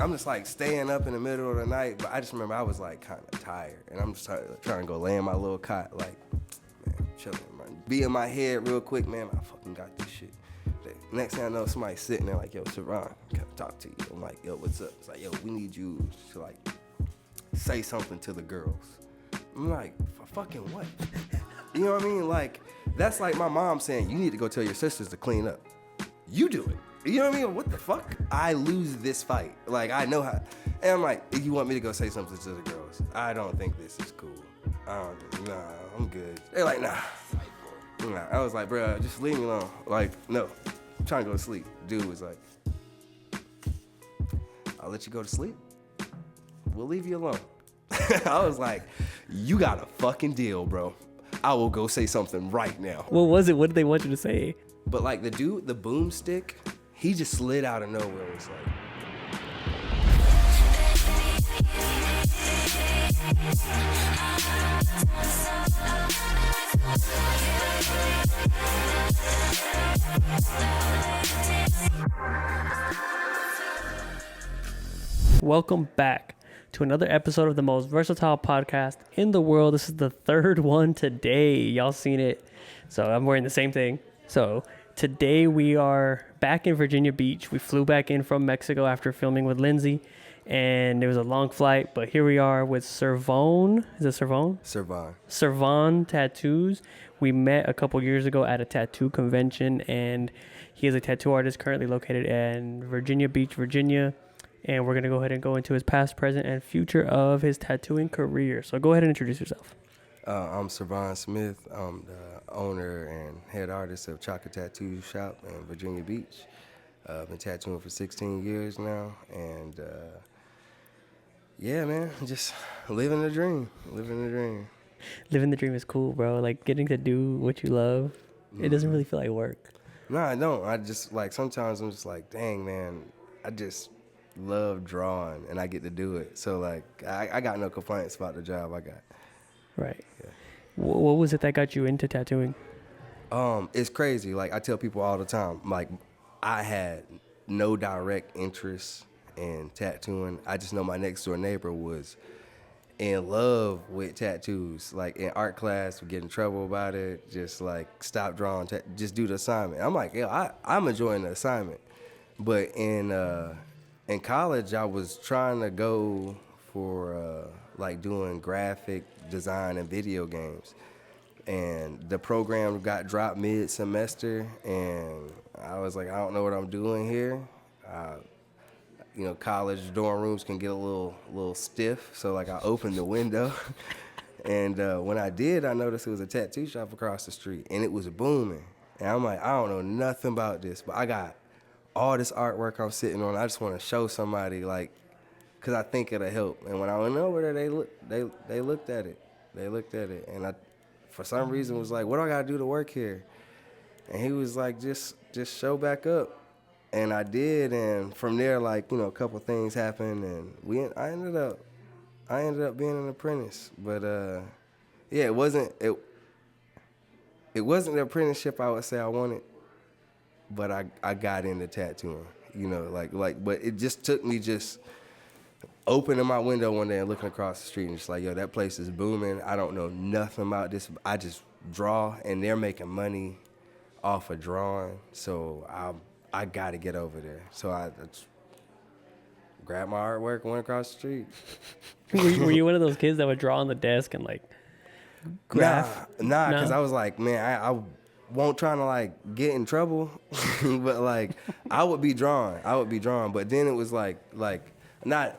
I'm just like staying up in the middle of the night, but I just remember I was like kind of tired, and I'm just trying to go lay in my little cot, like, man, chilling, man. Be in my head real quick, man. I fucking got this shit. The next thing I know, somebody's sitting there like, yo, Servone, can I talk to you? I'm like, yo, what's up? It's like, yo, we need you to like say something to the girls. I'm like, for fucking what? You know what I mean? Like, that's like my mom saying, you need to go tell your sisters to clean up. You do it. You know what I mean? What the fuck? I lose this fight. Like, I know how. And I'm like, you want me to go say something to the girls? I don't think this is cool. Nah, I'm good. They're like, nah. I was like, bro, just leave me alone. Like, no, I'm trying to go to sleep. Dude was like, I'll let you go to sleep. We'll leave you alone. I was like, you got a fucking deal, bro. I will go say something right now. What was it? What did they want you to say? But like the dude, the boomstick, he just slid out of nowhere. It was like, Welcome back to another episode of the most versatile podcast in the world. This is the third one today. Y'all seen it. So I'm wearing the same thing. So today we are back in Virginia Beach. We flew back in from Mexico after filming with Lindsay, and it was a long flight, but here we are with Servone. Is it Servone? Servone. Servone Tattoos. We met a couple years ago at a tattoo convention, and he is a tattoo artist currently located in Virginia Beach, Virginia. And we're going to go ahead and go into his past, present, and future of his tattooing career. So go ahead and introduce yourself. I'm Servone Smith. I'm the owner and head artist of Chaka Tattoo Shop in Virginia Beach. I've been tattooing for 16 years now. And yeah, man, just living the dream. Living the dream. Living the dream is cool, bro. Like getting to do what you love. It doesn't really feel like work. No, I don't. I just like sometimes I'm just like, dang, man, I just love drawing and I get to do it. So like I got no complaints about the job I got. Right. Yeah. What was it that got you into tattooing? It's crazy. Like I tell people all the time, like I had no direct interest in tattooing. I just know my next door neighbor was in love with tattoos. Like in art class, we get in trouble about it. Just like stop drawing, just do the assignment. I'm like, yeah, I'm enjoying the assignment. But in college, I was trying to go for like doing graphic design and video games. And the program got dropped mid-semester, and I was like, I don't know what I'm doing here. You know, college dorm rooms can get a little stiff, so like I opened the window. And when I did, I noticed it was a tattoo shop across the street, and it was booming. And I'm like, I don't know nothing about this, but I got all this artwork I'm sitting on. I just want to show somebody, like, because I think it'll help. And when I went over there, they looked at it. They looked at it, and I, for some reason, was like, what do I got to do to work here? And he was like, just show back up. And I did, and from there, like, you know, a couple things happened, and I ended up being an apprentice. But yeah, it wasn't the apprenticeship I would say I wanted, but I got into tattooing, you know, like, but it just took me just opening my window one day and looking across the street and just like, yo, that place is booming. I don't know nothing about this. I just draw, and they're making money off of drawing, so I got to get over there. So I just grabbed my artwork and went across the street. Were you one of those kids that would draw on the desk and like graph? Nah, because I was like, man, I won't try to like get in trouble, but like I would be drawing. But then it was like not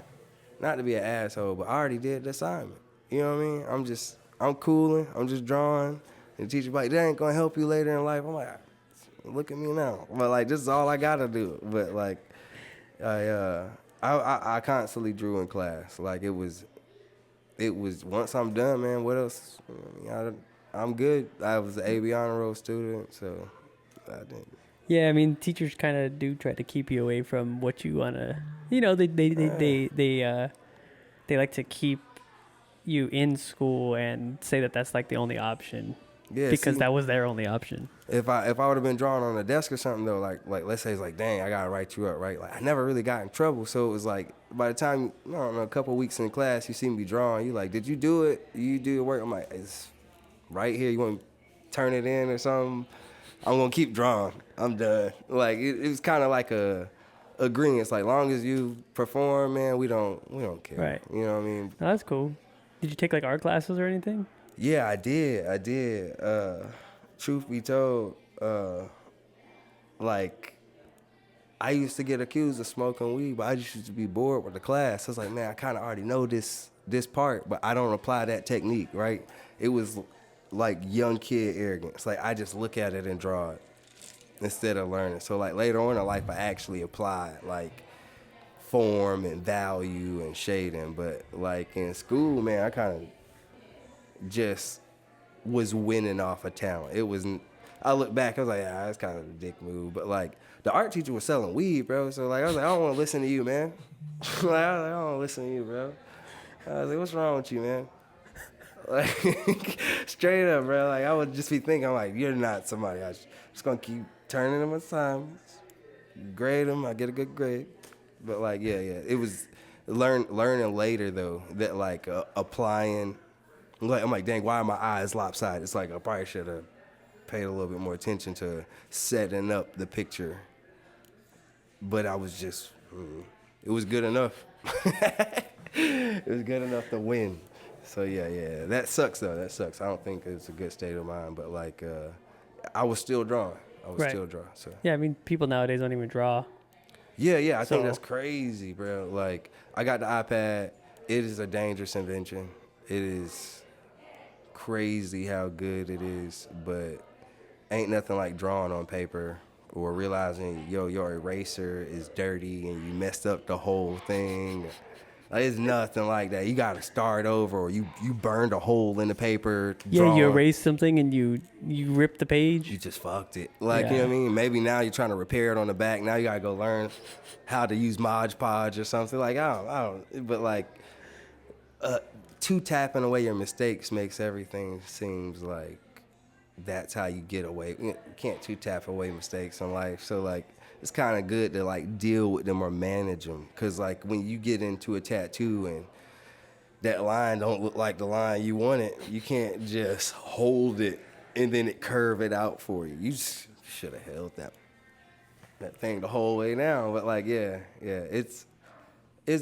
to be an asshole, but I already did the assignment. You know what I mean? I'm cooling. I'm just drawing. And the teacher's like, that ain't gonna help you later in life. I'm like, look at me now. But like, this is all I gotta do. But like, I constantly drew in class. Like it was once I'm done, man. What else? I'm good. I was an AB honor roll student, so I didn't. Yeah, I mean, teachers kind of do try to keep you away from what you wanna. You know, they like to keep you in school and say that that's like the only option. Yeah, because see, that was their only option. if I would have been drawing on a desk or something though, like let's say it's like, dang, I gotta write you up, right? Like I never really got in trouble, so it was like by the time I don't know, a couple of weeks in class, you see me drawing, you like, did you do it? You do your work? I'm like, it's right here. You want to turn it in or something? I'm gonna keep drawing. I'm done. Like it was kind of like a agreement. It's like long as you perform, man, we don't care. Right. You know what I mean? No, that's cool. Did you take like art classes or anything? Yeah, I did. Truth be told, like I used to get accused of smoking weed, but I just used to be bored with the class. I was like, man, I kind of already know this part, but I don't apply that technique, right? It was like young kid arrogance. Like I just look at it and draw it instead of learning. So like later on in life, I actually applied like form and value and shading. But like in school, man, I kind of just was winning off of talent. It wasn't. I look back, I was like, that's kind of a dick move. But like the art teacher was selling weed, bro. So like I was like, I don't want to listen to you, man. Like, I was like, I don't want to listen to you, bro. I was like, what's wrong with you, man? Like straight up, bro. Like I would just be thinking, I'm like, you're not somebody. I'm just gonna keep turning them assignments, grade them. I get a good grade. But like, yeah, it was learning later though that like applying. Like I'm like, dang, why are my eyes lopsided? It's like I probably should have paid a little bit more attention to setting up the picture. But I was just, it was good enough. It was good enough to win. So yeah, that sucks though. That sucks. I don't think it's a good state of mind. But like, I was still drawing. So Yeah, I mean, people nowadays don't even draw. yeah. I think that's crazy, bro. Like, I got the iPad. It is a dangerous invention. It is crazy how good it is, but ain't nothing like drawing on paper or realizing your eraser is dirty and you messed up the whole thing. Like, it's nothing like that. You got to start over, or you burned a hole in the paper. Yeah, you erased something and you ripped the page. You just fucked it. Like, you know what I mean? Maybe now you're trying to repair it on the back. Now you got to go learn how to use Mod Podge or something. Like, I don't. But like, two tapping away your mistakes makes everything seems like that's how you get away. You can't two tap away mistakes in life. So like, it's kind of good to like deal with them or manage them. Cause like when you get into a tattoo and that line don't look like the line you want it, you can't just hold it and then it curve it out for you. You should have held that thing the whole way down. But like, yeah, it's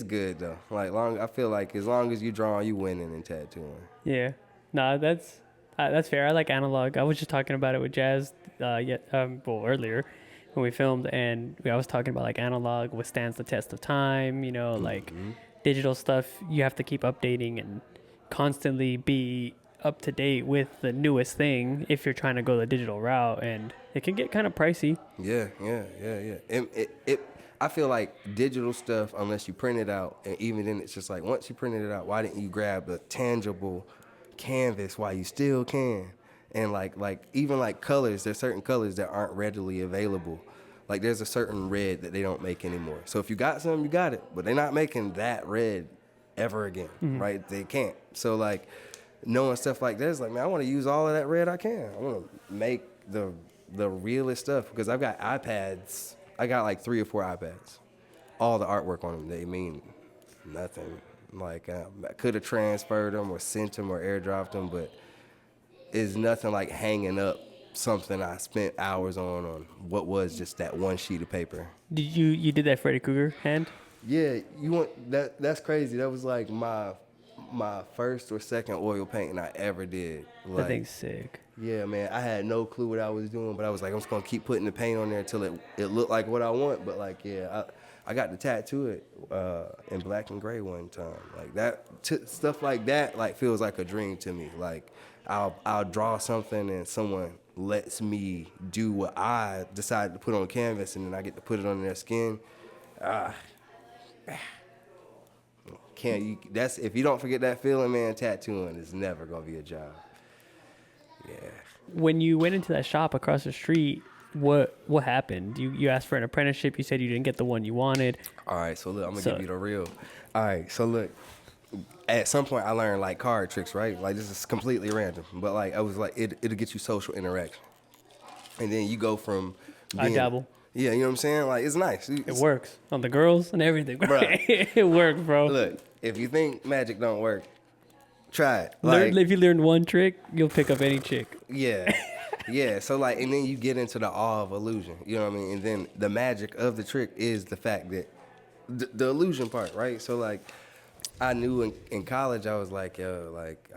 good though. Like I feel like as long as you draw, you winning in tattooing. Yeah, no, that's fair. I like analog. I was just talking about it with Jazz, earlier when we filmed, and I was talking about like analog withstands the test of time. You know, like digital stuff, you have to keep updating and constantly be up to date with the newest thing if you're trying to go the digital route, and it can get kind of pricey. Yeah. I feel like digital stuff, unless you print it out, and even then it's just like, once you printed it out, why didn't you grab the tangible canvas while you still can? And like even like colors, there's certain colors that aren't readily available. Like there's a certain red that they don't make anymore. So if you got some, you got it, but they're not making that red ever again, right? They can't. So like knowing stuff like this, like, man, I want to use all of that red I can. I want to make the realest stuff, because I've got iPads. I got like 3 or 4 iPads. All the artwork on them, they mean nothing. Like I could have transferred them or sent them or airdropped them, but it's nothing like hanging up something I spent hours on what was just that one sheet of paper. Did you did that Freddy Krueger hand? Yeah, you want that? That's crazy. That was like my first or second oil painting I ever did. Like, That thing's sick. Yeah, man, I had no clue what I was doing, but I was like, I'm just gonna keep putting the paint on there until it looked like what I want. But like, yeah, I got to tattoo it in black and gray one time. Like that stuff like that like feels like a dream to me. Like I'll draw something and someone lets me do what I decided to put on canvas, and then I get to put it on their skin. That's if you don't forget that feeling, man. Tattooing is never gonna be a job. Yeah. When you went into that shop across the street, what happened? You asked for an apprenticeship. You said you didn't get the one you wanted. All right, so look, I'm gonna give you the real. All right, so look, at some point I learned like card tricks, right? Like this is completely random, but like I was like it'll get you social interaction, and then you go from I dabble. Yeah, you know what I'm saying? Like it's nice. It works on the girls and everything, bro. Bruh. It works, bro. Look, if you think magic don't work, try it. If you learn one trick, you'll pick up any chick. Yeah. Yeah, so like, and then you get into the awe of illusion, you know what I mean? And then the magic of the trick is the fact that the illusion part, right? So like, I knew in college, I was like, yo, like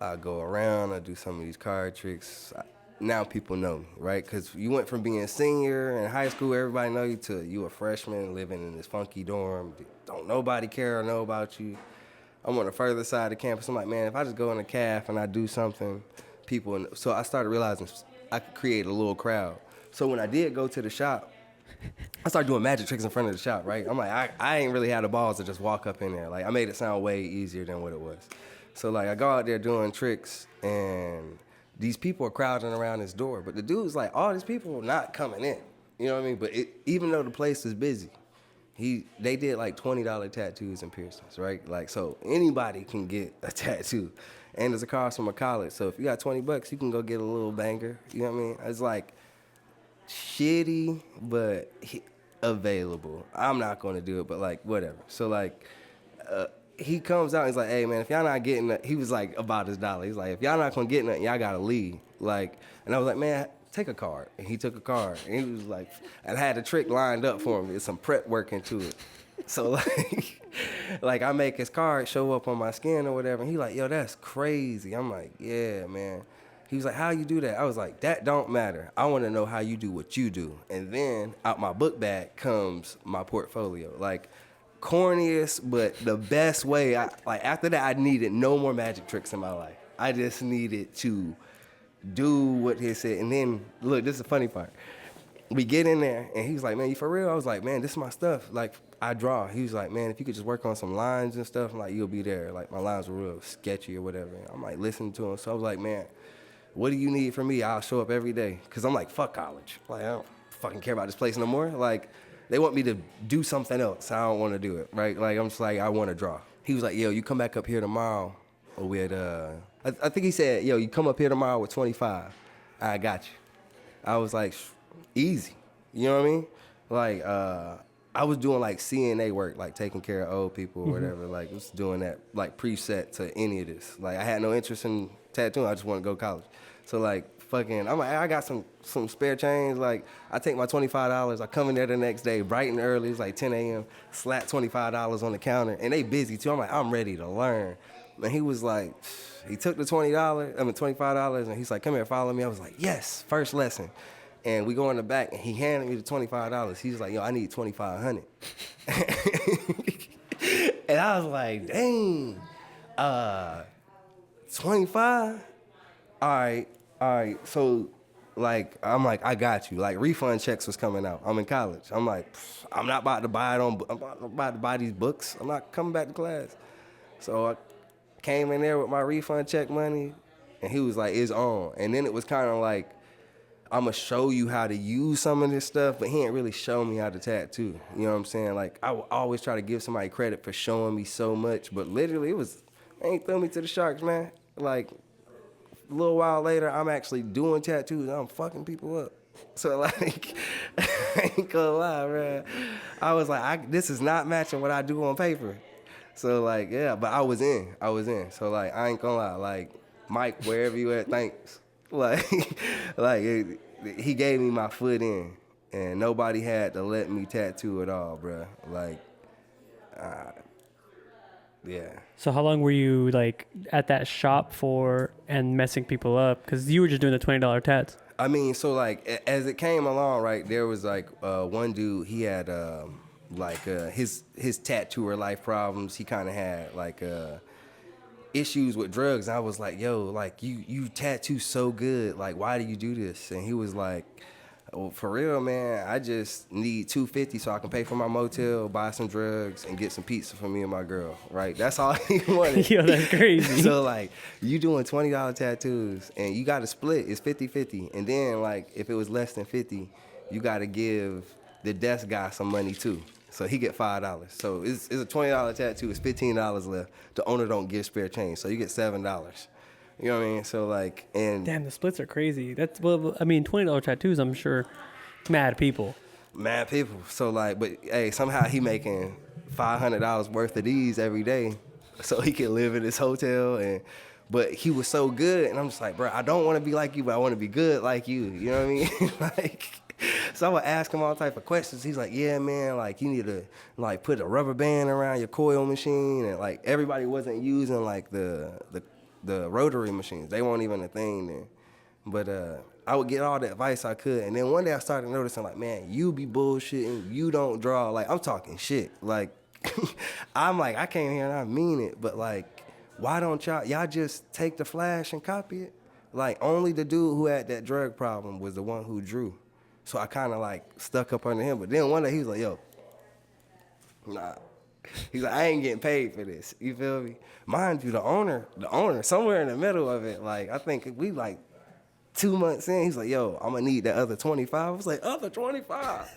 I'll go around, I'll do some of these card tricks. Now people know me, right? Because you went from being a senior in high school, everybody know you, to you a freshman living in this funky dorm. Don't nobody care or know about you. I'm on the further side of the campus. I'm like, man, if I just go in a caf and I do something, people. So I started realizing I could create a little crowd. So when I did go to the shop, I started doing magic tricks in front of the shop, right? I'm like, I ain't really had the balls to just walk up in there. Like, I made it sound way easier than what it was. So, like, I go out there doing tricks, and these people are crowding around this door. But the dude's like, all these people are not coming in. You know what I mean? But even though the place is busy, they did, like, $20 tattoos and piercings, right? Like, so anybody can get a tattoo. And it's across from a college. So if you got $20, you can go get a little banger. You know what I mean? It's like shitty, but available. I'm not going to do it, but like, whatever. So like, he comes out and he's like, hey man, if y'all not getting it, he was like about his dollar. He's like, if y'all not going to get nothing, y'all got to leave. Like, and I was like, man, take a card. And he took a card. And he was like, and I had a trick lined up for him. There's some prep work into it. So like I make his card show up on my skin or whatever. And he like, yo, that's crazy. I'm like, yeah, man. He was like, how you do that? I was like, that don't matter. I want to know how you do what you do. And then out my book bag comes my portfolio. Like, corniest, but the best way. Like after that, I needed no more magic tricks in my life. I just needed to do what he said. And then, look, this is the funny part. We get in there, and he was like, man, you for real? I was like, man, this is my stuff. Like, I draw. He was like, man, if you could just work on some lines and stuff, I'm like, you'll be there. Like, my lines were real sketchy or whatever. And I'm like, listening to him. So I was like, man, what do you need from me? I'll show up every day. Because I'm like, fuck college. Like, I don't fucking care about this place no more. Like, they want me to do something else. I don't want to do it, right? Like, I'm just like, I want to draw. He was like, yo, you come back up here tomorrow with, I think he said, yo, you come up here tomorrow with 25. I got you. I was like, easy. You know what I mean? Like, I was doing like CNA work, like taking care of old people or whatever. Like, was doing that like preset to any of this. Like, I had no interest in tattooing. I just wanted to go to college. So like, fucking, I'm like, I got some spare change. Like, I take my $25. I come in there the next day, bright and early. It's like 10 a.m. Slap $25 on the counter, and they busy too. I'm like, I'm ready to learn. And he was like, he took the $25, and he's like, come here, follow me. I was like, yes, first lesson. And we go in the back, and he handed me the $25. He's like, yo, I need $2,500. And I was like, dang, 25? All right. So, like, I'm like, I got you. Like, refund checks was coming out. I'm in college. I'm like, I'm not about to buy it I'm about to buy these books. I'm not coming back to class. So I came in there with my refund check money, and he was like, it's on. And then it was kind of like, I'm going to show you how to use some of this stuff, but he ain't really show me how to tattoo. You know what I'm saying? Like, I always try to give somebody credit for showing me so much, but literally they ain't throw me to the sharks, man. Like, a little while later, I'm actually doing tattoos. I'm fucking people up. So, like, I ain't gonna lie, man. I was like, this is not matching what I do on paper. So, like, yeah, but I was in. So, like, I ain't gonna lie. Like, Mike, wherever you at, thanks. Like, he gave me my foot in, and nobody had to let me tattoo at all, bruh. Like, yeah. So how long were you like at that shop for and messing people up? Because you were just doing the $20 tats. I mean, so like as it came along, right, there was like one dude, he had his tattooer life problems. He kind of had like issues with drugs. I was like, yo, like you tattoo so good. Like, why do you do this? And he was like, well, for real, man, I just need $250 so I can pay for my motel, buy some drugs, and get some pizza for me and my girl, right? That's all he wanted. Yo, that's crazy. So, like, you doing $20 tattoos, and you got to split. It's 50-50. And then, like, if it was less than 50, you got to give the desk guy some money, too. So he get $5. So it's a $20 tattoo. It's $15 left. The owner don't give spare change, so you get $7. You know what I mean? So like, and Damn, the splits are crazy. That's well, I mean, $20 tattoos. I'm sure, mad people. mad people. So like, but hey, somehow he making $500 worth of these every day, so he can live in this hotel. And but he was so good, and I'm just like, bro, I don't want to be like you, but I want to be good like you. You know what I mean? Like, so I would ask him all type of questions. He's like, yeah, man, like you need to like put a rubber band around your coil machine, and like everybody wasn't using like the rotary machines. They weren't even a thing then. But I would get all the advice I could. And then one day I started noticing, like, man, you be bullshitting. You don't draw. Like, I'm talking shit. Like, I'm like, I came here and I mean it. But, like, why don't y'all just take the flash and copy it? Like, only the dude who had that drug problem was the one who drew. So I kind of, like, stuck up under him. But then one day he was like, yo, nah. He's like, I ain't getting paid for this. You feel me? Mind you, the owner, somewhere in the middle of it, like, I think we, like, 2 months in, he's like, yo, I'm going to need that other 25. I was like, other 25?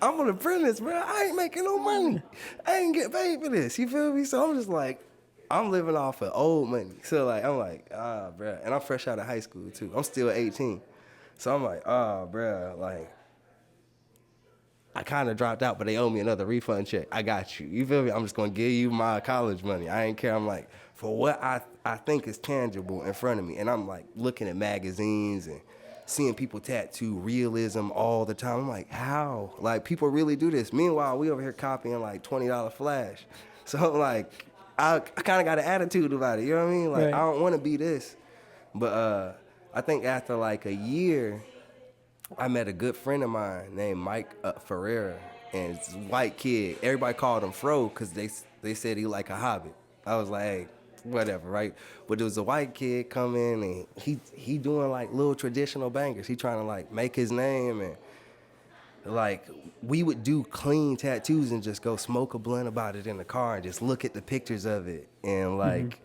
I'm going to print this, bro. I ain't making no money. I ain't get paid for this. You feel me? So I'm just like, I'm living off of old money. So, like, I'm like, bro. And I'm fresh out of high school, too. I'm still 18. So I'm like, bro, like, I kind of dropped out, but they owe me another refund check. I got you. You feel me? I'm just going to give you my college money. I ain't care. I'm like, for what I think is tangible in front of me. And I'm like looking at magazines and seeing people tattoo realism all the time. I'm like, how? Like, people really do this. Meanwhile, we over here copying like $20 flash. So like, I kind of got an attitude about it. You know what I mean? Like, right. I don't want to be this. But I think after like a year, I met a good friend of mine named Mike Ferreira, and it's a white kid. Everybody called him Fro because they said he like a hobbit. I was like, hey, whatever, right? But there was a white kid come in, and he doing like little traditional bangers. He trying to like make his name, and like we would do clean tattoos and just go smoke a blunt about it in the car and just look at the pictures of it. And like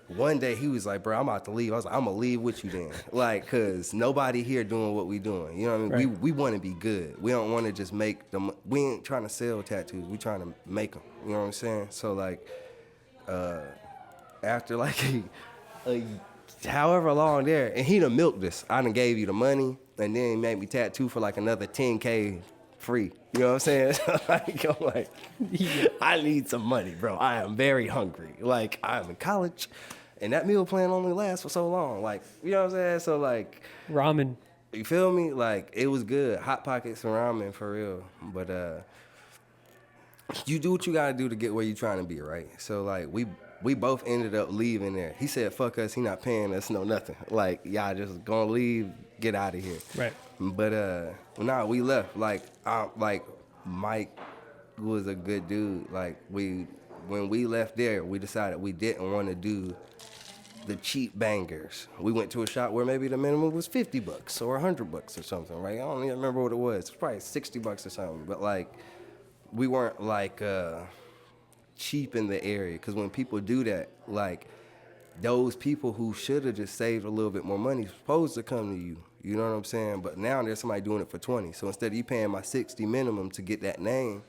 one day he was like, bro, I'm about to leave. I was like, I'm gonna leave with you then. Like, cause nobody here doing what we doing. You know what I mean? Right. We want to be good. We don't want to just make them. We ain't trying to sell tattoos. We trying to make them. You know what I'm saying? So like, after like however long there, and he done milked us. I done gave you the money, and then he made me tattoo for like another $10K free. You know what I'm saying? So like, I'm like, I need some money, bro. I am very hungry. Like, I'm in college, and that meal plan only lasts for so long. Like, you know what I'm saying? So like, Ramen. you feel me? Like, it was good. Hot Pockets and ramen for real. But you do what you gotta do to get where you trying to be, right? So like, we both ended up leaving there. He said, fuck us, he not paying us no nothing. Like, y'all just gonna leave, get out of here. Right. But we left. Like Mike was a good dude. Like, when we left there, we decided we didn't want to do the cheap bangers. We went to a shop where maybe the minimum was $50 or $100 or something, right? I don't even remember what it was. It's probably $60 or something. But like, we weren't like cheap in the area, because when people do that, like, those people who should have just saved a little bit more money supposed to come to you. You know what I'm saying? But now there's somebody doing it for 20. So instead of you paying my 60 minimum to get that name,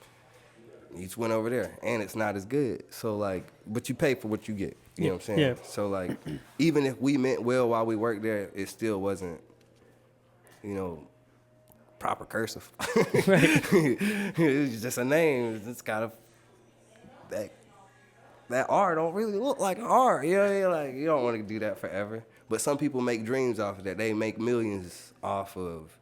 you just went over there, and it's not as good. So like, but you pay for what you get. You know what I'm saying? Yeah. So like, even if we meant well while we worked there, it still wasn't, proper cursive. Right. It's just a name. It's got a that R don't really look like an R. You know what I mean? Like, you don't want to do that forever. But some people make dreams off of that. They make millions off of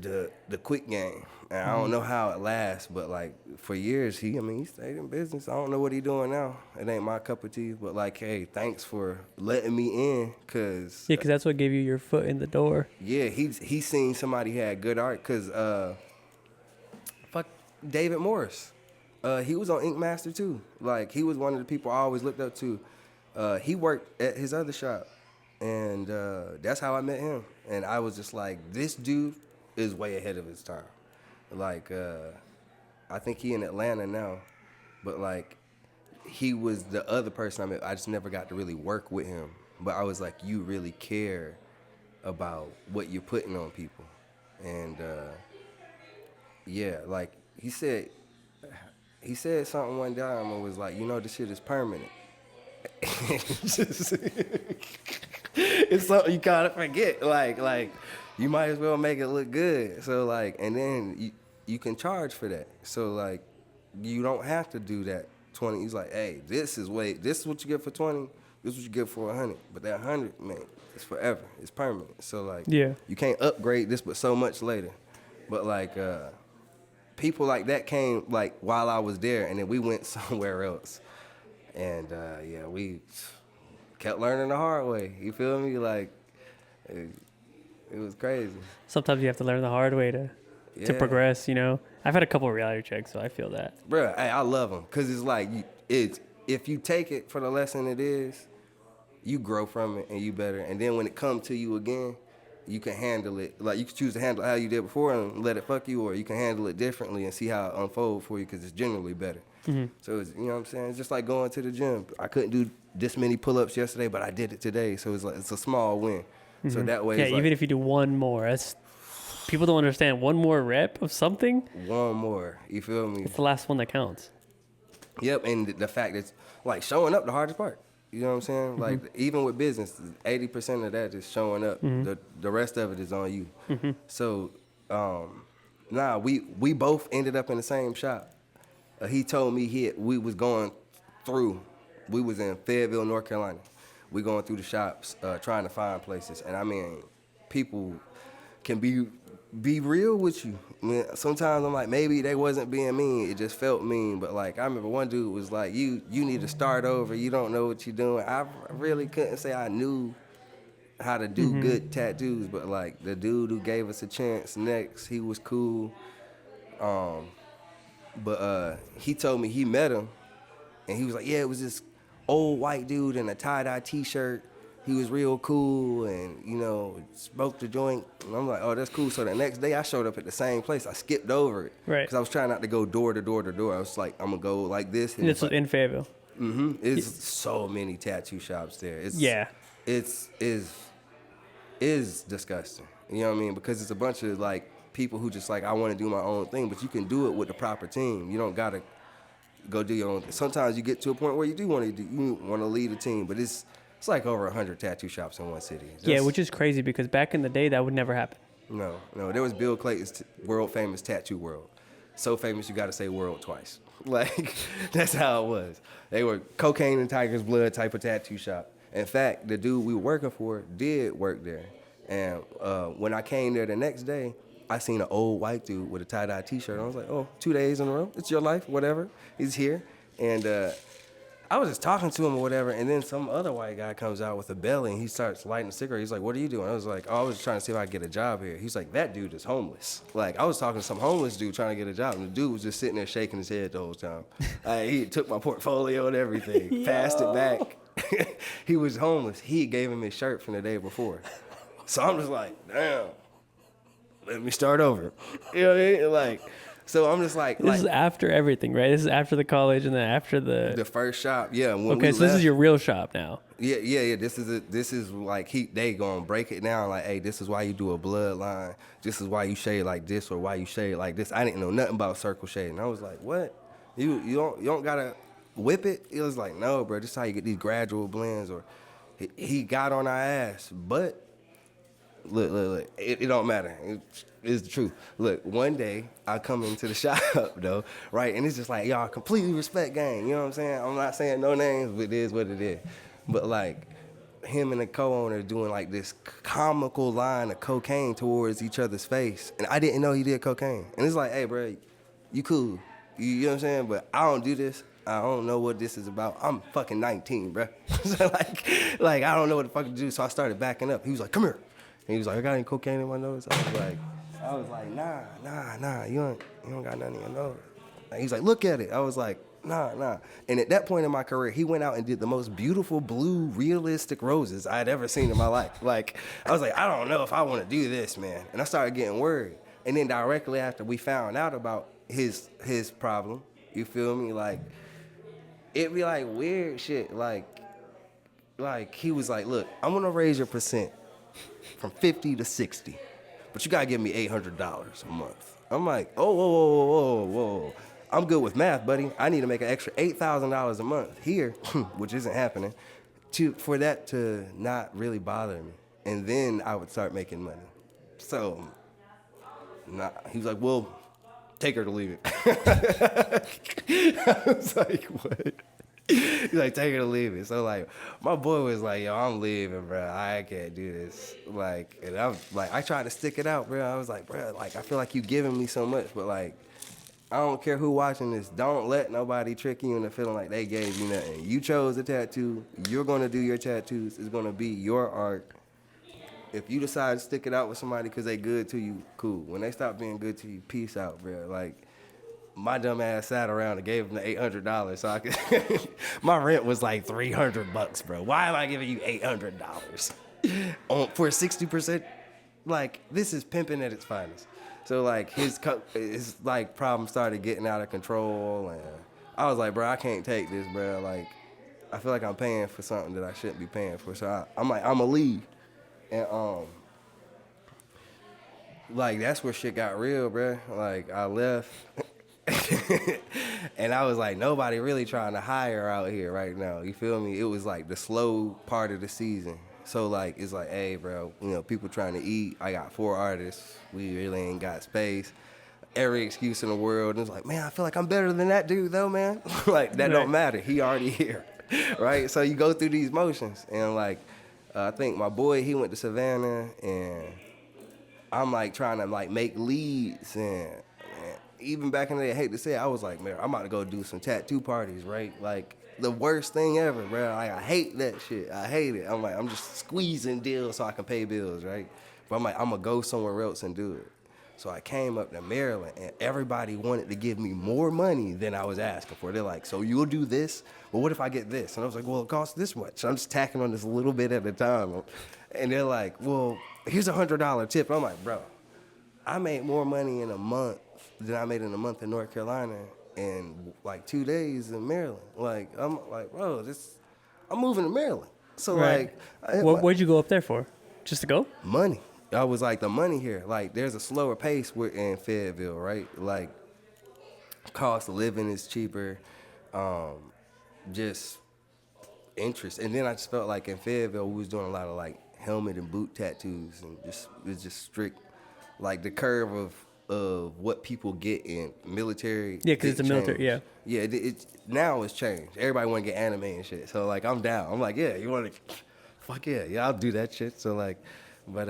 the quick game. And I don't know how it lasts, but like, for years he stayed in business. I don't know what he doing now. It ain't my cup of tea. But like, hey, thanks for letting me in, cause Yeah, because that's what gave you your foot in the door. yeah, he seen somebody had good art, cause David Morris. He was on Ink Master too. Like, he was one of the people I always looked up to. He worked at his other shop, and that's how I met him. And I was just like, this dude is way ahead of his time. Like, I think he in Atlanta now, but like, he was the other person I met. I just never got to really work with him. But I was like, you really care about what you're putting on people. And yeah, like he said something one time and was like, you know, this shit is permanent. It's something you kind of forget. Like you might as well make it look good. So like, and then you can charge for that. So like, you don't have to do that 20. He's like, hey, this is what you get for 20. This is what you get for 100. But that 100, man, it's forever. It's permanent. So like, Yeah. you can't upgrade this, but so much later. But like, people like that came like while I was there, and then we went somewhere else. And yeah, we kept learning the hard way. You feel me? Like, it was crazy. Sometimes you have to learn the hard way to progress, you know? I've had a couple of reality checks, so I feel that. Bruh, hey, I love them. Because it's like, if you take it for the lesson it is, you grow from it and you better. And then when it comes to you again, you can handle it. Like, you can choose to handle it how you did before and let it fuck you, or you can handle it differently and see how it unfolds for you because it's generally better. Mm-hmm. So, it's, you know what I'm saying? It's just like going to the gym. I couldn't do this many pull-ups yesterday, but I did it today. So, it's like it's a small win. Mm-hmm. So, that way, yeah, it's even like, if you do one more, people don't understand. One more rep of something? One more. You feel me? It's the last one that counts. Yep, and the fact that, like, showing up the hardest part. You know what I'm saying? Mm-hmm. Like, even with business, 80% of that is showing up. Mm-hmm. The rest of it is on you. Mm-hmm. So, we both ended up in the same shop. He told me we was going through. We was in Fayetteville, North Carolina. We going through the shops trying to find places. And, I mean, people can be real with you. I mean, sometimes I'm like, maybe they wasn't being mean. It just felt mean. But like, I remember one dude was like, you need to start over. You don't know what you're doing. I really couldn't say I knew how to do good tattoos, but like the dude who gave us a chance next, he was cool. But he told me he met him, and he was like, yeah, it was this old white dude in a tie-dye T-shirt. He was real cool and, you know, smoked the joint. And I'm like, oh, that's cool. So the next day I showed up at the same place. I skipped over it. Right. Because I was trying not to go door to door to door. I was like, I'm going to go like this. And this was in Fayetteville. Mm-hmm. It's so many tattoo shops there. It's disgusting. You know what I mean? Because it's a bunch of, like, people who just like, I want to do my own thing. But you can do it with the proper team. You don't got to go do your own thing. Sometimes you get to a point where you want to lead a team. But it's like over 100 tattoo shops in one city. Yeah, which is crazy because back in the day, that would never happen. No. There was Bill Clayton's world-famous Tattoo World. So famous, you got to say world twice. Like, that's how it was. They were cocaine and tiger's blood type of tattoo shop. In fact, the dude we were working for did work there. And when I came there the next day, I seen an old white dude with a tie-dye T-shirt. I was like, oh, 2 days in a row. It's your life, whatever. He's here. And I was just talking to him or whatever, and then some other white guy comes out with a belly, and he starts lighting a cigarette. He's like, what are you doing? I was like, oh, I was trying to see if I could get a job here. He's like, that dude is homeless. Like, I was talking to some homeless dude trying to get a job, and the dude was just sitting there shaking his head the whole time. He took my portfolio and everything, passed it back. He was homeless. He gave him his shirt from the day before. So I'm just like, damn, let me start over. You know what I mean? Like, so I'm just like... This is after everything, right? This is after the college and then after the first shop, yeah. Okay, so this is your real shop now. Yeah. This is like, they gonna break it down like, hey, this is why you do a bloodline. This is why you shade like this or why you shade like this. I didn't know nothing about circle shading. I was like, what? You don't gotta whip it? It was like, no, bro, this is how you get these gradual blends. Or he got on our ass, but look, it don't matter. It's the truth. Look, one day I come into the shop though, right, and it's just like, y'all completely respect gang. You know what I'm saying? I'm not saying no names, but it is what it is. But like, him and the co-owner doing like this comical line of cocaine towards each other's face, and I didn't know he did cocaine. And it's like, hey, bro, you cool. You know what I'm saying? But I don't do this. I don't know what this is about. I'm fucking 19, bro. So like I don't know what the fuck to do. So I started backing up. He was like, come here. And he was like, I got any cocaine in my nose? I was like, nah, you don't got nothing in your nose. And he's like, look at it. I was like, nah. And at that point in my career, he went out and did the most beautiful blue, realistic roses I had ever seen in my life. Like, I was like, I don't know if I want to do this, man. And I started getting worried. And then directly after we found out about his problem, you feel me? Like, it'd be like weird shit. Like he was like, look, I'm going to raise your percent from 50 to 60%. but you gotta give me $800 a month. I'm like, oh, whoa, whoa, whoa, whoa, whoa. I'm good with math, buddy. I need to make an extra $8,000 a month here, which isn't happening, for that to not really bother me. And then I would start making money. So, he was like, well, take her to leave it. I was like, what? He's like, take her to leave it. So, like, my boy was like, yo, I'm leaving, bro. I can't do this. Like, and I was like, I tried to stick it out, bro. I was like, bro, like, I feel like you giving me so much, but, like, I don't care who watching this. Don't let nobody trick you into feeling like they gave you nothing. You chose a tattoo. You're going to do your tattoos. It's going to be your art. If you decide to stick it out with somebody because they good to you, cool. When they stop being good to you, peace out, bro. Like, my dumb ass sat around and gave them the $800 so I could. My rent was like $300, bro. Why am I giving you $800 for 60%? Like, this is pimping at its finest. So like his like problem started getting out of control, and I was like, bro, I can't take this, bro. Like, I feel like I'm paying for something that I shouldn't be paying for. So I'm like, I'ma leave, and like that's where shit got real, bro. Like I left. And I was like, nobody really trying to hire out here right now. You feel me? It was like the slow part of the season. So like, it's like, hey, bro, you know, people trying to eat. I got 4 artists. We really ain't got space. Every excuse in the world. And it's like, man, I feel like I'm better than that dude though, man. Like that don't matter. He already here, right? So you go through these motions, and like, I think my boy, he went to Savannah, and I'm like trying to like make leads, and even back in the day, I hate to say it, I was like, man, I'm about to go do some tattoo parties, right? Like, the worst thing ever, bro. Like, I hate that shit. I hate it. I'm like, I'm just squeezing deals so I can pay bills, right? But I'm like, I'm going to go somewhere else and do it. So I came up to Maryland, and everybody wanted to give me more money than I was asking for. They're like, so you'll do this? Well, what if I get this? And I was like, well, it costs this much. I'm just tacking on this a little bit at a time. And they're like, well, here's $100 tip. I'm like, bro, I made more money in a month than I made in a month in North Carolina and like 2 days in Maryland. Like, I'm like, bro, I'm moving to Maryland. So right. like, what'd you go up there for? Just to go? Money. I was like, the money here, like there's a slower pace in Fayetteville, right? Like, cost of living is cheaper, just interest. And then I just felt like in Fayetteville, we was doing a lot of like helmet and boot tattoos, and it's just strict, like the curve of what people get in military. Yeah, because it's a military, yeah. Yeah, it's now it's changed. Everybody want to get anime and shit. So, like, I'm down. I'm like, yeah, you want to, fuck yeah, I'll do that shit. So, like, but,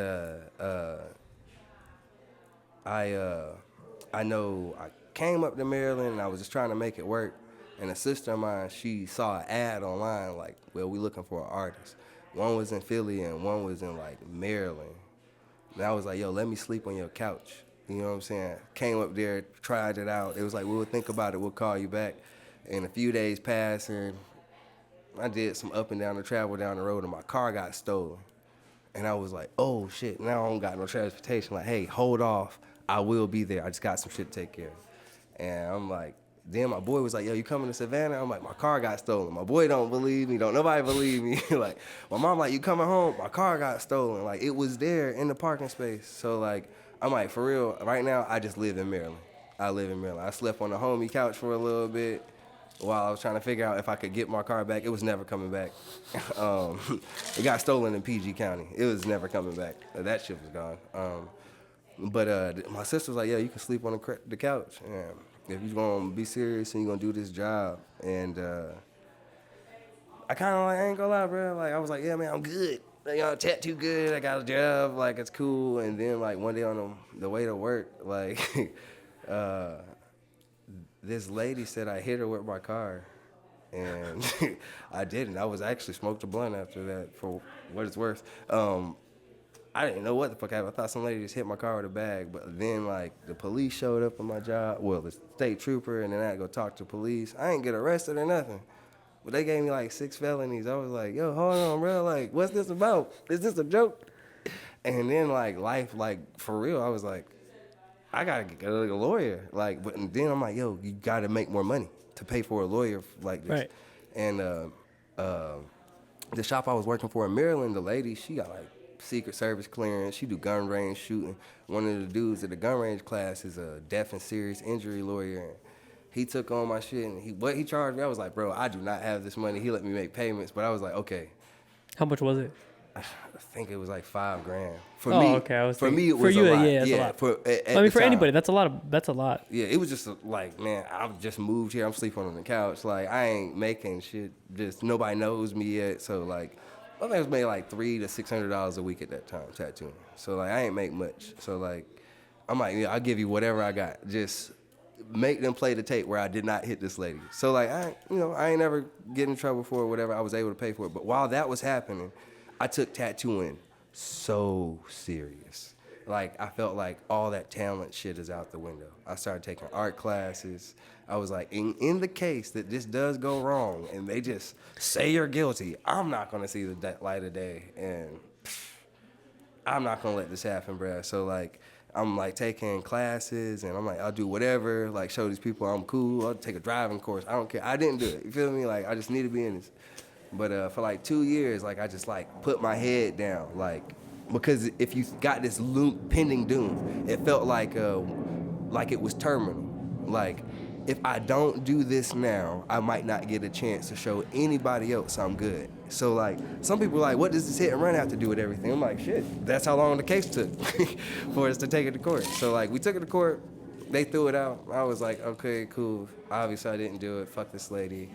I know I came up to Maryland, and I was just trying to make it work. And a sister of mine, she saw an ad online, like, well, we looking for an artist. One was in Philly, and one was in, like, Maryland. And I was like, yo, let me sleep on your couch. You know what I'm saying? Came up there, tried it out. It was like, we'll think about it, we'll call you back. And a few days passed, and I did some up and down the travel down the road, and my car got stolen. And I was like, oh, shit, now I don't got no transportation. Like, hey, hold off. I will be there. I just got some shit to take care of. And I'm like, then my boy was like, yo, you coming to Savannah? I'm like, my car got stolen. My boy don't believe me. Don't nobody believe me. Like, my mom like, you coming home? My car got stolen. Like, it was there in the parking space. So, like, I'm like, for real, right now, I just live in Maryland. I live in Maryland. I slept on the homie couch for a little bit while I was trying to figure out if I could get my car back. It was never coming back. It got stolen in PG County. It was never coming back. That shit was gone. But my sister was like, yeah, you can sleep on the couch. If you're going to be serious and you're going to do this job. And I kind of like, I ain't going to lie, bro. Like, I was like, yeah, man, I'm good. You know, tattoo good, I got a job, like, it's cool. And then, like, one day on the way to work, like, this lady said I hit her with my car. And I didn't. I was actually smoked a blunt after that, for what it's worth. I didn't know what the fuck happened. I thought some lady just hit my car with a bag. But then, like, the police showed up on my job. Well, the state trooper, and then I had to go talk to police. I ain't get arrested or nothing. But they gave me like 6 felonies. I was like, yo, hold on, bro. Like, what's this about? Is this a joke? And then, like, life, like, for real, I was like, I got to get a lawyer. Like, but then I'm like, yo, you got to make more money to pay for a lawyer like this. Right. And the shop I was working for in Maryland, the lady, she got like Secret Service clearance. She do gun range shooting. One of the dudes at the gun range class is a death and serious injury lawyer. And he took on my shit, and what he charged me, I was like, bro, I do not have this money. He let me make payments, but I was like, okay. How much was it? I think it was like $5,000 for oh, me. Okay. I was for thinking, me, it was for you, a lot. Yeah, that's a lot. I mean, for anybody, that's a lot. That's a lot. Yeah, it was just like, man, I've just moved here. I'm sleeping on the couch. Like, I ain't making shit. Just nobody knows me yet. So like, I think I was making like $300 to $600 a week at that time tattooing. So like, I ain't make much. So like, I'm like, yeah, I'll give you whatever I got. Just make them play the tape where I did not hit this lady. So like, I ain't never get in trouble for it, whatever. I was able to pay for it. But while that was happening, I took tattooing so serious. Like, I felt like all that talent shit is out the window. I started taking art classes. I was like, in the case that this does go wrong and they just say you're guilty, I'm not going to see the light of day. And I'm not going to let this happen, bruh. So, like, I'm, like, taking classes, and I'm like, I'll do whatever. Like, show these people I'm cool. I'll take a driving course. I don't care. I didn't do it. You feel me? Like, I just need to be in this. But for, like, 2 years, like, I just, like, put my head down, like, because if you got this pending doom, it felt like it was terminal. Like, if I don't do this now, I might not get a chance to show anybody else I'm good. So, like, some people are like, what does this hit and run have to do with everything? I'm like, shit, that's how long the case took for us to take it to court. So, like, we took it to court. They threw it out. I was like, okay, cool. Obviously, I didn't do it. Fuck this lady.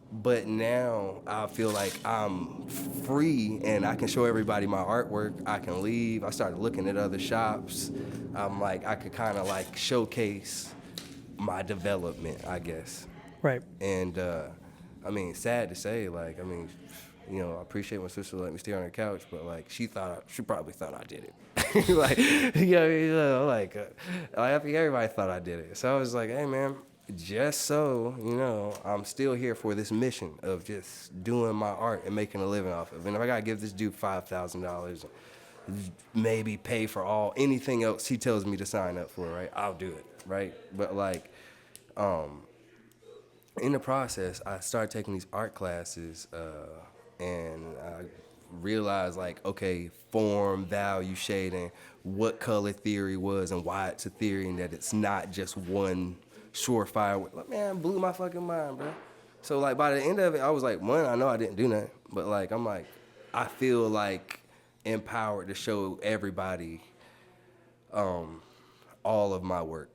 But now I feel like I'm free and I can show everybody my artwork. I can leave. I started looking at other shops. I'm like, I could kind of like showcase my development, I guess. Right. And I mean, sad to say, like, I mean, you know, I appreciate my sister let me stay on her couch, but like, she probably thought I did it. Like, I think everybody thought I did it. So I was like, hey man, just so, you know, I'm still here for this mission of just doing my art and making a living off of it. And if I gotta give this dude $5,000, maybe pay for anything else he tells me to sign up for, right? I'll do it, right? But like, in the process, I started taking these art classes, and I realized like, okay, form, value, shading, what color theory was and why it's a theory and that it's not just one surefire. Like, man, blew my fucking mind, bro. So like by the end of it, I was like, one, I know I didn't do nothing, but like I'm like, I feel like empowered to show everybody all of my work.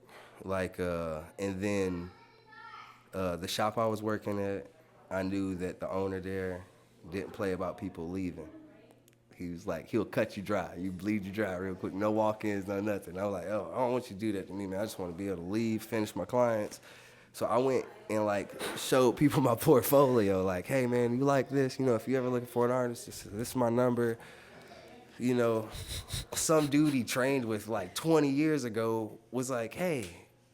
Like and then the shop I was working at, I knew that the owner there didn't play about people leaving. He was like, he'll cut you dry. You bleed you dry real quick. No walk-ins, no nothing. I was like, oh, I don't want you to do that to me, man. I just want to be able to leave, finish my clients. So I went and like showed people my portfolio. Like, hey, man, you like this? You know, if you ever looking for an artist, this is my number. You know, some dude he trained with like 20 years ago was like, hey,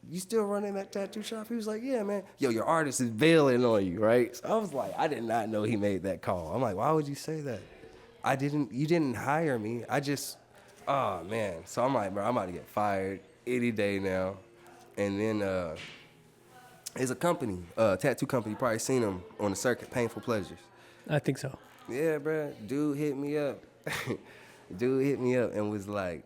you still running that tattoo shop? He was like, yeah, man. Yo, your artist is bailing on you, right? So I was like, I did not know he made that call. I'm like, why would you say that? You didn't hire me. Oh, man. So I'm like, bro, I'm about to get fired any day now. And then there's a company, tattoo company, you probably seen them on the circuit, Painful Pleasures. I think so. Yeah, bro. Dude hit me up. And was like,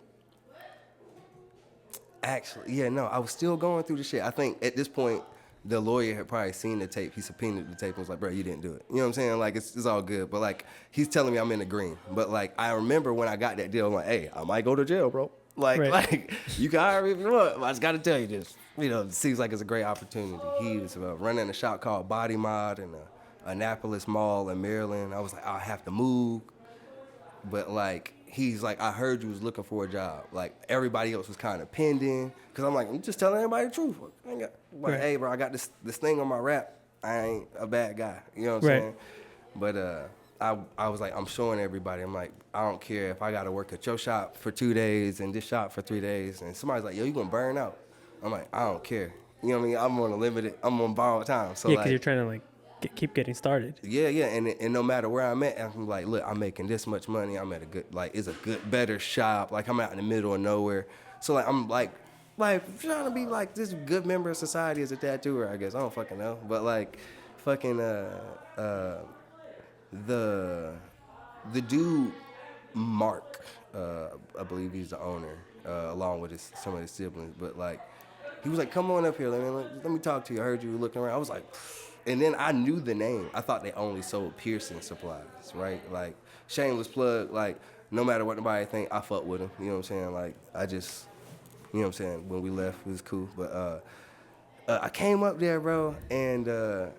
actually, yeah, no, I was still going through the shit. I think at this point, the lawyer had probably seen the tape. He subpoenaed the tape and was like, bro, you didn't do it. You know what I'm saying? Like, it's all good. But, like, he's telling me I'm in the green. But, like, I remember when I got that deal, I'm like, hey, I might go to jail, bro. Like, right. like you can hire me if you want. I just got to tell you this. You know, it seems like it's a great opportunity. He was running a shop called Body Mod in Annapolis Mall in Maryland. I was like, I have to move. But, like, he's like, I heard you was looking for a job. Like, everybody else was kind of pending. Because I'm like, I'm just telling everybody the truth. Like, hey, bro, I got this thing on my rap. I ain't a bad guy. You know what I'm saying? But I was like, I'm showing everybody. I'm like, I don't care if I got to work at your shop for 2 days and this shop for 3 days. And somebody's like, yo, you going to burn out. I'm like, I don't care. You know what I mean? I'm on borrowed time. So, yeah, because like, you're trying to, like, keep getting started. Yeah, and no matter where I'm at, I'm like, look, I'm making this much money. I'm at a good, like, it's a good, better shop. Like, I'm out in the middle of nowhere. So, like, I'm like trying to be like this good member of society as a tattooer, I guess. I don't fucking know, but like, fucking the dude Mark, I believe he's the owner, along with some of his siblings. But like, he was like, "Come on up here, let me talk to you. I heard you were looking around." I was like, and then I knew the name. I thought they only sold piercing supplies, right? Like, shameless plug. Like, no matter what nobody think, I fuck with him. You know what I'm saying? Like, I just, you know what I'm saying. When we left, it was cool. But I came up there, bro, and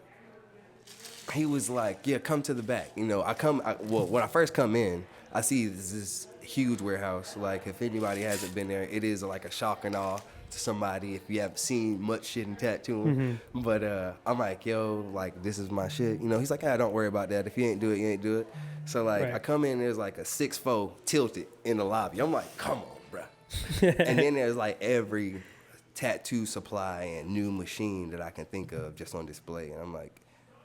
he was like, "Yeah, come to the back." You know, when I first come in, I see this huge warehouse. Like, if anybody hasn't been there, it is like a shock and awe to somebody if you haven't seen much shit in tattooing. Mm-hmm. But I'm like, yo, like, this is my shit. You know, he's like, don't worry about that. If you ain't do it, you ain't do it. So, like, right. I come in, there's like a 6'4" tilted in the lobby. I'm like, come on, bro. And then there's like every tattoo supply and new machine that I can think of just on display. And I'm like,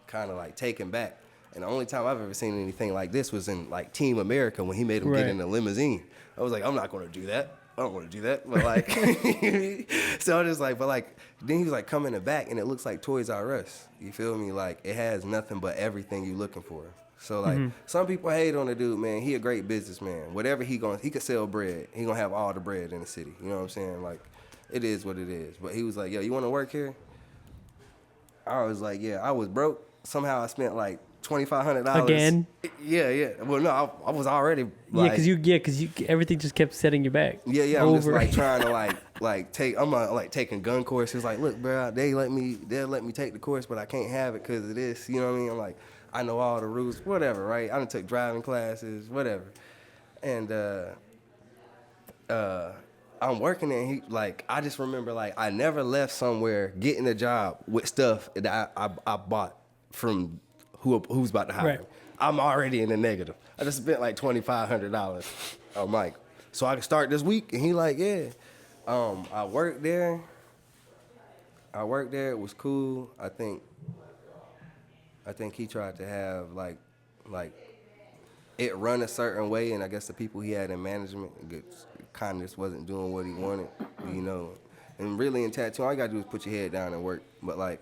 kind of like taken back. And the only time I've ever seen anything like this was in like Team America when he made him get in a limousine. I was like, I'm not going to do that. I don't want to do that. But like, so I was just like, but like, then he was like, come in the back and it looks like Toys R Us. You feel me? Like, it has nothing but everything you looking for. So like, some people hate on the dude, man. He a great businessman. Whatever he could sell bread. He gonna have all the bread in the city. You know what I'm saying? Like, it is what it is. But he was like, yo, you want to work here? I was like, yeah. I was broke. Somehow I spent like $2,500 again. Yeah. Well, no, I was already like, because everything just kept setting you back. Yeah. I'm just like trying to like take. I'm like taking gun courses. Like, look, bro, they'll let me take the course, but I can't have it because of this. You know what I mean? I'm like, I know all the rules, whatever, right? I done took driving classes, whatever, and I'm working there. And he like, I just remember like I never left somewhere getting a job with stuff that I bought from who's about to hire me. I'm already in the negative. I just spent like $2,500 on Mike. So I can start this week. And he like, yeah. I worked there. It was cool. I think he tried to have like it run a certain way, and I guess the people he had in management kind of just wasn't doing what he wanted, you know. And really in tattoo, all you gotta do is put your head down and work. But like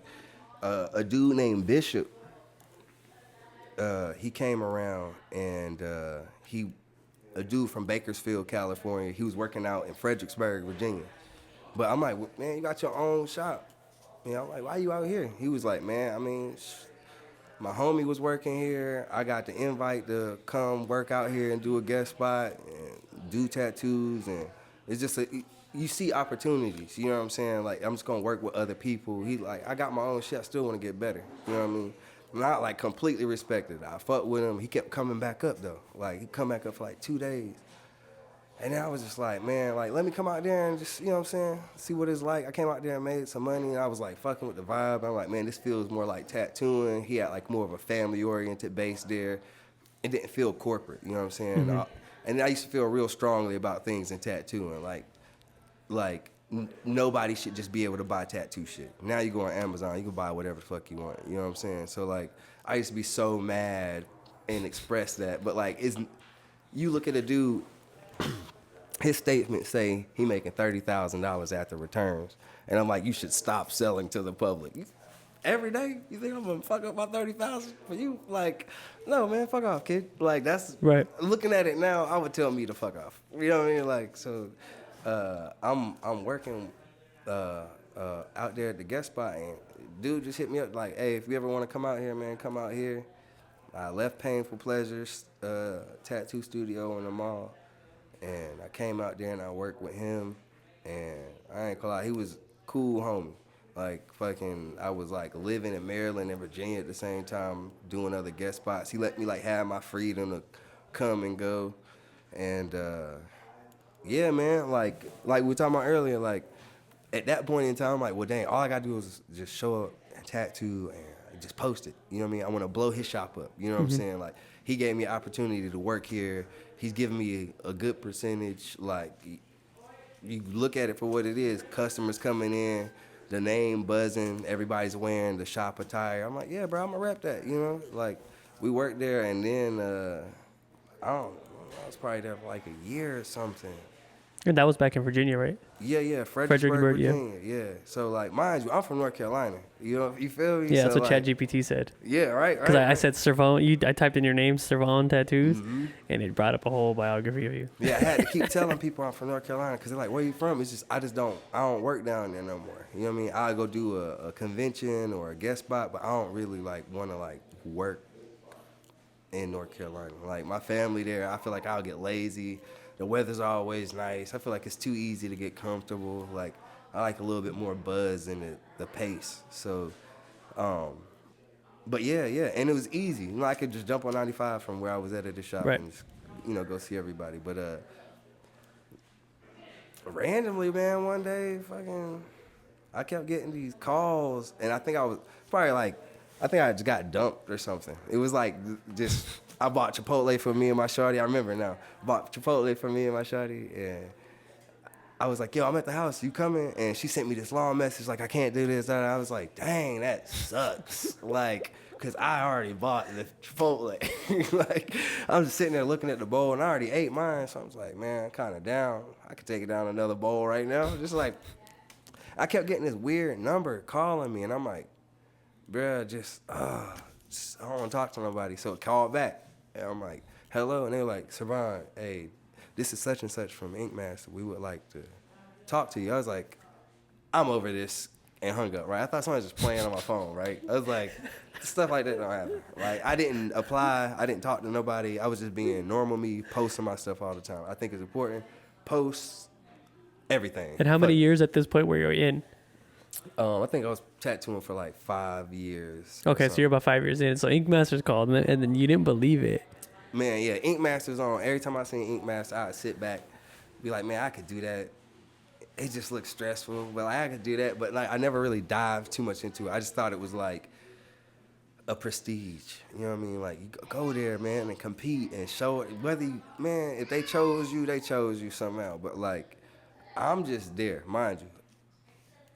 a dude named Bishop, he came around and a dude from Bakersfield, California. He was working out in Fredericksburg, Virginia. But I'm like, well, man, you got your own shop. You know, I'm like, why you out here? He was like, man, I mean, my homie was working here. I got the invite to come work out here and do a guest spot and do tattoos. And it's just you see opportunities, you know what I'm saying? Like, I'm just going to work with other people. He like, I got my own shit. I still want to get better. You know what I mean? Not like completely respected. I fucked with him. He kept coming back up though. Like, he come back up for like 2 days. And then I was just like, man, like, let me come out there and just, you know what I'm saying, see what it's like. I came out there and made some money, and I was like fucking with the vibe. I'm like, man, this feels more like tattooing. He had like more of a family-oriented base there. It didn't feel corporate, you know what I'm saying? Mm-hmm. And I used to feel real strongly about things in tattooing. Like nobody should just be able to buy tattoo shit. Now you go on Amazon, you can buy whatever the fuck you want, you know what I'm saying? So like, I used to be so mad and express that, but like, you look at a dude, his statements say he making $30,000 after returns, and I'm like, you should stop selling to the public. Every day, you think I'm gonna fuck up my $30,000 for you? Like, no, man, fuck off, kid. Like, that's right. Looking at it now, I would tell me to fuck off. You know what I mean? Like, so I'm working out there at the guest spot, and dude just hit me up like, hey, if you ever want to come out here, man, come out here. I left Painful Pleasures Tattoo Studio in the mall. And I came out there and I worked with him, and I ain't gonna lie, he was cool homie. Like, fucking, I was like living in Maryland and Virginia at the same time, doing other guest spots. He let me like have my freedom to come and go. And yeah, man, like we were talking about earlier, like at that point in time, I'm like, well, dang, all I gotta do is just show up and tattoo and just post it. You know what I mean? I want to blow his shop up. You know what I'm saying? Like, he gave me an opportunity to work here. He's giving me a good percentage. Like, you look at it for what it is. Customers coming in, the name buzzing, everybody's wearing the shop attire. I'm like, yeah, bro, I'm gonna rep that, you know? Like, we worked there, and then, I was probably there for like a year or something. And that was back in Virginia, right? Yeah, Fredericksburg, yeah. Virginia. Yeah. So like, mind you, I'm from North Carolina. You feel me? Yeah, so, that's what like, ChatGPT said. Yeah, right. Because I right. said Servone, I typed in your name, Servone Tattoos, Mm-hmm. and it brought up a whole biography of you. Yeah, I had to keep telling people I'm from North Carolina because they're like, "Where you from?" It's just I don't work down there no more. You know what I mean? I go do a convention or a guest spot, but I don't really like want to like work in North Carolina. Like my family there, I feel like I'll get lazy. The weather's always nice. I feel like it's too easy to get comfortable. Like I like a little bit more buzz in the pace. So, but yeah, and it was easy. You know, I could just jump on 95 from where I was at the shop Right. and just, go see everybody. But randomly, man, one day, I kept getting these calls, and I think I was probably like, I think I just got dumped or something. It was like just, I bought Chipotle for me and my shawty. I remember now. Bought Chipotle for me and my shawty, and I was like, yo, I'm at the house. You coming? And she sent me this long message like, I can't do this. That. I was like, dang, that sucks. Like, because I already bought the Chipotle. Like, I'm just sitting there looking at the bowl, and I already ate mine. So I was like, man, I'm kind of down. I could take it down another bowl right now. Just like, I kept getting this weird number calling me, and I'm like, bruh, I don't want to talk to nobody. So it called back. And I'm like, hello. And they were like, Servone, hey, this is such and such from Ink Master. We would like to talk to you. I was like, I'm over this, and hung up, right? I thought someone was just playing on my phone, right? I was like, stuff like that don't happen. Like, I didn't apply. I didn't talk to nobody. I was just being normal me, posting my stuff all the time. I think it's important. Post everything. And how many years at this point were you in? I think I was tattooing for like 5 years. Okay, so you're about 5 years in. So Ink Master's called, and then you didn't believe it. Man, yeah, Ink Master's on. Every time I seen Ink Master, I'd sit back, be like, man, I could do that. It just looks stressful, but like, I could do that. But like, I never really dived too much into it. I just thought it was like a prestige. You know what I mean? Like, you go there, man, and compete and show it. Whether you, man, if they chose you somehow. But like, I'm just there, mind you.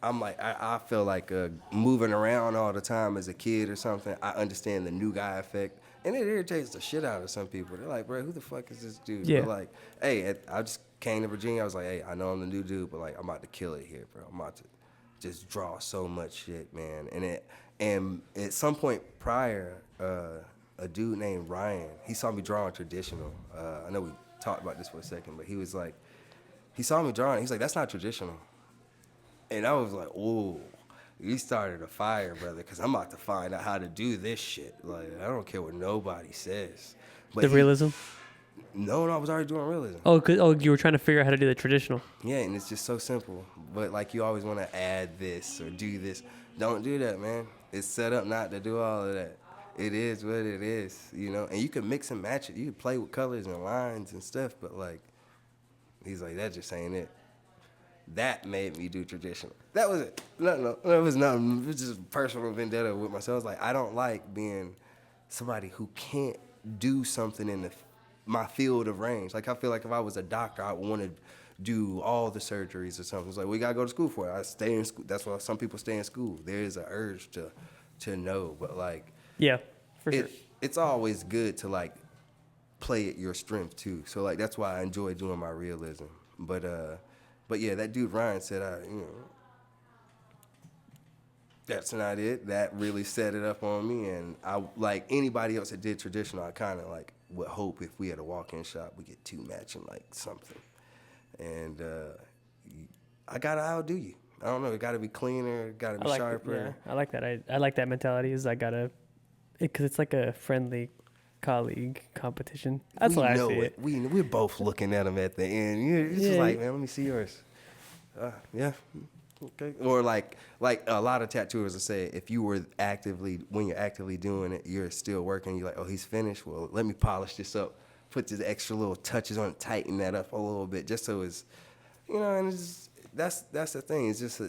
I'm like, I feel like moving around all the time as a kid or something. I understand the new guy effect. And it irritates the shit out of some people. They're like, bro, who the fuck is this dude? Yeah. But like, hey, I just came to Virginia. I was like, hey, I know I'm the new dude, but like, I'm about to kill it here, bro. I'm about to just draw so much shit, man. And at some point prior, a dude named Ryan, he saw me drawing traditional. I know we talked about this for a second, but he was like, he saw me drawing. He's like, that's not traditional. And I was like, ooh. You started a fire, brother, because I'm about to find out how to do this shit. Like, I don't care what nobody says. But Realism? No, I was already doing realism. Oh, you were trying to figure out how to do the traditional. Yeah, and it's just so simple. But, like, you always want to add this or do this. Don't do that, man. It's set up not to do all of that. It is what it is, you know? And you can mix and match it. You can play with colors and lines and stuff, but, like, he's like, that just ain't it. That made me do traditional. That was it. No, it was nothing. It was just personal vendetta with myself. I was like, I don't like being somebody who can't do something in my field of range. Like, I feel like if I was a doctor, I would want to do all the surgeries or something. It's like, we got to go to school for it. I stay in school. That's why some people stay in school. There is an urge to know. But, like, yeah, for sure. It's always good to, like, play at your strength, too. So, like, that's why I enjoy doing my realism. But yeah, that dude Ryan said, that's not it. That really set it up on me. And I, like anybody else that did traditional, I kind of like would hope if we had a walk-in shop, we get two matching like something. And I gotta outdo you. I don't know. It gotta be cleaner. It gotta be sharper. I like that. I like that mentality. Is I gotta, because it's like a friendly colleague competition. That's what I see it. We're both looking at them at the end. It's just like, man, let me see yours. Yeah. Okay. Or like a lot of tattooers will say, if you were when you're actively doing it, you're still working. You're like, oh, he's finished. Well, let me polish this up, put these extra little touches on it, tighten that up a little bit, just so it's, and that's the thing. It's just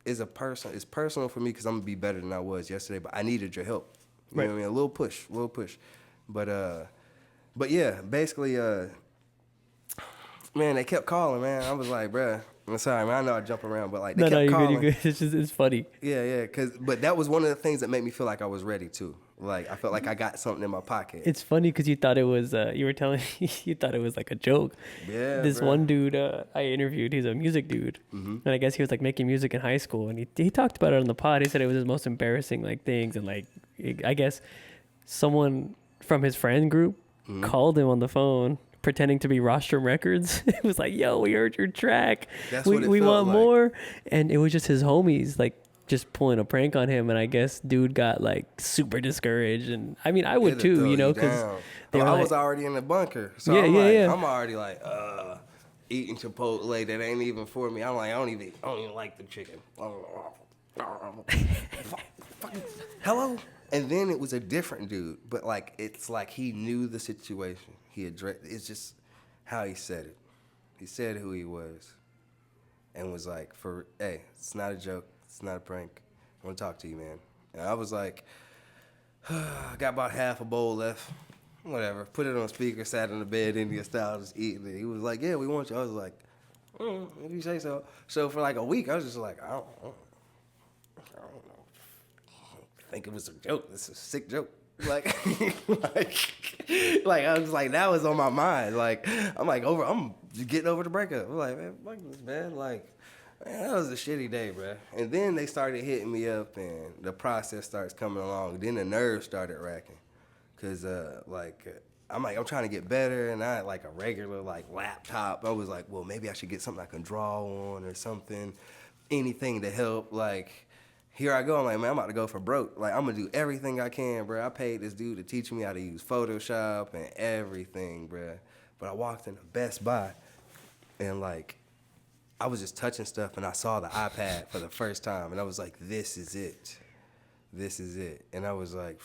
it's personal for me because I'm gonna be better than I was yesterday. But I needed your help. You know what I mean? A little push. But yeah, basically, man, they kept calling, man. I was like, bruh, I'm sorry, man. I know I jump around, but like they No, kept you're calling. good. You're good. It's just it's funny. Yeah. But that was one of the things that made me feel like I was ready too. Like I felt like I got something in my pocket. It's funny because you thought it was you were telling you thought it was like a joke. Yeah. This bro. one dude I interviewed, he's a music dude, and I guess he was like making music in high school, and he talked about it on the pod. He said it was his most embarrassing like things, and like I guess someone from his friend group called him on the phone pretending to be Rostrum Records. It was like, yo, we heard your track. That's we what it we felt want like. more. And it was just his homies like just pulling a prank on him. And I guess dude got like super discouraged. And I mean, I would It'll too, throw you know, you because down. I was already in the bunker. So Yeah, I'm yeah, like, yeah. I'm already like, eating Chipotle that ain't even for me. I'm like, I don't even like the chicken. Hello? And then it was a different dude, but like it's like he knew the situation. He addressed. It's just how he said it. He said who he was, and was like, hey, it's not a joke. It's not a prank. I want to talk to you, man. And I was like, I got about half a bowl left. Whatever. Put it on speaker. Sat in the bed, Indian style, just eating it. He was like, yeah, we want you. I was like, if you say so. So for like a week, I was just like, I don't know. I think it was a joke. This is a sick joke. Like, like I was like, that was on my mind. Like, I'm getting over the breakup. I'm like, man, fuck this, man. Like, man, that was a shitty day, bro. And then they started hitting me up, and the process starts coming along. Then the nerves started racking, cause I'm trying to get better, and I had like a regular like laptop. I was like, well, maybe I should get something I can draw on or something, anything to help. Like, here I go. I'm like, man, I'm about to go for broke. Like, I'm gonna do everything I can, bro. I paid this dude to teach me how to use Photoshop and everything, bro. But I walked into Best Buy, and like, I was just touching stuff, and I saw the iPad for the first time, and I was like, this is it. This is it. And I was like,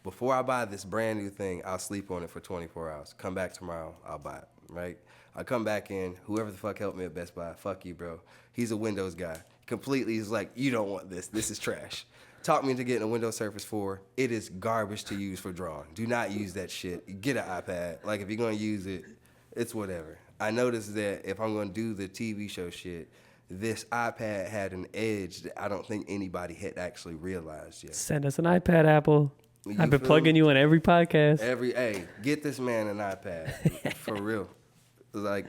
before I buy this brand new thing, I'll sleep on it for 24 hours. Come back tomorrow, I'll buy it, right? I come back in, whoever the fuck helped me at Best Buy, fuck you, bro. He's a Windows guy. Completely is like, you don't want this. This is trash. Talk me into getting a Windows Surface 4. It is garbage to use for drawing. Do not use that shit. Get an iPad. Like, if you're going to use it, it's whatever. I noticed that if I'm going to do the TV show shit, this iPad had an edge that I don't think anybody had actually realized yet. Send us an iPad, Apple. I've been feel plugging me? you on every podcast. Hey, get this man an iPad. For real. Like,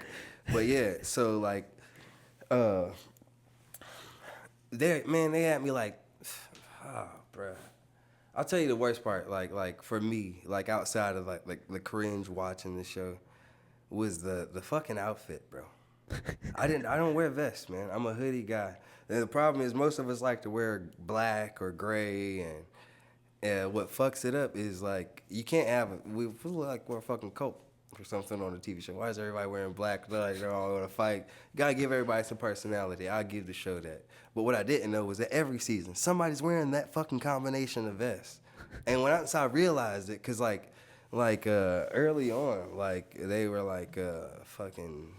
but yeah, so like, they had me like, bruh. I'll tell you the worst part, like for me, like outside of like the cringe watching the show, was the fucking outfit, bro. I don't wear vests, man. I'm a hoodie guy. And the problem is most of us like to wear black or gray, and what fucks it up is like you can't have it. We feel like we're a fucking cult or something on the TV show. Why is everybody wearing black? Like they're all gonna fight. You gotta give everybody some personality. I'll give the show that. But what I didn't know was that every season somebody's wearing that fucking combination of vests. And once I realized it, cause like early on, like they were like fucking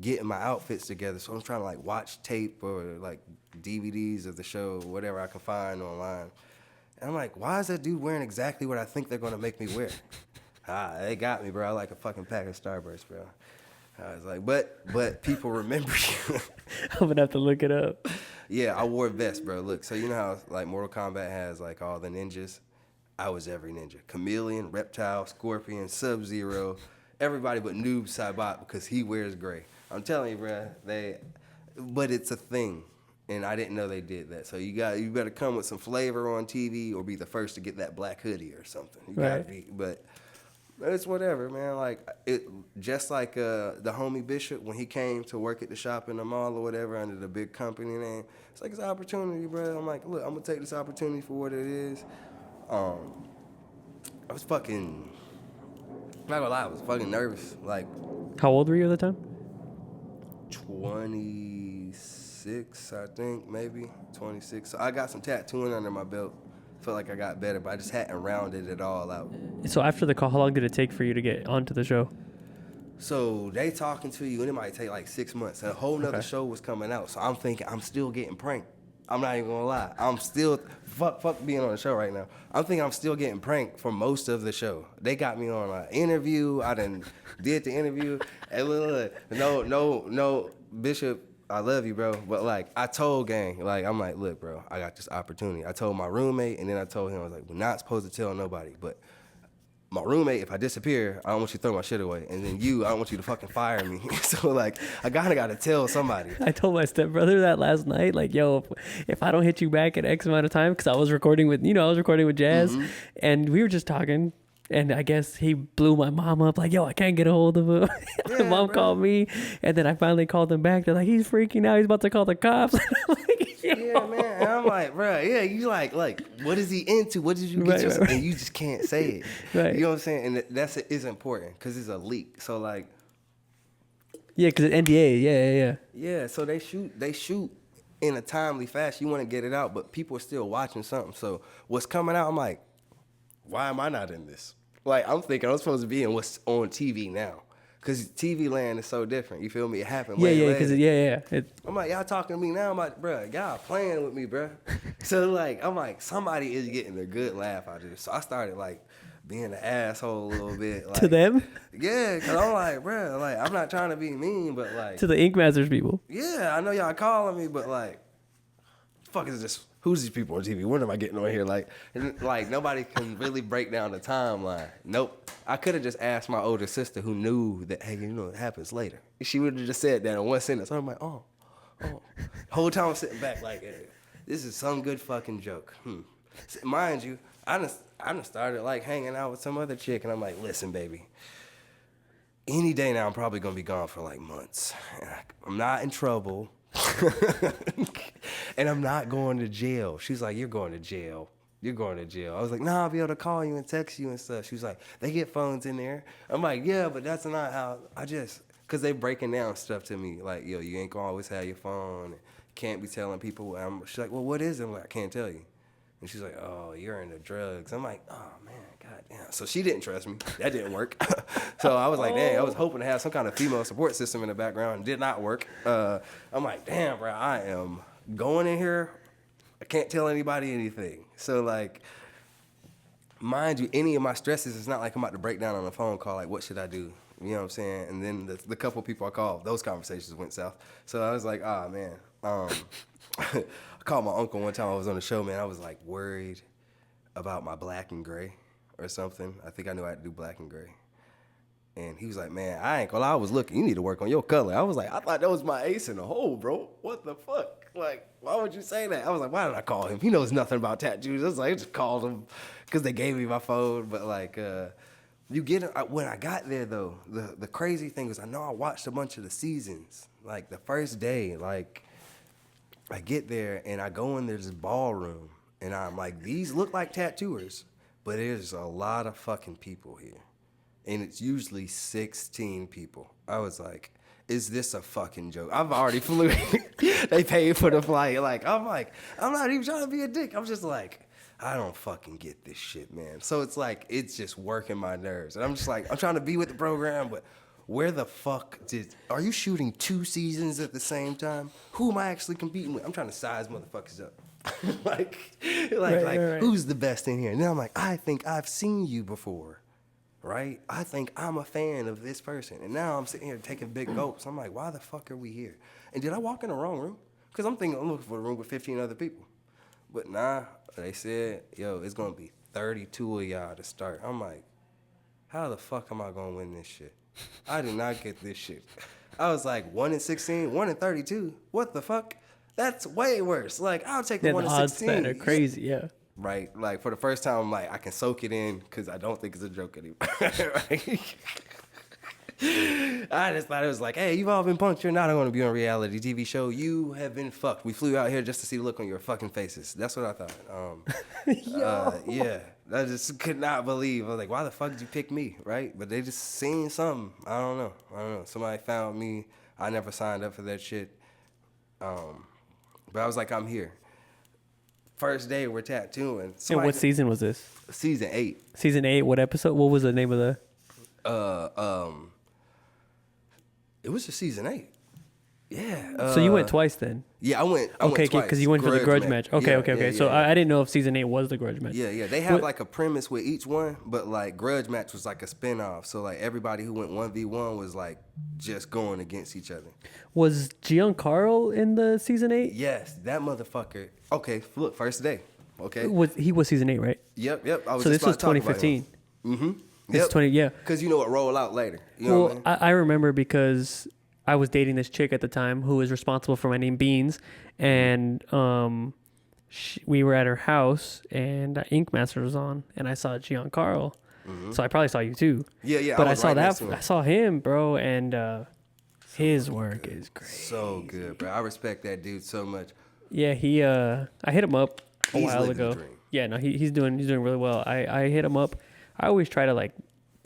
getting my outfits together. So I'm trying to like watch tape or like DVDs of the show, whatever I can find online. And I'm like, why is that dude wearing exactly what I think they're gonna make me wear? They got me, bro. I like a fucking pack of Starburst, bro. I was like, but people remember you. I'm gonna have to look it up. Yeah, I wore vests, bro. Look, so you know how like Mortal Kombat has like all the ninjas? I was every ninja. Chameleon, Reptile, Scorpion, Sub-Zero, everybody but Noob Saibot because he wears gray. I'm telling you, bro, but it's a thing. And I didn't know they did that. So you better come with some flavor on TV or be the first to get that black hoodie or something. You gotta be, but it's whatever, man. Like it, just like the homie Bishop when he came to work at the shop in the mall or whatever under the big company name. It's like it's an opportunity, bro. I'm like, look, I'm gonna take this opportunity for what it is. I was fucking, not gonna lie, I was fucking nervous. Like, How old were you at the time? 26, I think, maybe 26. So I got some tattooing under my belt. Felt like I got better, but I just hadn't rounded it all out. So after the call, how long did it take for you to get onto the show? So they talking to you, and it might take like 6 months. A whole nother show was coming out. So I'm thinking I'm still getting pranked. I'm not even gonna lie. I'm still fuck being on the show right now. I'm thinking I'm still getting pranked for most of the show. They got me on an interview. I done did the interview. And look, no, Bishop, I love you, bro. But like, I told gang, like, I'm like, look, bro, I got this opportunity. I told my roommate, and then I told him, I was like, we're not supposed to tell nobody, but my roommate, if I disappear, I don't want you to throw my shit away. And then I don't want you to fucking fire me. So, like, I kind of got to tell somebody. I told my stepbrother that last night, like, yo, if I don't hit you back in X amount of time, because I was recording with Jazz, and we were just talking, and I guess he blew my mom up, like, yo, I can't get a hold of him. My mom called me, and then I finally called him back. They're like, he's freaking out. He's about to call the cops. Like, yo. Yeah, man. And I'm like, bro, yeah, you like, what is he into? What did you get yourself? Right. And you just can't say it. Right. You know what I'm saying? And is important because it's a leak. So, like. Yeah, because it's NDA. Yeah. Yeah, so they shoot in a timely fashion. You want to get it out, but people are still watching something. So what's coming out, I'm like, why am I not in this? Like, I'm thinking I'm supposed to be in what's on TV now. Because TV land is so different. You feel me? It happened way later. I'm like, y'all talking to me now? I'm like, bro, y'all playing with me, bro. So, like, I'm like, somebody is getting a good laugh out of this. So I started, like, being an asshole a little bit. Like, to them? Yeah, because I'm like, bro, like, I'm not trying to be mean, but, like. To the Ink Masters people. Yeah, I know y'all calling me, but, like, fuck is this? Who's these people on TV? What am I getting on here? Like, nobody can really break down the timeline. Nope. I could have just asked my older sister who knew that, hey, you know, it happens later. She would have just said that in one sentence. I'm like, oh. Whole time I'm sitting back like, hey, this is some good fucking joke. Mind you, I done started, like, hanging out with some other chick, and I'm like, listen, baby, any day now I'm probably going to be gone for, like, months. And I'm not in trouble. And I'm not going to jail. She's like, you're going to jail. You're going to jail. I was like, nah, I'll be able to call you and text you and stuff. She was like, they get phones in there. I'm like, yeah, but that's not how, because they breaking down stuff to me. Like, yo, you ain't going to always have your phone. Can't be telling people. She's like, well, what is it? I'm like, I can't tell you. And she's like, oh, you're into drugs. I'm like, oh, man, goddamn. So she didn't trust me. That didn't work. So I was like, dang, I was hoping to have some kind of female support system in the background. It did not work. I'm like, damn, bro, I am going in here. I can't tell anybody anything. So, like, mind you, any of my stresses, it's not like I'm about to break down on a phone call, like, what should I do? You know what I'm saying? And then the couple people I called, those conversations went south. So I was like, oh, man. I called my uncle one time I was on the show, man. I was, like, worried about my black and gray or something. I think I knew I had to do black and gray. And he was like, man, I ain't gonna lie, I was looking. You need to work on your color. I was like, I thought that was my ace in the hole, bro. What the fuck? Like, why would you say that? I was like, why did I call him? He knows nothing about tattoos. I was like, I just called him because they gave me my phone. But, like, you get it. When I got there, though, the crazy thing was I know I watched a bunch of the seasons. Like, the first day, like, I get there and I go in this ballroom and I'm like, these look like tattooers, but there's a lot of fucking people here. And it's usually 16 people. I was like, is this a fucking joke? I've already flew. They paid for the flight. Like, I'm not even trying to be a dick. I'm just like, I don't fucking get this shit, man. So it's like, it's just working my nerves. And I'm just like, I'm trying to be with the program, but where the fuck are you shooting 2 seasons at the same time? Who am I actually competing with? I'm trying to size motherfuckers up. like, right. Who's the best in here? And then I'm like, I think I've seen you before. Right? I think I'm a fan of this person. And now I'm sitting here taking big gulps. I'm like, why the fuck are we here? And did I walk in the wrong room? Because I'm thinking I'm looking for a room with 15 other people. But nah, they said, yo, it's going to be 32 of y'all to start. I'm like, how the fuck am I going to win this shit? I did not get this shit. I was like, 1 in 16, 1 in 32. What the fuck? That's way worse. Like, I'll take the 1 in 16. Odds that are crazy, yeah. Right, like for the first time, I'm like, I can soak it in because I don't think it's a joke anymore. Right? I just thought it was like, hey, you've all been punked. You're not going to be on a reality TV show. You have been fucked. We flew out here just to see the look on your fucking faces. That's what I thought. Yeah, I just could not believe. I was like, why the fuck did you pick me, right? But they just seen something. I don't know. Somebody found me. I never signed up for that shit. But I was like, I'm here. First day we're tattooing. And what season was this? Season 8. Season 8. What episode? What was the name of the? It was just season 8. Yeah. So you went twice then? Yeah, I went Okay, twice. because you went for the Grudge match. Okay, Yeah, okay. yeah, So yeah. I didn't know if season 8 was the Grudge match. Yeah. They have like a premise with each one, but like Grudge Match was like a spinoff. So like everybody who went 1v1 was like just going against each other. Was Giancarlo in the season 8? Yes, that motherfucker. Okay, look, first day. Okay. He was season 8, right? Yep. I was So just this was about to talk about 2015. him. It's 20, yeah. Because you know what roll out later. You know what I mean? I remember because I was dating this chick at the time who was responsible for my name Beans, and we were at her house and Ink Master was on, and I saw Giancarlo. So I probably saw you too. Yeah. But I was saw right next to him. I saw him, bro, and his work is great. So good, bro. I respect that dude so much. Yeah, I hit him up a He's while living the ago. dream. Yeah, no, he's doing really well. I hit him up. I always try to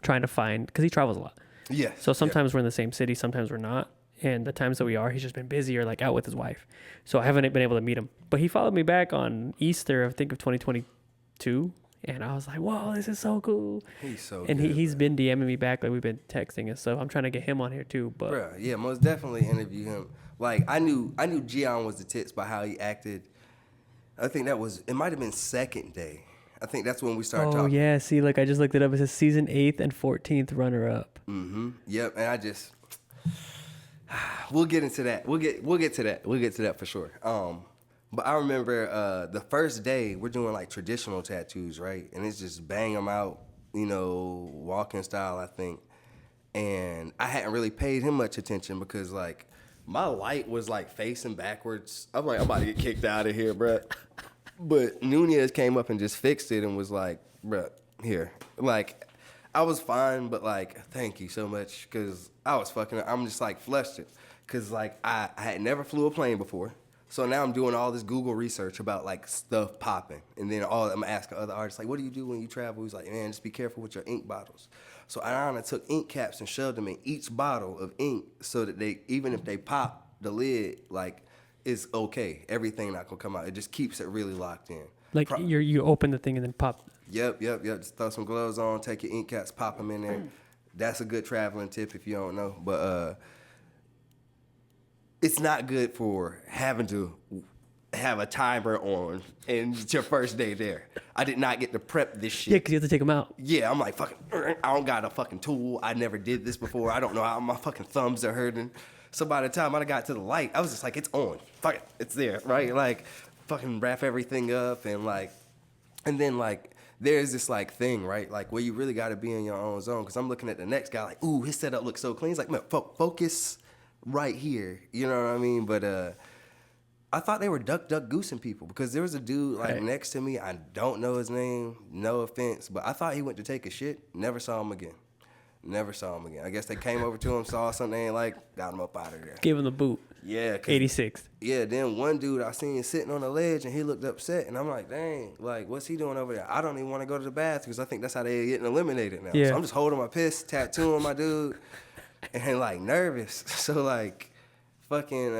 trying to find, because he travels a lot. Yeah. So sometimes we're in the same city, sometimes we're not. And the times that we are, he's just been busy or like out with his wife. So I haven't been able to meet him. But he followed me back on Easter, I think, of 2022. And I was like, whoa, this is so cool. He's so and good. he's been DMing me back, like we've been texting and stuff. I'm trying to get him on here too. But Bruh, yeah, most definitely interview him. Like I knew Gian was the tits by how he acted. I think it might have been second day. I think that's when we started oh talking. yeah, see, like I just looked it up. It says season 8th and 14th runner up. Yep, and I just we'll get into that. We'll get to that. We'll get to that for sure. But I remember the first day we're doing like traditional tattoos, right? And it's just bang them out, walking style, I think. And I hadn't really paid him much attention because like my light was like facing backwards. I'm like, I'm about to get kicked out of here, bruh. But Nunez came up and just fixed it and was like, bruh, here. Like, I was fine, but like, thank you so much, because I was I'm just like flustered. Because like, I had never flew a plane before. So now I'm doing all this Google research about like stuff popping. And then I'm asking other artists, like, what do you do when you travel? He's like, man, just be careful with your ink bottles. So I took ink caps and shoved them in each bottle of ink so that even if they pop the lid, like, it's okay. Everything not gonna come out. It just keeps it really locked in. Like you open the thing and then pop. Yep. Just throw some gloves on, take your ink caps, pop them in there. That's a good traveling tip if you don't know. But it's not good for having to have a timer on and it's your first day there. I did not get to prep this shit. Yeah, because you have to take them out. Yeah, I'm like, fucking, I don't got a fucking tool. I never did this before. I don't know how my fucking thumbs are hurting. So by the time I got to the light, I was just like, it's on. Fuck it, it's there, right? Like, fucking wrap everything up and then there's this like thing, right? Like where you really got to be in your own zone. Because I'm looking at the next guy like, ooh, his setup looks so clean. He's like, man, focus right here. You know what I mean? But I thought they were duck goosing people because there was a dude like next to me. I don't know his name, no offense, but I thought he went to take a shit. Never saw him again. I guess they came over to him, saw something they ain't like, got him up out of there. Gave him the boot. Yeah. 86th. Yeah, then one dude I seen sitting on the ledge and he looked upset and I'm like, dang, like what's he doing over there? I don't even want to go to the bathroom because I think that's how they getting eliminated now. Yeah. So I'm just holding my piss, tattooing my dude and like nervous. So like fucking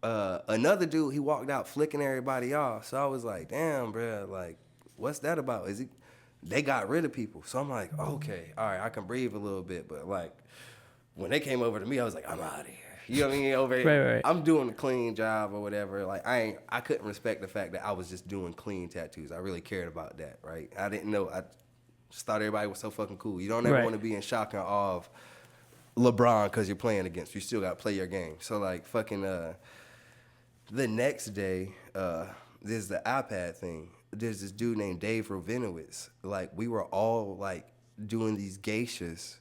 another dude, he walked out flicking everybody off. So I was like, damn, bro, like what's that about? They got rid of people. So I'm like, okay, all right, I can breathe a little bit. But like, when they came over to me, I was like, I'm out of here. You know what I mean? Over here, Right. I'm doing a clean job or whatever. Like I couldn't respect the fact that I was just doing clean tattoos. I really cared about that, right? I didn't know. I just thought everybody was so fucking cool. You don't ever want to be in shock and awe of LeBron because you're playing against. You still got to play your game. So like fucking the next day, there's the iPad thing. There's this dude named Dave Rabinowitz. Like, we were all, like, doing these geishas,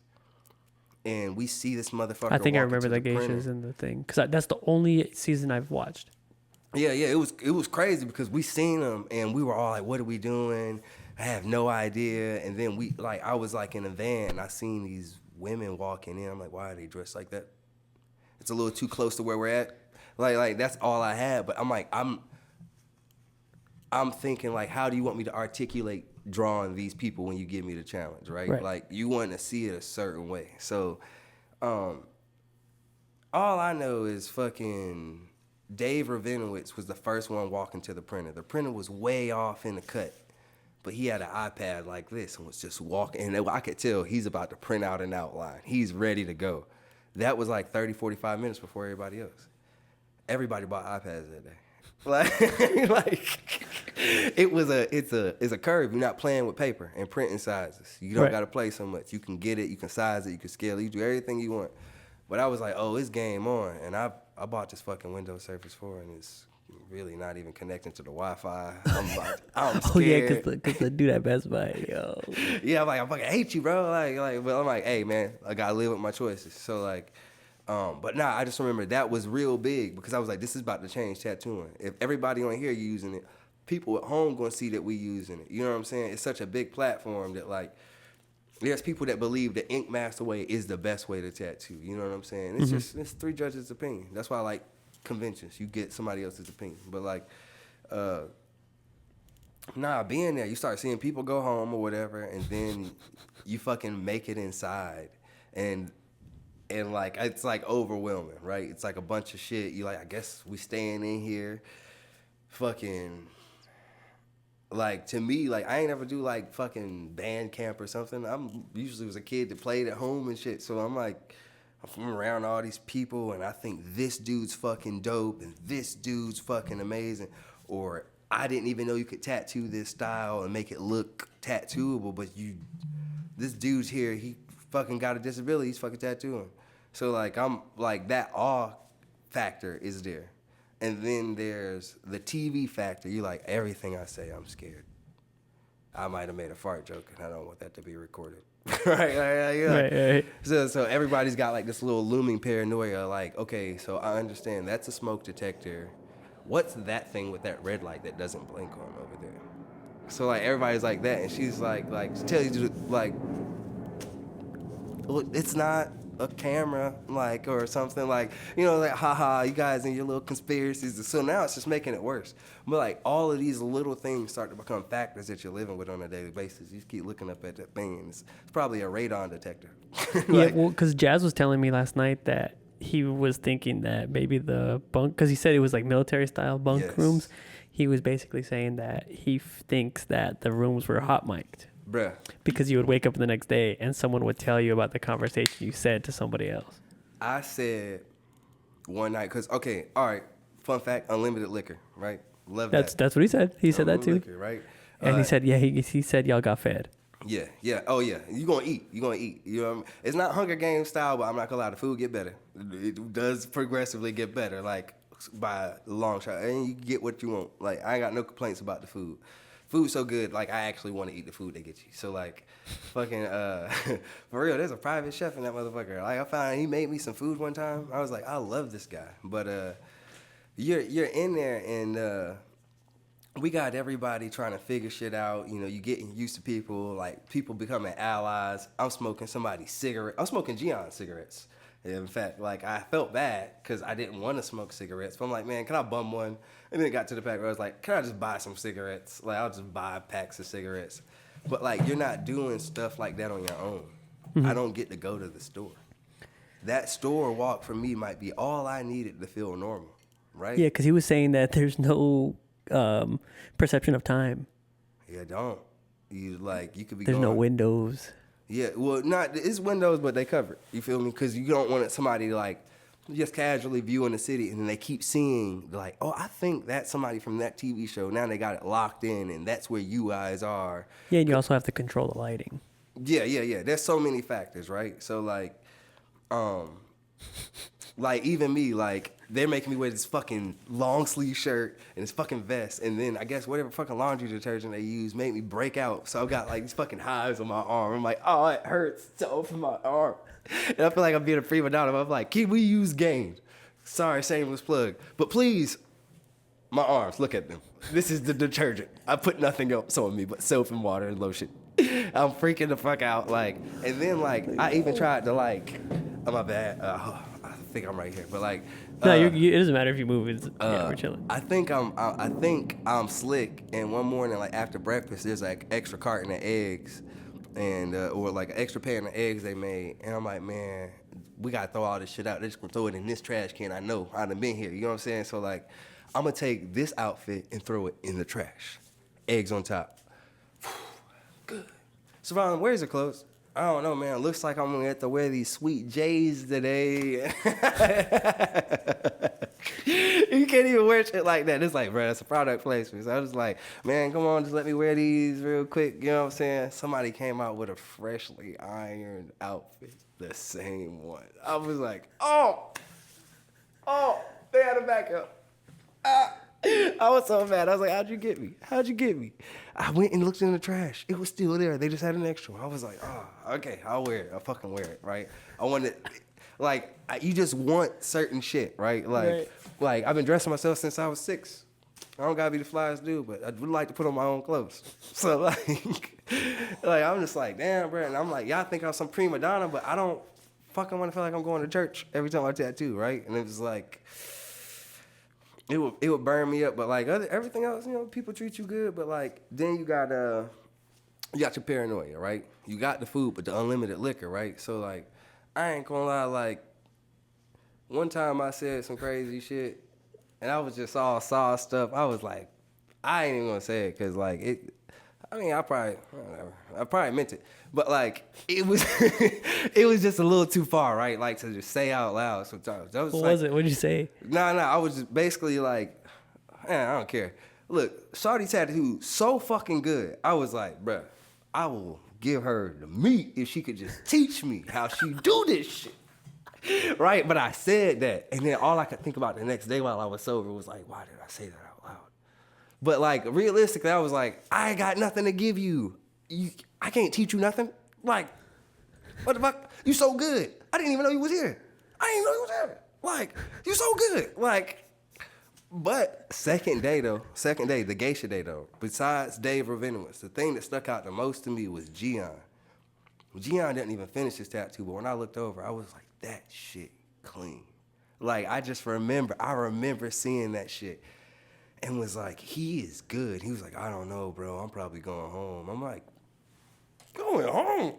and we see this motherfucker. I think I remember the geishas geishas in the thing, because that's the only season I've watched. Yeah, it was crazy because we seen him, and we were all like, what are we doing? I have no idea. And then I was, like, in a van, and I seen these women walking in. I'm like, why are they dressed like that? It's a little too close to where we're at. Like that's all I had. But I'm like, I'm thinking, like, how do you want me to articulate drawing these people when you give me the challenge, right? Like, you want to see it a certain way. So, all I know is fucking Dave Rabinowitz was the first one walking to the printer. The printer was way off in the cut, but he had an iPad like this and was just walking. And I could tell he's about to print out an outline. He's ready to go. that was like 30, 45 minutes before everybody else. Everybody bought iPads that day. Like it's a curve. You're not playing with paper and printing sizes. You don't got to play so much. You can get it, you can size it, you can scale it, you do everything you want. But I was like, oh, it's game on. And I bought this fucking Windows Surface 4, and it's really not even connecting to the Wi-Fi. I'm scared. Oh yeah, cause the dude at Best Buy, yo. Yeah, I'm like, I fucking hate you, bro. But I'm like, hey man, I gotta live with my choices. So like, but nah, I just remember that was real big because I was like, this is about to change tattooing. If everybody on here using it, people at home gonna see that we using it. You know what I'm saying? It's such a big platform that like, there's people that believe the Ink Master way is the best way to tattoo. You know what I'm saying? It's just, it's three judges' opinion. That's why I like conventions. You get somebody else's opinion. But like, being there, you start seeing people go home or whatever, and then you fucking make it inside. And like, it's like overwhelming, right? It's like a bunch of shit. You like, I guess we staying in here. Fucking, like, to me, like, I ain't ever do like fucking band camp or something. I'm usually was a kid that played at home and shit. So I'm like, I'm around all these people and I think this dude's fucking dope and this dude's fucking amazing. Or I didn't even know you could tattoo this style and make it look tattooable, but this dude's here, he fucking got a disability, he's fucking tattooing. So like, I'm like, that awe factor is there. And then there's the TV factor. You like, everything I say, I'm scared. I might have made a fart joke, and I don't want that to be recorded. Right. So everybody's got like this little looming paranoia. Like, okay, so I understand that's a smoke detector. What's that thing with that red light that doesn't blink on over there? So like, everybody's like that, and she's like tell you like, look, it's not a camera, like, or something, like, you know, like, haha, you guys and your little conspiracies. So now it's just making it worse. But like, all of these little things start to become factors that you're living with on a daily basis. You just keep looking up at that thing, and it's probably a radon detector. Like, yeah, well, because Jazz was telling me last night that he was thinking that maybe the bunk, because he said it was like military style bunk rooms. He was basically saying that he thinks that the rooms were hot mic'd. Bruh. Because you would wake up the next day and someone would tell you about the conversation you said to somebody else. I said one night, because, okay, all right, fun fact, unlimited liquor, right? Love that. That's what he said. He said that too. Liquor, right? And he said, yeah, he said y'all got fed. Yeah. Oh, yeah. You gonna eat. You know what I mean? It's not Hunger Games style, but I'm not gonna lie, the food get better. It does progressively get better, like, by a long shot. And you get what you want. Like, I ain't got no complaints about the food. Food's so good, like, I actually want to eat the food they get you. So, like, fucking, for real, there's a private chef in that motherfucker. Like, I found he made me some food one time. I was like, I love this guy. But you're in there, and we got everybody trying to figure shit out. You know, you getting used to people, like, people becoming allies. I'm smoking somebody's cigarette. I'm smoking Gion's cigarettes. In fact, like, I felt bad because I didn't want to smoke cigarettes. But I'm like, man, can I bum one? And then it got to the pack where I was like, can I just buy some cigarettes? Like, I'll just buy packs of cigarettes. But, like, you're not doing stuff like that on your own. Mm-hmm. I don't get to go to the store. That store walk for me might be all I needed to feel normal, right? Yeah, because he was saying that there's no perception of time. Yeah, don't. You could be There's no windows. Yeah, well, it's windows, but they covered. You feel me? Because you don't want somebody to, like, just casually viewing the city, and then they keep seeing, like, oh, I think that's somebody from that TV show. Now they got it locked in, and that's where you guys are. Yeah, and you also have to control the lighting. Yeah. There's so many factors, right? So, like, like, even me, like, they're making me wear this fucking long sleeve shirt and this fucking vest, and then I guess whatever fucking laundry detergent they use made me break out. So I've got like these fucking hives on my arm. I'm like, oh, it hurts so from my arm. And I feel like I'm being a prima donna. I'm like, can we use games? Sorry, shameless plug. But please, my arms, look at them. This is the detergent. I put nothing else on me but soap and water and lotion. I'm freaking the fuck out. Like, and then like, I even tried to like, oh my bad. I think I'm right here, but like, no, it doesn't matter if you move. Yeah, we're chilling. I think I'm slick. And one morning, like after breakfast, there's like extra carton of eggs, and or like an extra pan of eggs they made. And I'm like, man, we gotta throw all this shit out. They're just gonna throw it in this trash can. I know I'd have been here. You know what I'm saying? So like, I'm gonna take this outfit and throw it in the trash. Eggs on top. Good. Servone, where's your clothes? I don't know, man. Looks like I'm gonna have to wear these sweet J's today. You can't even wear shit like that. It's like, bro, it's a product placement. So I was like, man, come on, just let me wear these real quick. You know what I'm saying? Somebody came out with a freshly ironed outfit, the same one. I was like, oh, they had a backup. I was so mad. I was like, how'd you get me? I went and looked in the trash. It was still there. They just had an extra one. I was like, okay, I'll wear it. I'll fucking wear it, right? I wanted, like, you just want certain shit, right? Like I've been dressing myself since I was 6. I don't gotta be the flyest dude, but I would like to put on my own clothes. So like I'm just like, damn, bro. And I'm like, y'all think I'm some prima donna, but I don't fucking want to feel like I'm going to church every time I tattoo, right? And it was like, it would burn me up. But like everything else, you know, people treat you good. But like then you got your paranoia, right? You got the food, but the unlimited liquor, right? So like I ain't gonna lie, like one time I said some crazy shit, and I was just all saw stuff. I was like, I ain't even gonna say it, cause like it. I mean, I probably meant it, but like it was, it was just a little too far, right? Like to just say out loud sometimes. What was it? What'd you say? Nah. I was just basically like, man, I don't care. Look, Shawty tattooed so fucking good. I was like, bruh, I will give her the meat if she could just teach me how she do this shit. Right? But I said that. And then all I could think about the next day while I was sober was like, why did I say that out loud? But like, realistically, I was like, I ain't got nothing to give you. I can't teach you nothing. Like, what the fuck? You so good. I didn't even know you was here. I didn't even know you was here. Like, you so good. Like, but second day, the geisha day though, besides Dave Ravenowitz, the thing that stuck out the most to me was Gian. Gian didn't even finish his tattoo, but when I looked over, I was like, that shit clean. Like, I remember seeing that shit and was like, he is good. He was like, I don't know, bro. I'm probably going home. I'm like, going home?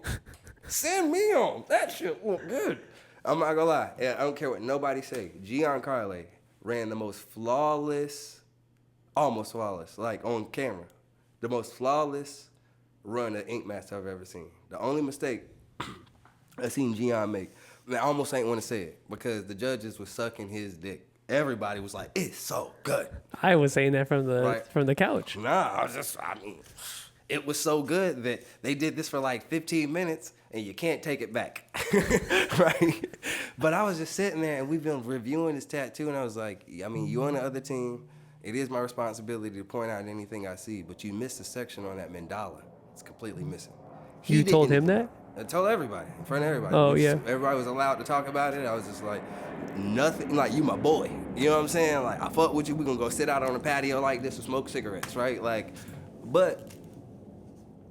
Send me home. That shit look good. I'm not gonna lie. I don't care what nobody say. Gian Carle ran the most flawless, almost flawless, like on camera, the most flawless run of Ink Master I've ever seen. The only mistake I seen Gian make, I almost ain't want to say it because the judges was sucking his dick. Everybody was like, it's so good. I was saying that from the couch. Nah, it was so good that they did this for like 15 minutes and you can't take it back. Right? But I was just sitting there and we've been reviewing this tattoo and I was like, I mean, you on the other team. It is my responsibility to point out anything I see, but you missed a section on that mandala. It's completely missing. You told him that? I told everybody, in front of everybody. Oh, yeah. Everybody was allowed to talk about it. I was just like, nothing, like, you my boy. You know what I'm saying? Like, I fuck with you. We gonna go sit out on the patio like this and smoke cigarettes, right? Like, but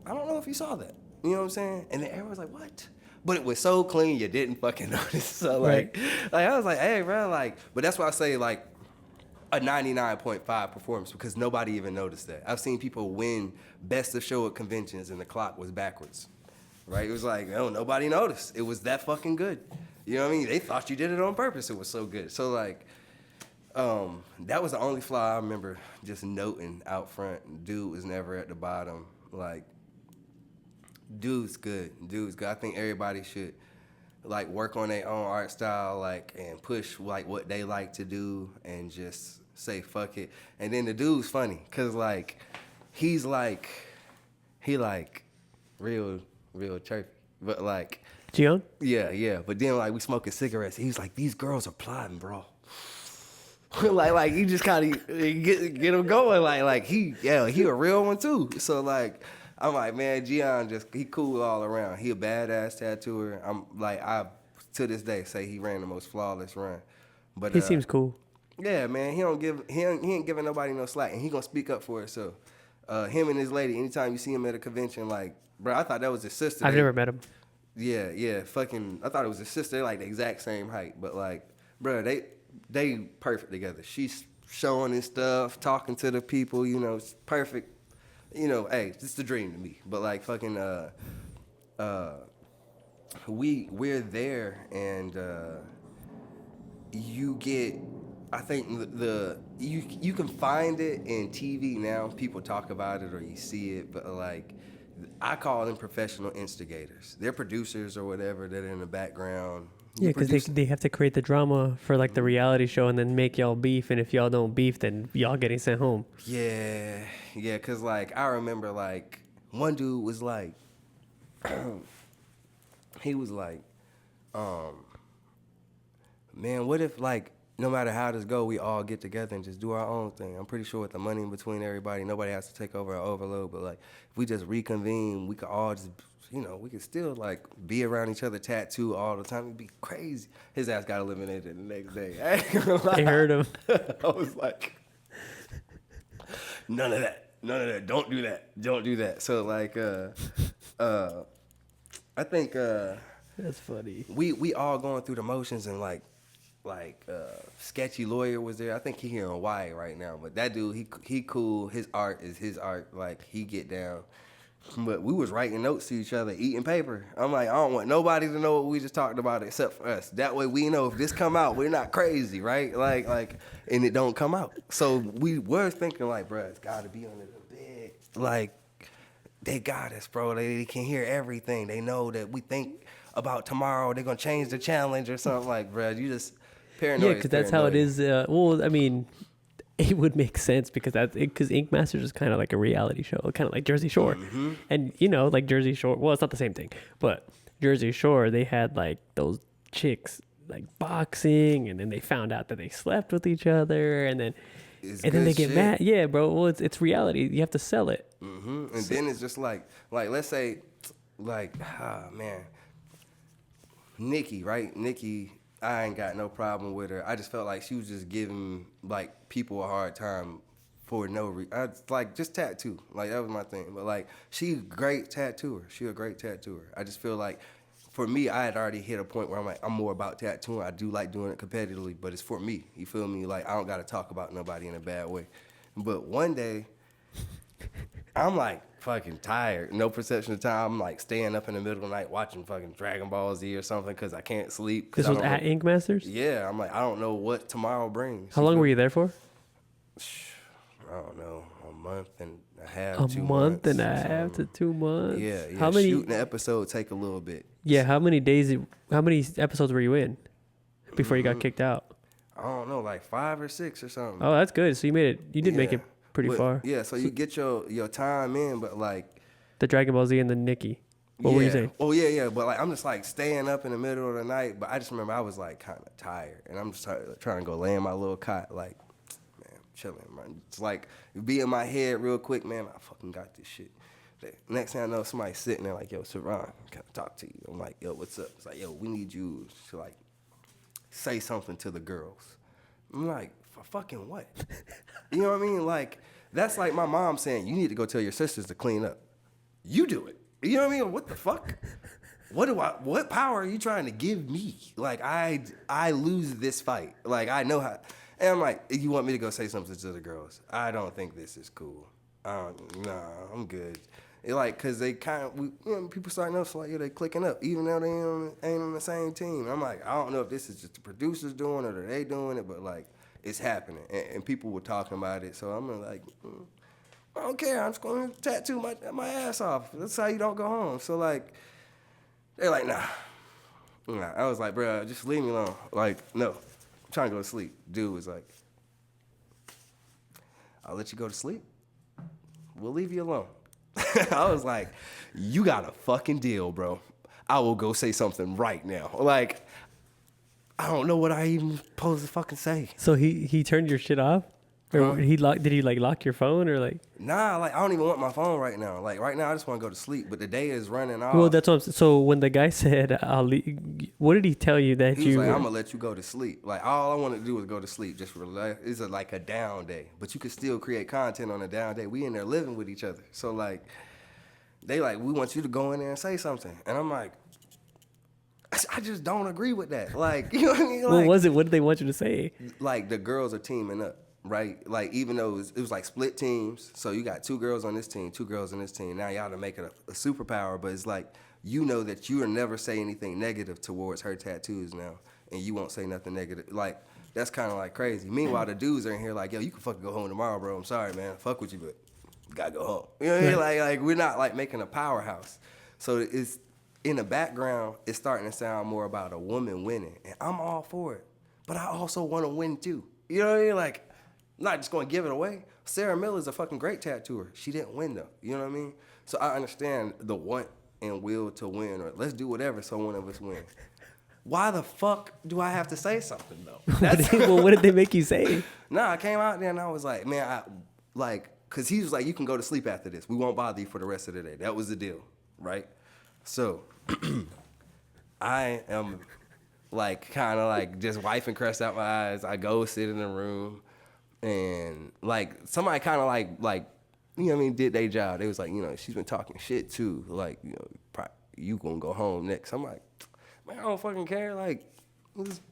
I don't know if you saw that. You know what I'm saying? And then everyone's like, what? But it was so clean, you didn't fucking notice. So, like I was like, hey, bro, like, but that's why I say, like, a 99.5 performance because nobody even noticed that. I've seen people win best of show at conventions and the clock was backwards. Right? It was like, oh, nobody noticed. It was that fucking good. You know what I mean? They thought you did it on purpose. It was so good. So, like, that was the only flaw I remember just noting out front. Dude was never at the bottom. Like, dude's good. I think everybody should, like, work on their own art style, like, and push, like, what they like to do and just say, fuck it. And then the dude's funny because, like, he real chirpy, but like Gian? Yeah. But then like we smoking cigarettes. He's like, these girls are plotting, bro. like you just kind of get him going. Like he a real one too. So like I'm like, man, Gian he cool all around. He a badass tattooer. I'm like I to this day say he ran the most flawless run. But he seems cool. Yeah, man. He ain't giving nobody no slack, and he gonna speak up for himself. Him and his lady. Anytime you see him at a convention, like. Bro, I thought that was his sister. I've never met him. Yeah, fucking. I thought it was his sister. They're like the exact same height, but like, bro, they perfect together. She's showing his stuff, talking to the people. You know, it's perfect. You know, hey, it's the dream to me. But like, fucking, we're there, and you get. I think you can find it in TV now. People talk about it or you see it, but like. I call them professional instigators. They're producers or whatever that are in the background. Yeah, because they have to create the drama for like the reality show and then make y'all beef. And if y'all don't beef, then y'all getting sent home. Yeah, because like I remember like one dude was like, he was like, man, what if like no matter how this go, we all get together and just do our own thing? I'm pretty sure with the money in between everybody, nobody has to take over or overload. But like if we just reconvene, we could all just, we could still like be around each other, tattoo all the time. It'd be crazy. His ass got eliminated the next day. I ain't gonna lie. They heard him. I was like, none of that. Don't do that. So like, I think That's funny. we all going through the motions and like sketchy lawyer was there. I think he here in Hawaii right now, but that dude he cool. His art is his art. Like he get down. But we was writing notes to each other, eating paper. I'm like, I don't want nobody to know what we just talked about except for us. That way we know if this come out, we're not crazy, right? Like, and it don't come out. So we were thinking like, bro, it's got to be under the bed. Like, they got us, bro. They can hear everything. They know that we think about tomorrow. They're gonna change the challenge or something. Like, bro, you just paranoid. Yeah, because that's how it is. Well, I mean, it would make sense because Ink Masters is kind of like a reality show, kind of like Jersey Shore. Mm-hmm. And like Jersey Shore, well, it's not the same thing, but Jersey Shore, they had like those chicks like boxing, and then they found out that they slept with each other, and then they get mad. Yeah, bro. Well, it's reality. You have to sell it. Mm-hmm. And then it's just like let's say, man, Nikki, right? Nikki, I ain't got no problem with her. I just felt like she was just giving like people a hard time for no reason. Like just tattoo, like that was my thing. But like she a great tattooer. I just feel like for me, I had already hit a point where I'm like, I'm more about tattooing. I do like doing it competitively, but it's for me. You feel me? Like I don't got to talk about nobody in a bad way. But one day, I'm like fucking tired. No perception of time. I'm like staying up in the middle of the night watching fucking Dragon Ball Z or something because I can't sleep. This was at Ink Masters? Yeah. I'm like, I don't know what tomorrow brings. How long were you there for? I don't know. A month and a half, A 2 month months. and a half to 2 months? Yeah. How many? Shooting the episode take a little bit. Yeah, how many episodes were you in before you got kicked out? I don't know, like 5 or 6 or something. Oh, that's good. So you did make it pretty far. Yeah, so you get your time in, but like the Dragon Ball Z and the Nikki. What were you saying? Oh yeah. But like I'm just like staying up in the middle of the night. But I just remember I was like kind of tired, and I'm just trying to go lay in my little cot, like, man, chilling, man. It's like be in my head real quick, man. I fucking got this shit. Next thing I know, somebody's sitting there like, yo, Servone, can I talk to you? I'm like, yo, what's up? It's like, yo, we need you to like say something to the girls. I'm like, for fucking what? You know what I mean? Like, that's like my mom saying, you need to go tell your sisters to clean up. You do it. You know what I mean? What the fuck? What power are you trying to give me? Like, I lose this fight. Like, I know how. And I'm like, you want me to go say something to the girls? I don't think this is cool. Nah, I'm good. Like, cause they kind of, people start noticing like, they clicking up, even though they ain't on the same team. I'm like, I don't know if this is just the producers doing it or they doing it, but like, it's happening, and people were talking about it. So I'm like, I don't care. I'm just going to tattoo my ass off. That's how you don't go home. So like, they're like, nah. I was like, bro, just leave me alone. Like, no, I'm trying to go to sleep. Dude was like, I'll let you go to sleep. We'll leave you alone. I was like, you got a fucking deal, bro. I will go say something right now. Like, I don't know what I even supposed to fucking say. So he turned your shit off? Or did he like lock your phone or like? Nah, like I don't even want my phone right now. Like right now I just want to go to sleep, but the day is running off. Well, that's what I'm saying. So when the guy said, I'll leave, what did he tell you that he was like, I'm gonna let you go to sleep. Like all I want to do is go to sleep, just relax. It's like a down day, but you can still create content on a down day. We in there living with each other, so like they like, we want you to go in there and say something, and I'm like, I just don't agree with that. Like, you know what I mean? Like, what was it? What did they want you to say? Like the girls are teaming up. Right, like even though it was like split teams, so you got 2 girls on this team, 2 girls on this team. Now y'all to make it a superpower, but it's like you know that you will never say anything negative towards her tattoos now, and you won't say nothing negative. Like that's kind of like crazy. Meanwhile, the dudes are in here like, yo, you can fucking go home tomorrow, bro. I'm sorry, man. Fuck with you, but gotta go home. You know what I mean? Like we're not like making a powerhouse. So it's in the background, it's starting to sound more about a woman winning. And I'm all for it. But I also want to win too. You know what I mean? Like, I'm not just going to give it away. Sarah Miller's a fucking great tattooer. She didn't win though. You know what I mean? So I understand the want and will to win, or let's do whatever so one of us win. Why the fuck do I have to say something though? Well, what did they make you say? Nah, I came out there and I was like, man, cause he was like, you can go to sleep after this. We won't bother you for the rest of the day. That was the deal, right? So I am like kind of like just wiping crust out my eyes. I go sit in the room and like somebody kind of like, you know what I mean, did their job. They was like, you know, she's been talking shit too. Like, you know, you gonna go home next. I'm like, man, I don't fucking care. Like,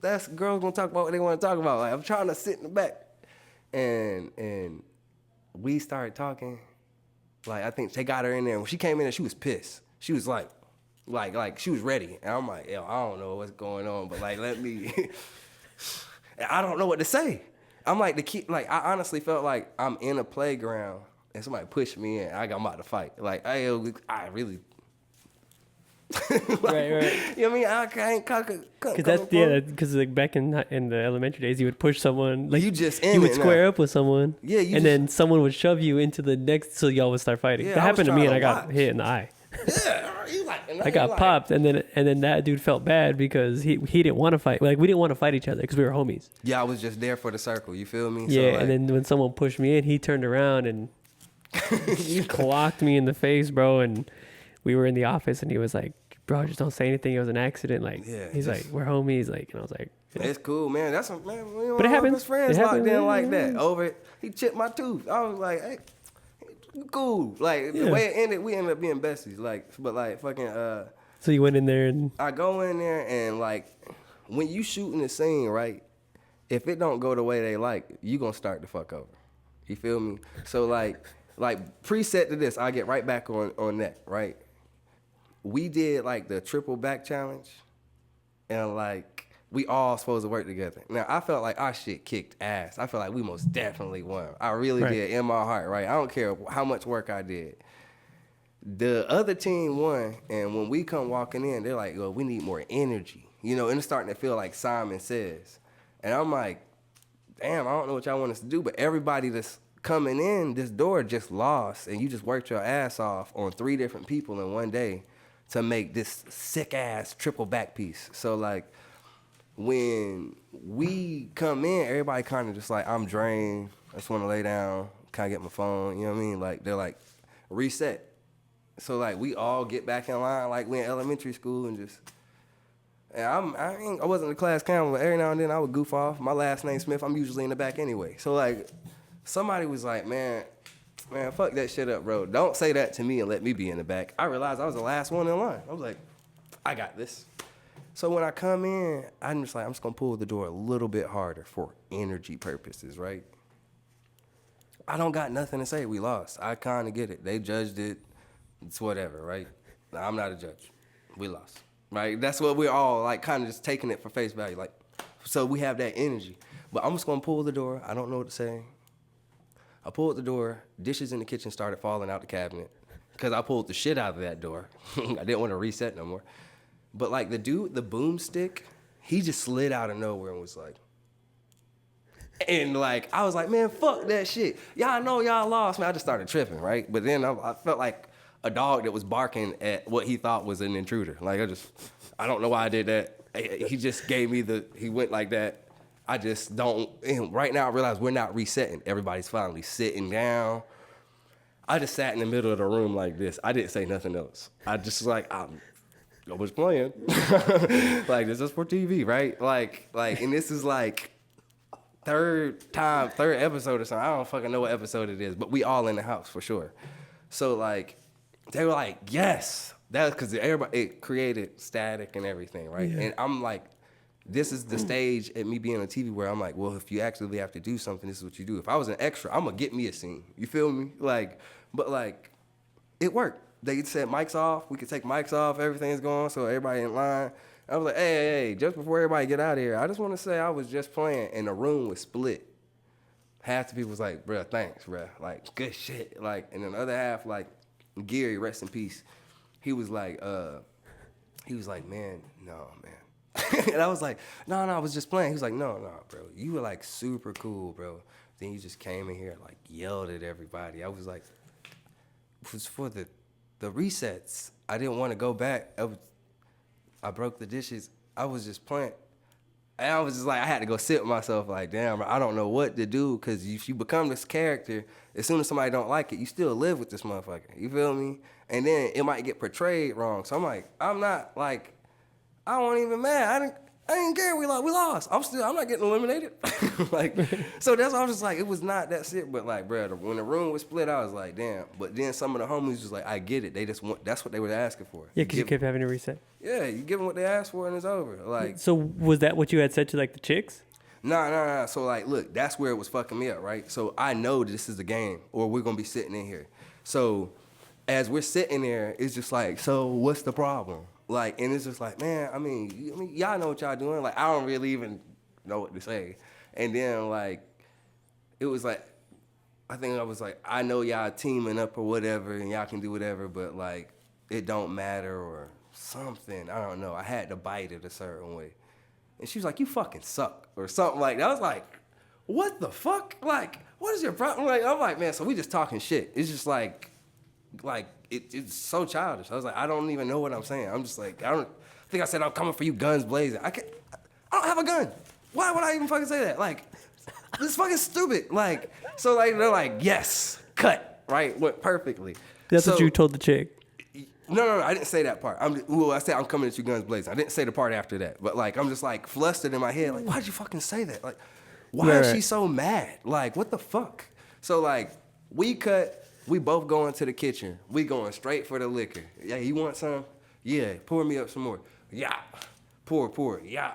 that's girls gonna talk about what they want to talk about. Like, I'm trying to sit in the back. And we started talking. Like, I think they got her in there. When she came in there, she was pissed. She was like she was ready. And I'm like, yo, I don't know what's going on, but like, let me. I don't know what to say. I'm like the kid. Like, I honestly felt like I'm in a playground and somebody pushed me in. I'm about to fight. Like, I really. Like, right. You know what I mean? I can't because that's because like back in the elementary days, you would push someone, like you would square up with someone, then someone would shove you into the next, so y'all would start fighting. That happened to me, and I got hit in the eye. I got popped, and then that dude felt bad because he didn't want to fight. Like, we didn't want to fight each other because we were homies. Yeah, I was just there for the circle. You feel me? Yeah, so, like, and then when someone pushed me in, he turned around and clocked me in the face, bro. And we were in the office, and he was like, bro, just don't say anything. It was an accident. Like, he's like, we're homies. Like, and I was like, it's cool, man. That's a man. We don't but it happens. His friends locked in like that. Over it, he chipped my tooth. I was like, hey, cool. Like the way it ended, we ended up being besties. Like, but like fucking. So you went in there and I go in there and like, when you shooting the scene, right? If it don't go the way they like, you gonna start the fuck over. You feel me? So like preset to this, I get right back on that, right? We did like the triple back challenge, and like we all supposed to work together. Now I felt like our shit kicked ass. I felt like we most definitely won. I really did in my heart, right? I don't care how much work I did. The other team won, and when we come walking in, they're like, "Well, we need more energy," you know, and it's starting to feel like Simon Says, and I'm like, "Damn, I don't know what y'all want us to do," but everybody that's coming in this door just lost, and you just worked your ass off on 3 different people in one day to make this sick ass triple back piece. So like when we come in, everybody kind of just like, I'm drained. I just want to lay down, kind of get my phone. You know what I mean? Like they're like reset. So like we all get back in line like we in elementary school and just. And I wasn't the class clown, but every now and then I would goof off. My last name's Smith. I'm usually in the back anyway. So like somebody was like, man, fuck that shit up, bro. Don't say that to me and let me be in the back. I realized I was the last one in line. I was like, I got this. So when I come in, I'm just going to pull the door a little bit harder for energy purposes, right? I don't got nothing to say. We lost. I kind of get it. They judged it. It's whatever, right? I'm not a judge. We lost, right? That's what we're all like kind of just taking it for face value. Like, so we have that energy. But I'm just going to pull the door. I don't know what to say. I pulled the door, dishes in the kitchen started falling out the cabinet because I pulled the shit out of that door. I didn't want to reset no more. But like the dude, the boomstick, he just slid out of nowhere and was like, and like, I was like, man, fuck that shit. Y'all know y'all lost, man. I just started tripping, right? But then I felt like a dog that was barking at what he thought was an intruder. Like I don't know why I did that. He just gave me he went like that. I just don't, and right now I realize we're not resetting. Everybody's finally sitting down. I just sat in the middle of the room like this. I didn't say nothing else. I just like, I was playing. Like, this is for TV, right? Like, and this is like third episode or something. I don't fucking know what episode it is, but we all in the house for sure. So like, they were like, yes. That's because it created static and everything, right? Yeah. And I'm like, this is the stage at me being on TV where I'm like, well, if you actually have to do something, this is what you do. If I was an extra, I'm going to get me a scene. You feel me? Like, but like, it worked. They said mics off. We could take mics off. Everything's going, so everybody in line. I was like, hey, just before everybody get out of here, I just want to say I was just playing, and the room was split. half the people was like, bruh, thanks, bruh. Like, good shit. Like, and then the other half, like, Gary, rest in peace. He was like, man, no, man. And I was like, no, I was just playing. He was like, no, bro. You were like super cool, bro. Then you just came in here and like yelled at everybody. I was like, it was for the resets. I didn't want to go back. I broke the dishes. I was just playing. And I was just like, I had to go sit with myself like, damn, bro, I don't know what to do, because if you become this character, as soon as somebody don't like it, you still live with this motherfucker. You feel me? And then it might get portrayed wrong. So I'm like, I'm not like, I wasn't even mad. I didn't care. We lost. I'm not getting eliminated. Like, so that's why I was just like, it was not that shit. But like, bro, when the room was split, I was like, damn. But then some of the homies was like, I get it. They just want, that's what they were asking for. Yeah, because you kept having to reset. Yeah, you give them what they asked for and it's over. Like, so was that what you had said to like the chicks? Nah. So like, look, that's where it was fucking me up, right? So I know this is a game, or we're gonna be sitting in here. So as we're sitting there, it's just like, so what's the problem? Like, and it's just like, man, I mean, y'all know what y'all doing. Like, I don't really even know what to say. And then like, it was like, I think I was like, I know y'all teaming up or whatever, and y'all can do whatever, but like, it don't matter or something. I don't know. I had to bite it a certain way. And she was like, you fucking suck, or something like that. I was like, what the fuck? Like, what is your problem? Like, I'm like, man, so we just talking shit. It's just like it's so childish. I was like, I don't even know what I'm saying. I'm just like, I think I said I'm coming for you, guns blazing. I don't have a gun. Why would I even fucking say that? Like, this is fucking stupid. Like, so like, they're like, yes, cut, right? Went perfectly. That's what you told the chick. No, I didn't say that part. I said I'm coming at you, guns blazing. I didn't say the part after that. But like, I'm just like flustered in my head. Like, why'd you fucking say that? Like, why is she so mad? Like, what the fuck? So like, we cut. We both going to the kitchen. We going straight for the liquor. Yeah, you want some? Yeah, pour me up some more. Yeah, pour. Yeah.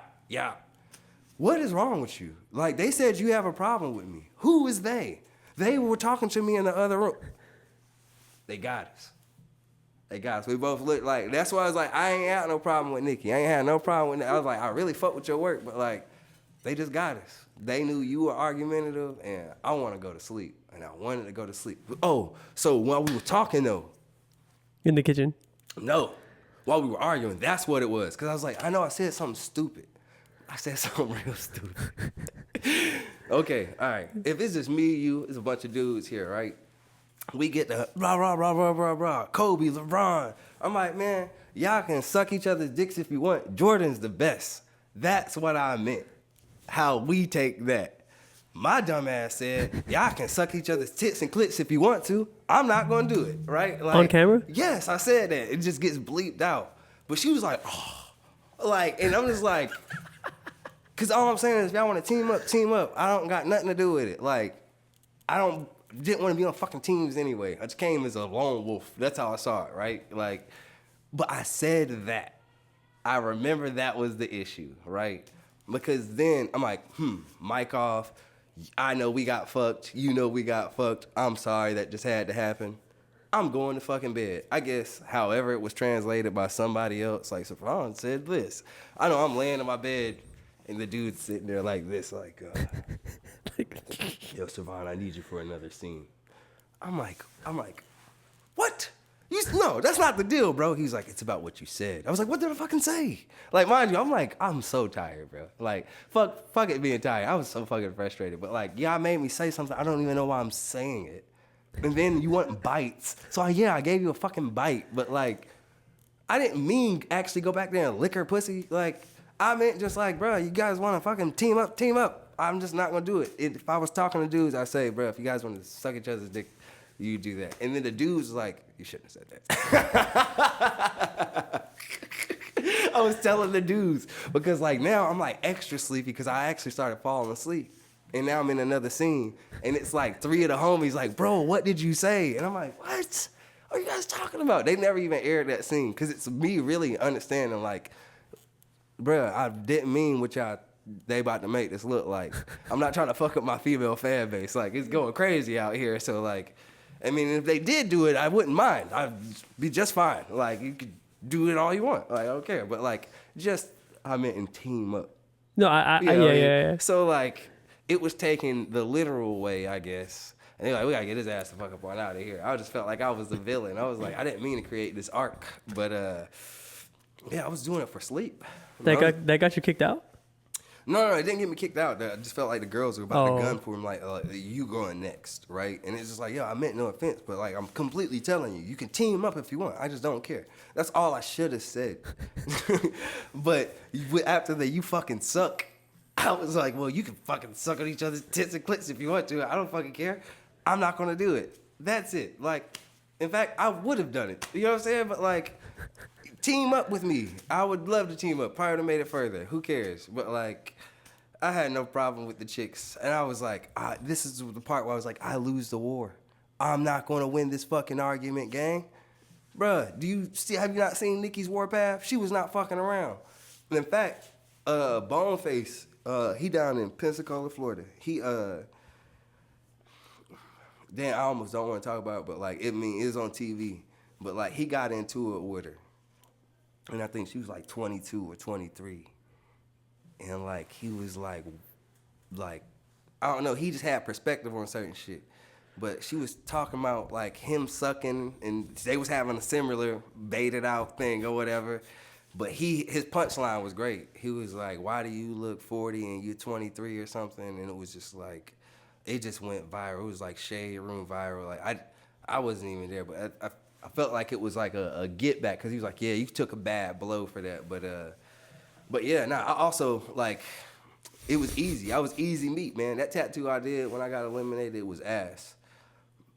What is wrong with you? Like, they said you have a problem with me. Who is they? They were talking to me in the other room. They got us. We both looked like, that's why I was like, I ain't had no problem with Nikki. I ain't had no problem with that. I was like, I really fuck with your work, but like, they just got us. They knew you were argumentative, and I want to go to sleep. And I wanted to go to sleep. Oh, so while we were talking, though. In the kitchen? No. While we were arguing, that's what it was. Because I was like, I know I said something stupid. I said something real stupid. Okay, all right. If it's just me, you, it's a bunch of dudes here, right? We get the rah, Kobe, LeBron. I'm like, man, y'all can suck each other's dicks if you want. Jordan's the best. That's what I meant. How we take that. My dumb ass said, y'all can suck each other's tits and clits if you want to. I'm not going to do it, right? Like, on camera? Yes, I said that. It just gets bleeped out. But she was like, oh. Like, and I'm just like, because all I'm saying is if y'all want to team up. I don't got nothing to do with it. Like, didn't want to be on fucking teams anyway. I just came as a lone wolf. That's how I saw it, right? Like, but I said that. I remember that was the issue, right? Because then I'm like, mic off. I know we got fucked. You know we got fucked. I'm sorry that just had to happen. I'm going to fucking bed. I guess however it was translated by somebody else, like Servone said this. I know I'm laying in my bed and the dude's sitting there like this, like, yo, Servone, I need you for another scene. I'm like, what? No, that's not the deal, bro. He's like, it's about what you said. I was like, what did I fucking say? Like, mind you, I'm like, I'm so tired, bro. Like, fuck it being tired. I was so fucking frustrated. But like, y'all made me say something. I don't even know why I'm saying it. And then you want bites. So I gave you a fucking bite. But like, I didn't mean actually go back there and lick her pussy. Like, I meant just like, bro, you guys want to fucking team up. I'm just not going to do it. If I was talking to dudes, I'd say, bro, if you guys want to suck each other's dick, you do that. And then the dude's was like, you shouldn't have said that. I was telling the dudes because like now I'm like extra sleepy because I actually started falling asleep. And now I'm in another scene. And it's like 3 of the homies like, bro, what did you say? And I'm like, what are you guys talking about? They never even aired that scene because it's me really understanding like, bro, I didn't mean what they about to make this look like. I'm not trying to fuck up my female fan base. Like, it's going crazy out here. So like, I mean, if they did do it, I wouldn't mind. I'd be just fine. Like, you could do it all you want. Like, I don't care. But, like, I meant in team up. No, yeah. So, like, it was taken the literal way, I guess. And they're like, we gotta get his ass the fuck up on out of here. I just felt like I was the villain. I was like, I didn't mean to create this arc, but yeah, I was doing it for sleep. That got you kicked out? No, it didn't get me kicked out. I just felt like the girls were about to gun for him, like, you going next, right? And it's just like, yo, I meant no offense, but like, I'm completely telling you, you can team up if you want. I just don't care. That's all I should have said. But after that, you fucking suck. I was like, well, you can fucking suck on each other's tits and clits if you want to. I don't fucking care. I'm not gonna do it. That's it. Like, in fact, I would have done it. You know what I'm saying? But like, team up with me. I would love to team up. Probably would have made it further. Who cares? But like, I had no problem with the chicks. And I was like, this is the part where I was like, I lose the war. I'm not going to win this fucking argument, gang. Bruh, have you not seen Nikki's warpath? She was not fucking around. And in fact, Boneface, he down in Pensacola, Florida. Damn, I almost don't want to talk about it, but like, it was on TV. But like, he got into it with her. And I think she was like 22 or 23. And like, he was like, I don't know, he just had perspective on certain shit. But she was talking about like him sucking, and they was having a similar baited out thing or whatever. But his punchline was great. He was like, why do you look 40 and you're 23 or something? And it was just like, it just went viral. It was like Shade Room viral. Like, I wasn't even there, but I felt like it was like a get back, because he was like, yeah, you took a bad blow for that. But yeah, I also, like, it was easy. I was easy meat, man. That tattoo I did when I got eliminated, it was ass,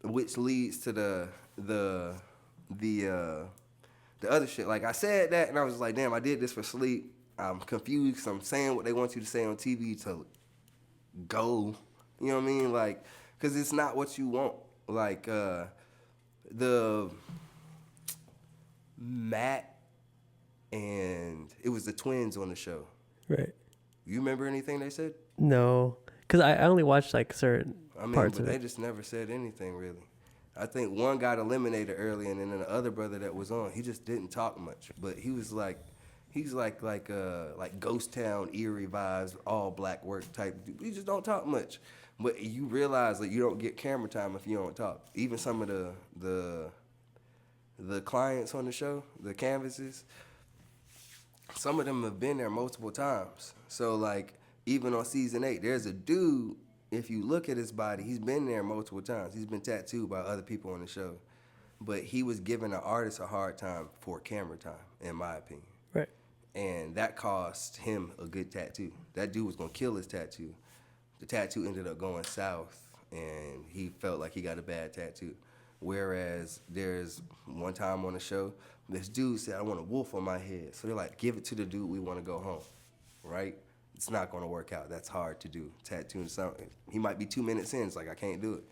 which leads to the other shit. Like, I said that, and I was like, damn, I did this for sleep. I'm confused. I'm saying what they want you to say on TV to go. You know what I mean? Like, because it's not what you want. Like, the Matt and it was the twins on the show. Right. You remember anything they said? No, because I only watched like certain parts of it. They just never said anything really. I think one got eliminated early, and then the other brother that was on, he just didn't talk much. But he was like, he's like Ghost Town, Erie vibes, all black work type. He just don't talk much. But you realize that you don't get camera time if you don't talk. Even some of the clients on the show, the canvases, some of them have been there multiple times. So like, even on season 8, there's a dude, if you look at his body, he's been there multiple times. He's been tattooed by other people on the show. But he was giving an artist a hard time for camera time, in my opinion. Right. And that cost him a good tattoo. That dude was gonna kill his tattoo. The tattoo ended up going south, and he felt like he got a bad tattoo. Whereas there's one time on the show, this dude said, I want a wolf on my head. So they're like, give it to the dude, we want to go home, right? It's not going to work out. That's hard to do. Tattooing something. He might be 2 minutes in. It's like, I can't do it.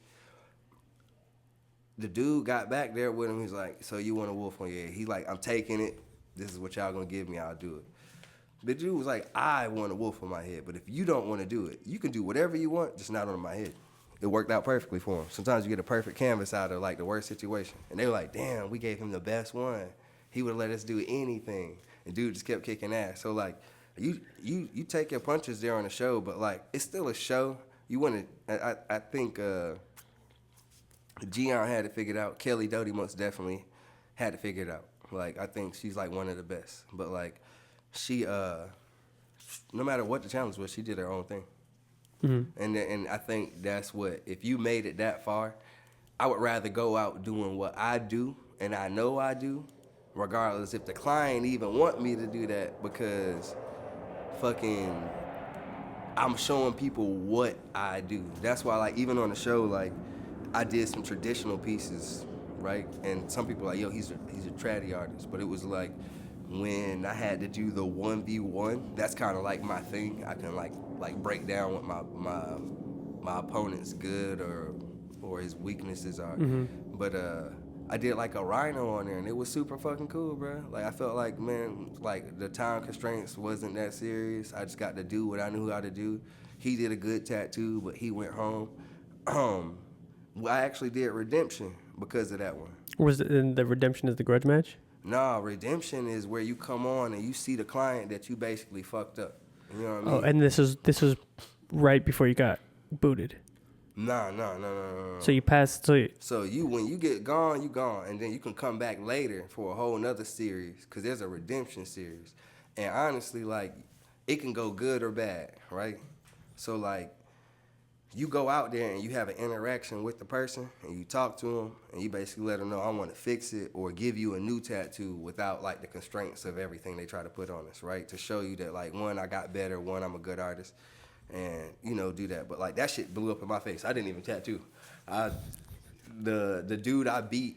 The dude got back there with him. He's like, so you want a wolf on your head? He's like, I'm taking it. This is what y'all going to give me. I'll do it. The dude was like, I want a wolf on my head, but if you don't want to do it, you can do whatever you want, just not on my head. It worked out perfectly for him. Sometimes you get a perfect canvas out of like the worst situation. And they were like, damn, we gave him the best one. He would let us do anything. And dude just kept kicking ass. So like, you take your punches there on the show, but like, it's still a show. You want to, I think Gion had it figured out. Kelly Doty most definitely had to figure it out. Like, I think she's like one of the best. But like, she, no matter what the challenge was, she did her own thing. Mm-hmm. And I think that's what, if you made it that far, I would rather go out doing what I do, and I know I do, regardless if the client even want me to do that, because fucking I'm showing people what I do. That's why, like, even on the show, like, I did some traditional pieces, right? And some people are like, yo, he's a trad artist. But it was like, when I had to do the 1v1, that's kind of like my thing. I can like break down what my opponent's good or his weaknesses are. Mm-hmm. But I did like a rhino on there, and it was super fucking cool, bro. Like, I felt like, man, like the time constraints wasn't that serious. I just got to do what I knew how to do. He did a good tattoo, but he went home. I actually did redemption because of that one. Was it in the redemption is the grudge match? Nah, redemption is where you come on and you see the client that you basically fucked up. You know what I mean? Oh, and this was right before you got booted. No. So you passed. So when you get gone, you gone, and then you can come back later for a whole nother series, because there's a redemption series, and honestly, like, it can go good or bad, right? So like, you go out there and you have an interaction with the person, and you talk to them, and you basically let them know, I want to fix it or give you a new tattoo without like the constraints of everything they try to put on us, right? To show you that, like, one, I got better, one, I'm a good artist, and do that. But like, that shit blew up in my face. I didn't even tattoo. The dude I beat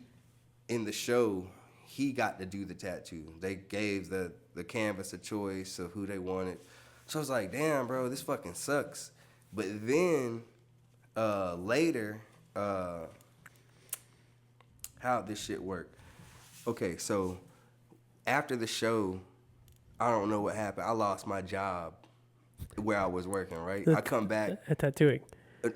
in the show, he got to do the tattoo. They gave the canvas a choice of who they wanted. So I was like, damn, bro, this fucking sucks. But then later, how'd this shit work? Okay, so after the show, I don't know what happened. I lost my job where I was working, right? I come back. At tattooing.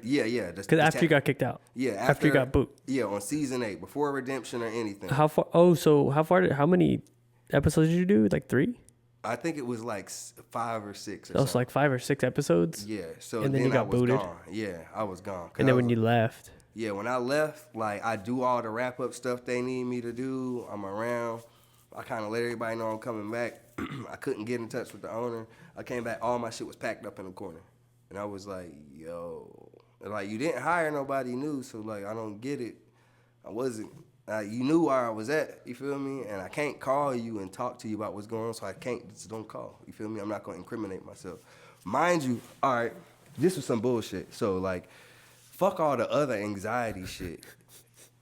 Yeah. Because after you got kicked out. Yeah, after you got boot. Yeah, on season 8, before redemption or anything. How far? Oh, so how many episodes did you do? Like 3? I think it was like 5 or 6. It was like 5 or 6 episodes. Yeah. So and then you got I was booted. Gone. Yeah, I was gone. And then when you left. Yeah, when I left, like, I do all the wrap up stuff they need me to do. I'm around. I kind of let everybody know I'm coming back. I couldn't get in touch with the owner. I came back. All my shit was packed up in the corner, and I was like, yo. Like, you didn't hire nobody new, so, like, I don't get it. I wasn't, you knew where I was at, you feel me? And I can't call you and talk to you about what's going on, so I can't, just don't call, you feel me? I'm not going to incriminate myself. Mind you, all right, this was some bullshit. So, like, fuck all the other anxiety shit.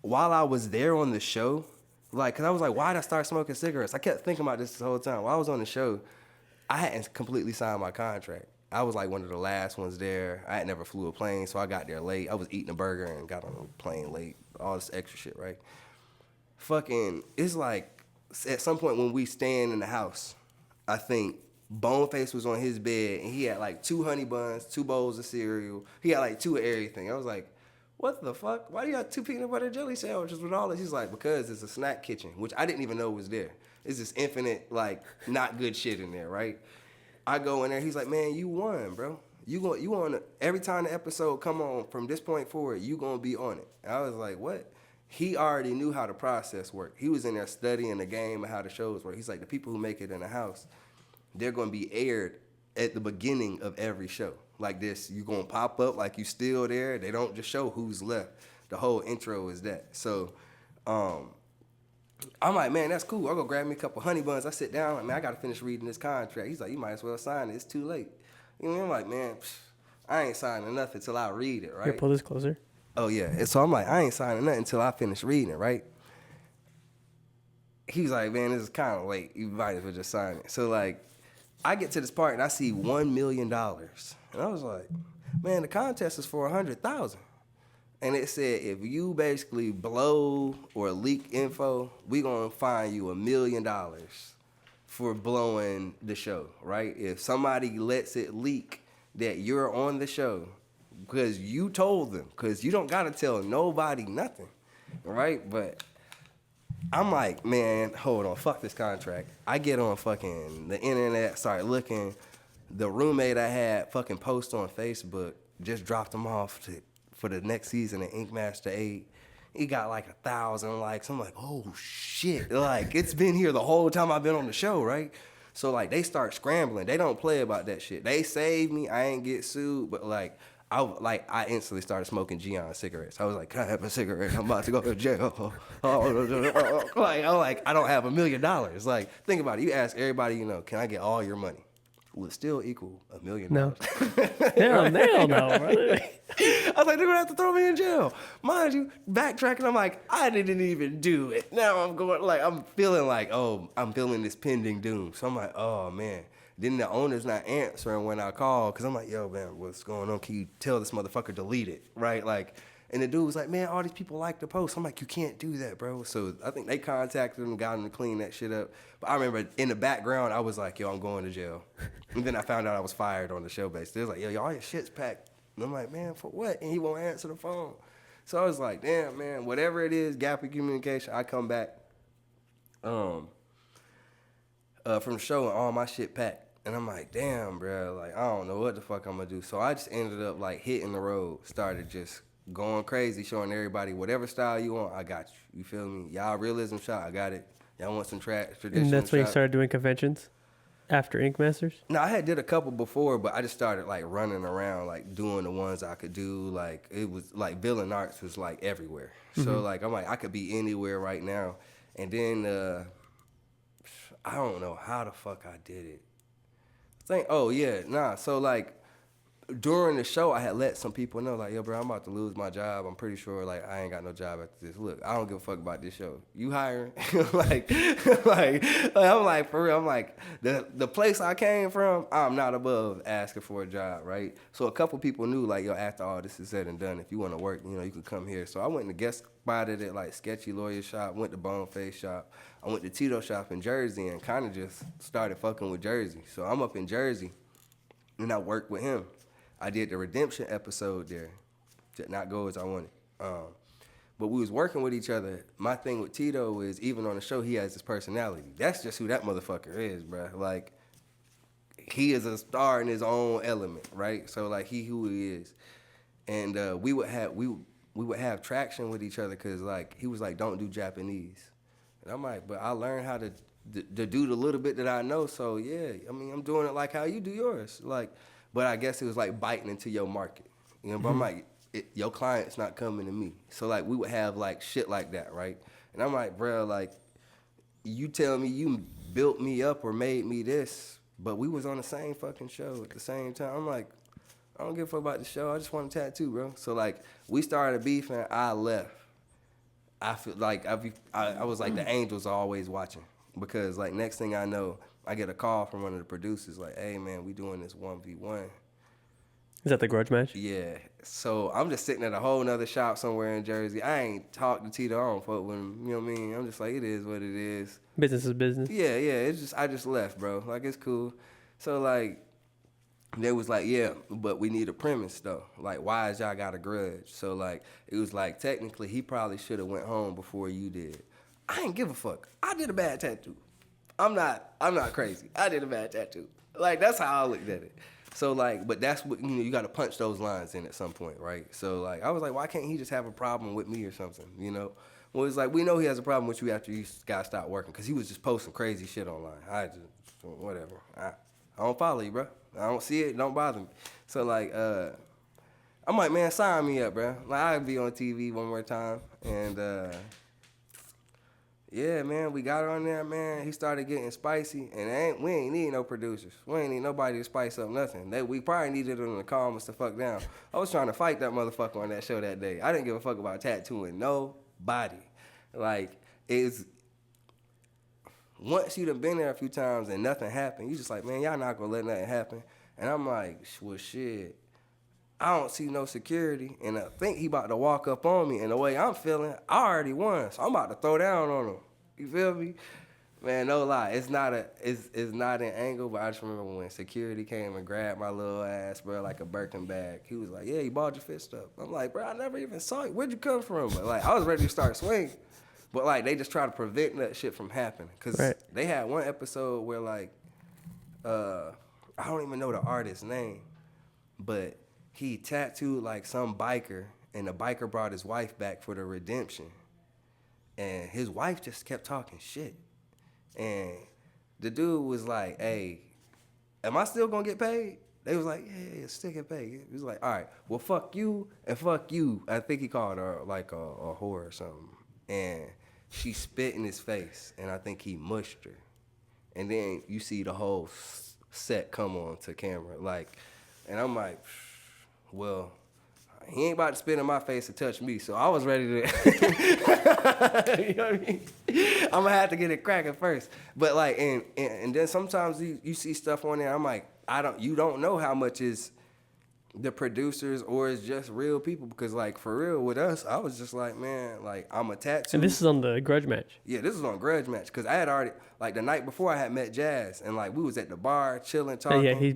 While I was there on the show, like, because I was like, why'd I start smoking cigarettes? I kept thinking about this whole time. While I was on the show, I hadn't completely signed my contract. I was like one of the last ones there. I had never flew a plane, so I got there late. I was eating a burger and got on a plane late. All this extra shit, right? Fucking, it's like, at some point when we stand in the house, I think Boneface was on his bed, and he had like 2 honey buns, 2 bowls of cereal. He had like 2 of everything. I was like, what the fuck? Why do you got 2 peanut butter jelly sandwiches with all this? He's like, because it's a snack kitchen, which I didn't even know was there. It's this infinite, like, not good shit in there, right? I go in there, he's like, man, you won, bro. You on every time the episode come on from this point forward, you gonna be on it. And I was like, what? He already knew how the process worked. He was in there studying the game and how the shows work. He's like, the people who make it in the house, they're gonna be aired at the beginning of every show. Like this, you gonna pop up like you still there. They don't just show who's left. The whole intro is that. So, I'm like, man, that's cool. I'll go grab me a couple honey buns. I sit down, like, man, I gotta finish reading this contract. He's like, you might as well sign it. It's too late. You know, I'm like, man, I ain't signing nothing until I read it, right? Here, pull this closer. Oh, yeah. And so I'm like, I ain't signing nothing until I finish reading it, right? He's like, man, this is kind of late. You might as well just sign it. So, like, I get to this part, and I see $1 million. And I was like, man, the contest is for $100,000. And it said, if you basically blow or leak info, we gonna fine you $1 million for blowing the show, right? If somebody lets it leak that you're on the show, because you told them, because you don't gotta tell nobody nothing, right? But I'm like, man, hold on, fuck this contract. I get on fucking the internet, start looking. The roommate I had fucking post on Facebook, just dropped him off for the next season of Ink Master 8. He got like 1,000 likes. I'm like, oh shit. Like, it's been here the whole time I've been on the show, right? So like, they start scrambling. They don't play about that shit. They saved me. I ain't get sued, but like, I instantly started smoking Gion cigarettes. I was like, can I have a cigarette? I'm about to go to jail. I don't have $1 million. Like, think about it. You ask everybody, can I get all your money? Will it still equal $1 million? No. Hell no, brother. I was like, they're gonna have to throw me in jail. Mind you, backtracking, I'm like, I didn't even do it. Now I'm going, like, I'm feeling this pending doom. So I'm like, oh man. Then the owner's not answering when I call, because I'm like, yo, man, what's going on? Can you tell this motherfucker delete it, right? Like, and the dude was like, man, all these people like the post. I'm like, you can't do that, bro. So I think they contacted him, got him to clean that shit up. But I remember in the background, I was like, yo, I'm going to jail. And then I found out I was fired on the show base. They was like, yo, all your shit's packed. And I'm like, man, for what? And he won't answer the phone. So I was like, damn, man, whatever it is, gap in communication, I come back from the show and all my shit packed. And I'm like, damn, bro, like, I don't know what the fuck I'm gonna do. So I just ended up like hitting the road, started just going crazy, showing everybody whatever style you want, I got you. You feel me? Y'all realism shot, I got it. Y'all want some traditional And that's when you shot? started doing conventions after Ink Masters? No, I had did a couple before, but I just started like running around, like doing the ones I could do. Like it was like Villain Arts was like everywhere. So like I'm like I could be anywhere right now. And then I don't know how the fuck I did it. So like during the show, I had let some people know, like, yo, bro, I'm about to lose my job. I'm pretty sure, like, I ain't got no job after this. Look, I don't give a fuck about this show. You hiring? I'm like, for real, I'm like, the place I came from, I'm not above asking for a job, right? So a couple people knew, like, yo, after all this is said and done, if you want to work, you know, you can come here. So I went and guest spotted at, like, Sketchy Lawyer Shop, went to Boneface Shop. I went to Tito Shop in Jersey and kind of just started fucking with Jersey. So I'm up in Jersey, and I worked with him. I did the redemption episode there. Did not go as I wanted. But we was working with each other. My thing with Tito is even on the show, he has his personality. That's just who that motherfucker is, bro. Like, he is a star in his own element, right? So, like, he who he is. And we would have traction with each other because, like, he was like, don't do Japanese. And I'm like, but I learned how to do the little bit that I know. So, yeah, I mean, I'm doing it like how you do yours. Like, but I guess it was like biting into your market. You know, but I'm like, your client's not coming to me. So like we would have like shit like that, right? And I'm like, bro, like you tell me you built me up or made me this, but we was on the same fucking show at the same time. I'm like, I don't give a fuck about the show. I just want a tattoo, bro. So like we started beefing. I left. I feel like I was like the angels are always watching because like next thing I know, I get a call from one of the producers like, hey, man, we doing this 1v1. Is that the Grudge Match? Yeah. So I'm just sitting at a whole nother shop somewhere in Jersey. I ain't talked to Tito. I don't fuck with him. You know what I mean? I'm just like, it is what it is. Business is business. Yeah. I just left, bro. Like, it's cool. So, like, they was like, yeah, but we need a premise, though. Like, why is y'all got a grudge? So, like, it was like, technically, he probably should have went home before you did. I ain't give a fuck. I did a bad tattoo. I'm not crazy. I did a bad tattoo. Like, that's how I looked at it. So, like, but that's what, you know, you got to punch those lines in at some point, right? So, like, I was like, why can't he just have a problem with me or something, you know? Well, it's like, we know he has a problem with you after you got to stop working because he was just posting crazy shit online. I just, whatever. I don't follow you, bro. I don't see it. Don't bother me. So, like, I'm like, man, sign me up, bro. Like, I'll be on TV one more time. And, yeah, man, we got on there, man. He started getting spicy, and we ain't need no producers. We ain't need nobody to spice up nothing. We probably needed them to calm us the fuck down. I was trying to fight that motherfucker on that show that day. I didn't give a fuck about tattooing nobody. Like, it's once you done been there a few times and nothing happened, you just like, man, y'all not gonna let nothing happen. And I'm like, well, shit. I don't see no security, and I think he about to walk up on me. And the way I'm feeling, I already won, so I'm about to throw down on him. You feel me? Man, no lie, it's not an angle, but I just remember when security came and grabbed my little ass, bro, like a Birkin bag. He was like, yeah, you balled your fist up. I'm like, bro, I never even saw you. Where'd you come from? But like, I was ready to start swinging. But like, they just try to prevent that shit from happening. Because They had one episode where like, I don't even know the artist's name, but he tattooed like some biker, and the biker brought his wife back for the redemption. And his wife just kept talking shit. And the dude was like, hey, am I still gonna get paid? They was like, yeah, still get paid. He was like, all right, well, fuck you and fuck you. I think he called her like a whore or something. And she spit in his face, and I think he mushed her. And then you see the whole set come on to camera. Like, and I'm like, well, he ain't about to spit in my face and touch me, so I was ready to, you know what I mean? I'm gonna have to get it cracking first. But like, and then sometimes you see stuff on there, I'm like, you don't know how much is the producers or it's just real people, because like for real with us, I was just like, man, like I'm a tattoo. And this is on the Grudge Match. Yeah, this is on Grudge Match, because I had already, like the night before I had met Jazz, and like we was at the bar chilling, talking. Yeah, he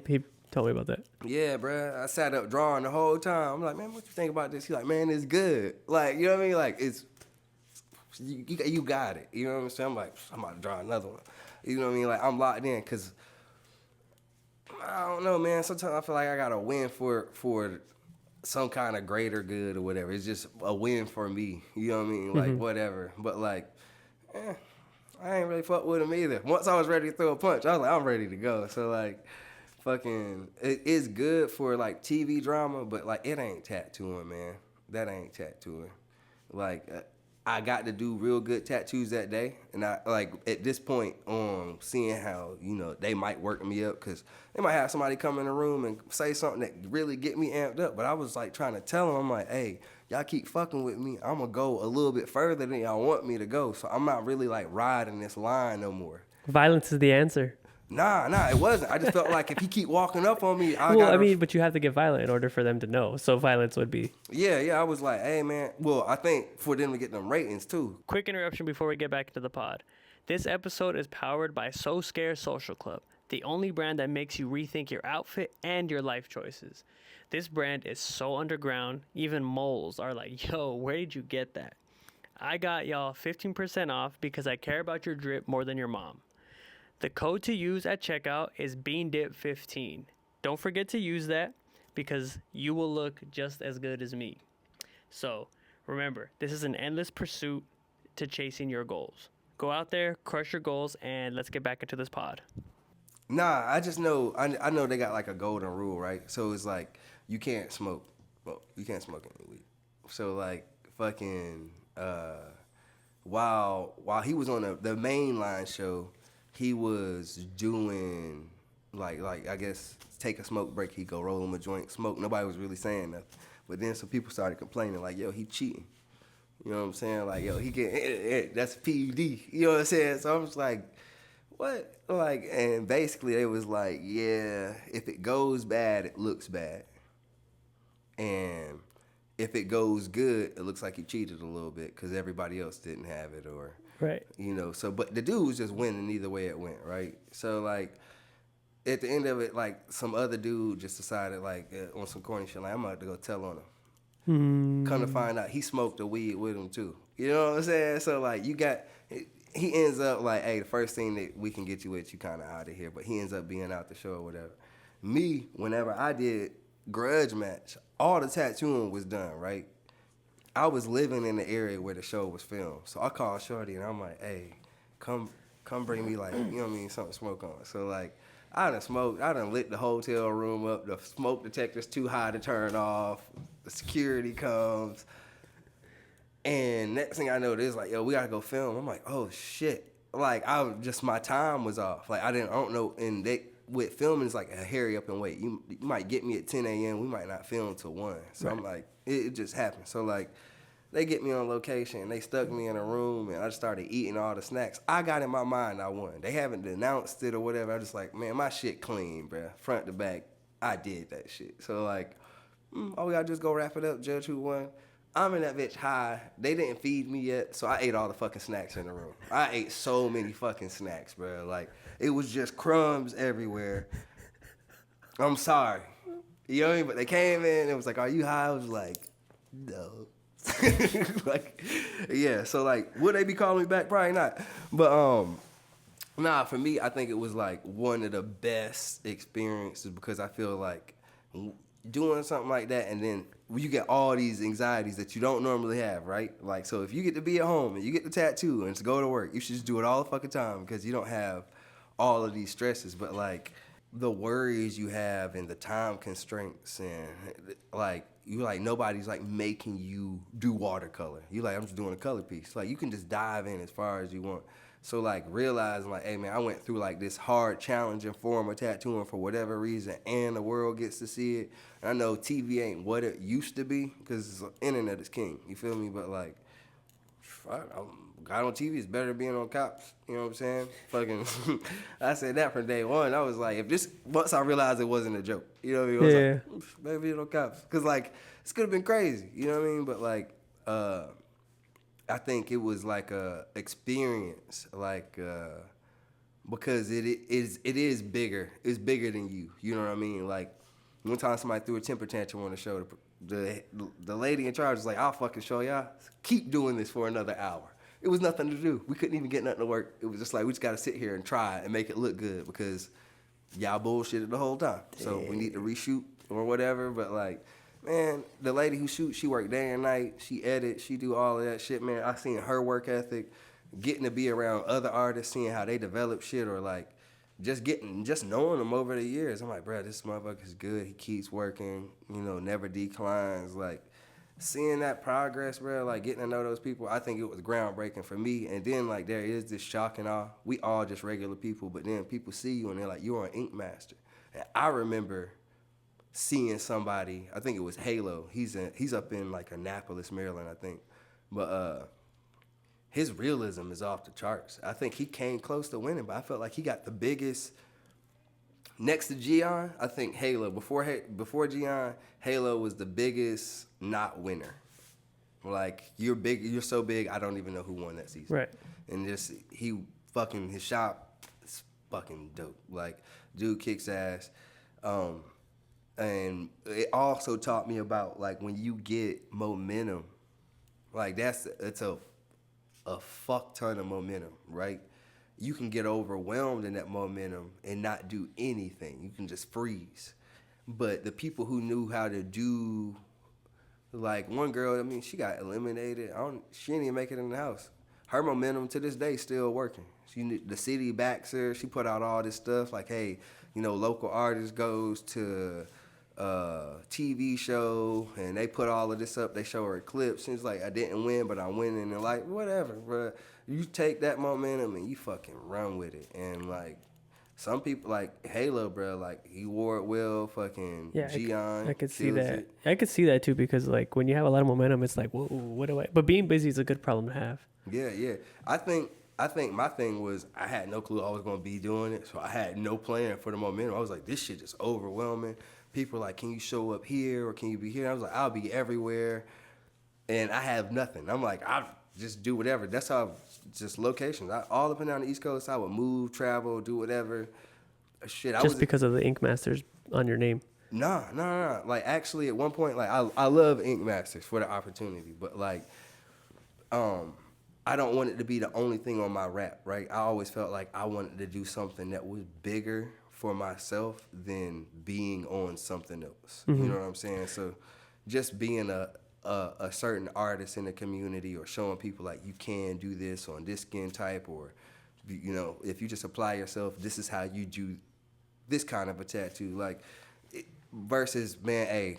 told me about that. Yeah, bro. I sat up drawing the whole time. I'm like, man, what you think about this? He's like, man, it's good. Like, you know what I mean? Like, it's, you got it. You know what I'm saying? I'm like, I'm about to draw another one. You know what I mean? Like, I'm locked in, because I don't know, man. Sometimes I feel like I gotta win for some kind of greater good or whatever. It's just a win for me. You know what I mean? Like whatever. But like, I ain't really fuck with him either. Once I was ready to throw a punch, I was like, I'm ready to go. So like, fucking, it is good for like TV drama, but like it ain't tattooing, man. That ain't tattooing. Like, I got to do real good tattoos that day, and I like at this point seeing how they might work me up because they might have somebody come in the room and say something that really get me amped up. But I was like trying to tell them, I'm like, hey, y'all keep fucking with me, I'm gonna go a little bit further than y'all want me to go. So I'm not really like riding this line no more. Violence is the answer. Nah, it wasn't. I just felt like if he keep walking up on me, but you have to get violent in order for them to know. So violence would be. Yeah. I was like, hey, man. Well, I think for them to get them ratings too. Quick interruption before we get back into the pod. This episode is powered by So Scared Social Club, the only brand that makes you rethink your outfit and your life choices. This brand is so underground, even moles are like, yo, where did you get that? I got y'all 15% off because I care about your drip more than your mom. The code to use at checkout is BeanDip15. Don't forget to use that because you will look just as good as me. So remember, this is an endless pursuit to chasing your goals. Go out there, crush your goals, and let's get back into this pod. Nah, I just know, I know they got like a golden rule, right? So it's like, you can't smoke. Well, you can't smoke any weed. So like, fucking, while he was on the mainline show, he was doing like I guess take a smoke break. He go roll him a joint, smoke. Nobody was really saying nothing, but then some people started complaining like, "Yo, he cheating." You know what I'm saying? Like, "Yo, he get that's PUD." You know what I'm saying? So I was like, "What?" Like, and basically it was like, "Yeah, if it goes bad, it looks bad, and if it goes good, it looks like he cheated a little bit because everybody else didn't have it or." Right. So, but the dude was just winning either way it went, right? So, like, at the end of it, like, some other dude just decided, like, on some corny shit, like, I'm about to go tell on him. Come to find out, he smoked the weed with him, too. You know what I'm saying? So, like, he ends up, like, hey, the first thing that we can get you with, you kind of out of here. But he ends up being out the show or whatever. Me, whenever I did Grudge Match, all the tattooing was done, right? I was living in the area where the show was filmed. So I called Shorty and I'm like, hey, come bring me like, you know what I mean, something to smoke on. So like, I done lit the hotel room up. The smoke detector's too high to turn off. The security comes. And next thing I know, there's like, yo, we gotta go film. I'm like, oh shit. Like my time was off. Like I don't know. And with filming, it's like a hurry up and wait. You might get me at 10 a.m. We might not film till 1. So right. I'm like, it just happened. So like, they get me on location. They stuck me in a room, and I just started eating all the snacks. I got in my mind I won. They haven't denounced it or whatever. I'm just like, man, my shit clean, bruh. Front to back, I did that shit. So like, all we gotta do is go wrap it up, judge who won. I'm in that bitch high. They didn't feed me yet, so I ate all the fucking snacks in the room. I ate so many fucking snacks, bro. Like, it was just crumbs everywhere. I'm sorry. You know what I mean? But they came in, and it was like, are you high? I was like, no. Like, yeah, so like, would they be calling me back? Probably not. But, nah, for me, I think it was like one of the best experiences because I feel like doing something like that and then you get all these anxieties that you don't normally have, right? Like, so if you get to be at home and you get the tattoo and to go to work, you should just do it all the fucking time because you don't have all of these stresses. But like the worries you have and the time constraints and like you like nobody's like making you do watercolor. You like, I'm just doing a color piece. Like you can just dive in as far as you want. So like realizing like, hey man, I went through like this hard, challenging form of tattooing for whatever reason, and the world gets to see it. And I know TV ain't what it used to be because the internet is king. You feel me? But like, God on TV is better than being on Cops. You know what I'm saying? Fucking, I said that from day one. I was like, once I realized it wasn't a joke. You know what I mean? I was like, better being on Cops. Because like, this could have been crazy. You know what I mean? But like, I think it was like a experience, like because it is bigger. It's bigger than you. You know what I mean? Like one time somebody threw a temper tantrum on the show. The lady in charge was like, "I'll fucking show y'all. Keep doing this for another hour." It was nothing to do. We couldn't even get nothing to work. It was just like we just got to sit here and try and make it look good because y'all bullshitted the whole time. So we need to reshoot or whatever. But like, man, the lady who shoots, she work day and night. She edit, she do all of that shit, man. I seen her work ethic, getting to be around other artists, seeing how they develop shit, or like just knowing them over the years. I'm like, bro, this motherfucker's good. He keeps working, never declines. Like, seeing that progress, bro, like getting to know those people, I think it was groundbreaking for me. And then like there is this shock and awe. We all just regular people, but then people see you and they're like, you're an Ink Master. And I remember seeing somebody, I think it was Halo. He's up in like Annapolis, Maryland, I think. But his realism is off the charts. I think he came close to winning, but I felt like he got the biggest. Next to Gian, I think Halo, before Gian, Halo was the biggest not winner. Like, you're big, you're so big, I don't even know who won that season. Right. And just, his shop is fucking dope. Like, dude kicks ass. And it also taught me about, like, when you get momentum, like, it's a fuck ton of momentum, right? You can get overwhelmed in that momentum and not do anything. You can just freeze. But the people who knew how to do, like one girl, I mean, she got eliminated. She didn't even make it in the house. Her momentum to this day still working. The city backs her. She put out all this stuff like, hey, local artist goes to TV show and they put all of this up. They show her clips. She's like, I didn't win, but I'm winning. And like, whatever, bro. You take that momentum and you fucking run with it. And like, some people like Halo, bro, like he wore it well. Fucking Gian. I could see that. I could see that too, because like when you have a lot of momentum, it's like, whoa, what do I? But being busy is a good problem to have. Yeah. I think my thing was I had no clue I was gonna be doing it, so I had no plan for the momentum. I was like, this shit is overwhelming. People are like, can you show up here or can you be here? I was like, I'll be everywhere, and I have nothing. I'm like, I'll just do whatever. That's how, just locations. All up and down the East Coast, I would move, travel, do whatever. Shit, because of the Ink Masters on your name. Nah. Like actually, at one point, like I love Ink Masters for the opportunity, but like, I don't want it to be the only thing on my rap, right? I always felt like I wanted to do something that was bigger for myself than being on something else. Mm-hmm. You know what I'm saying? So just being a certain artist in the community, or showing people like you can do this on this skin type, or if you just apply yourself, this is how you do this kind of a tattoo. Like versus, man, hey,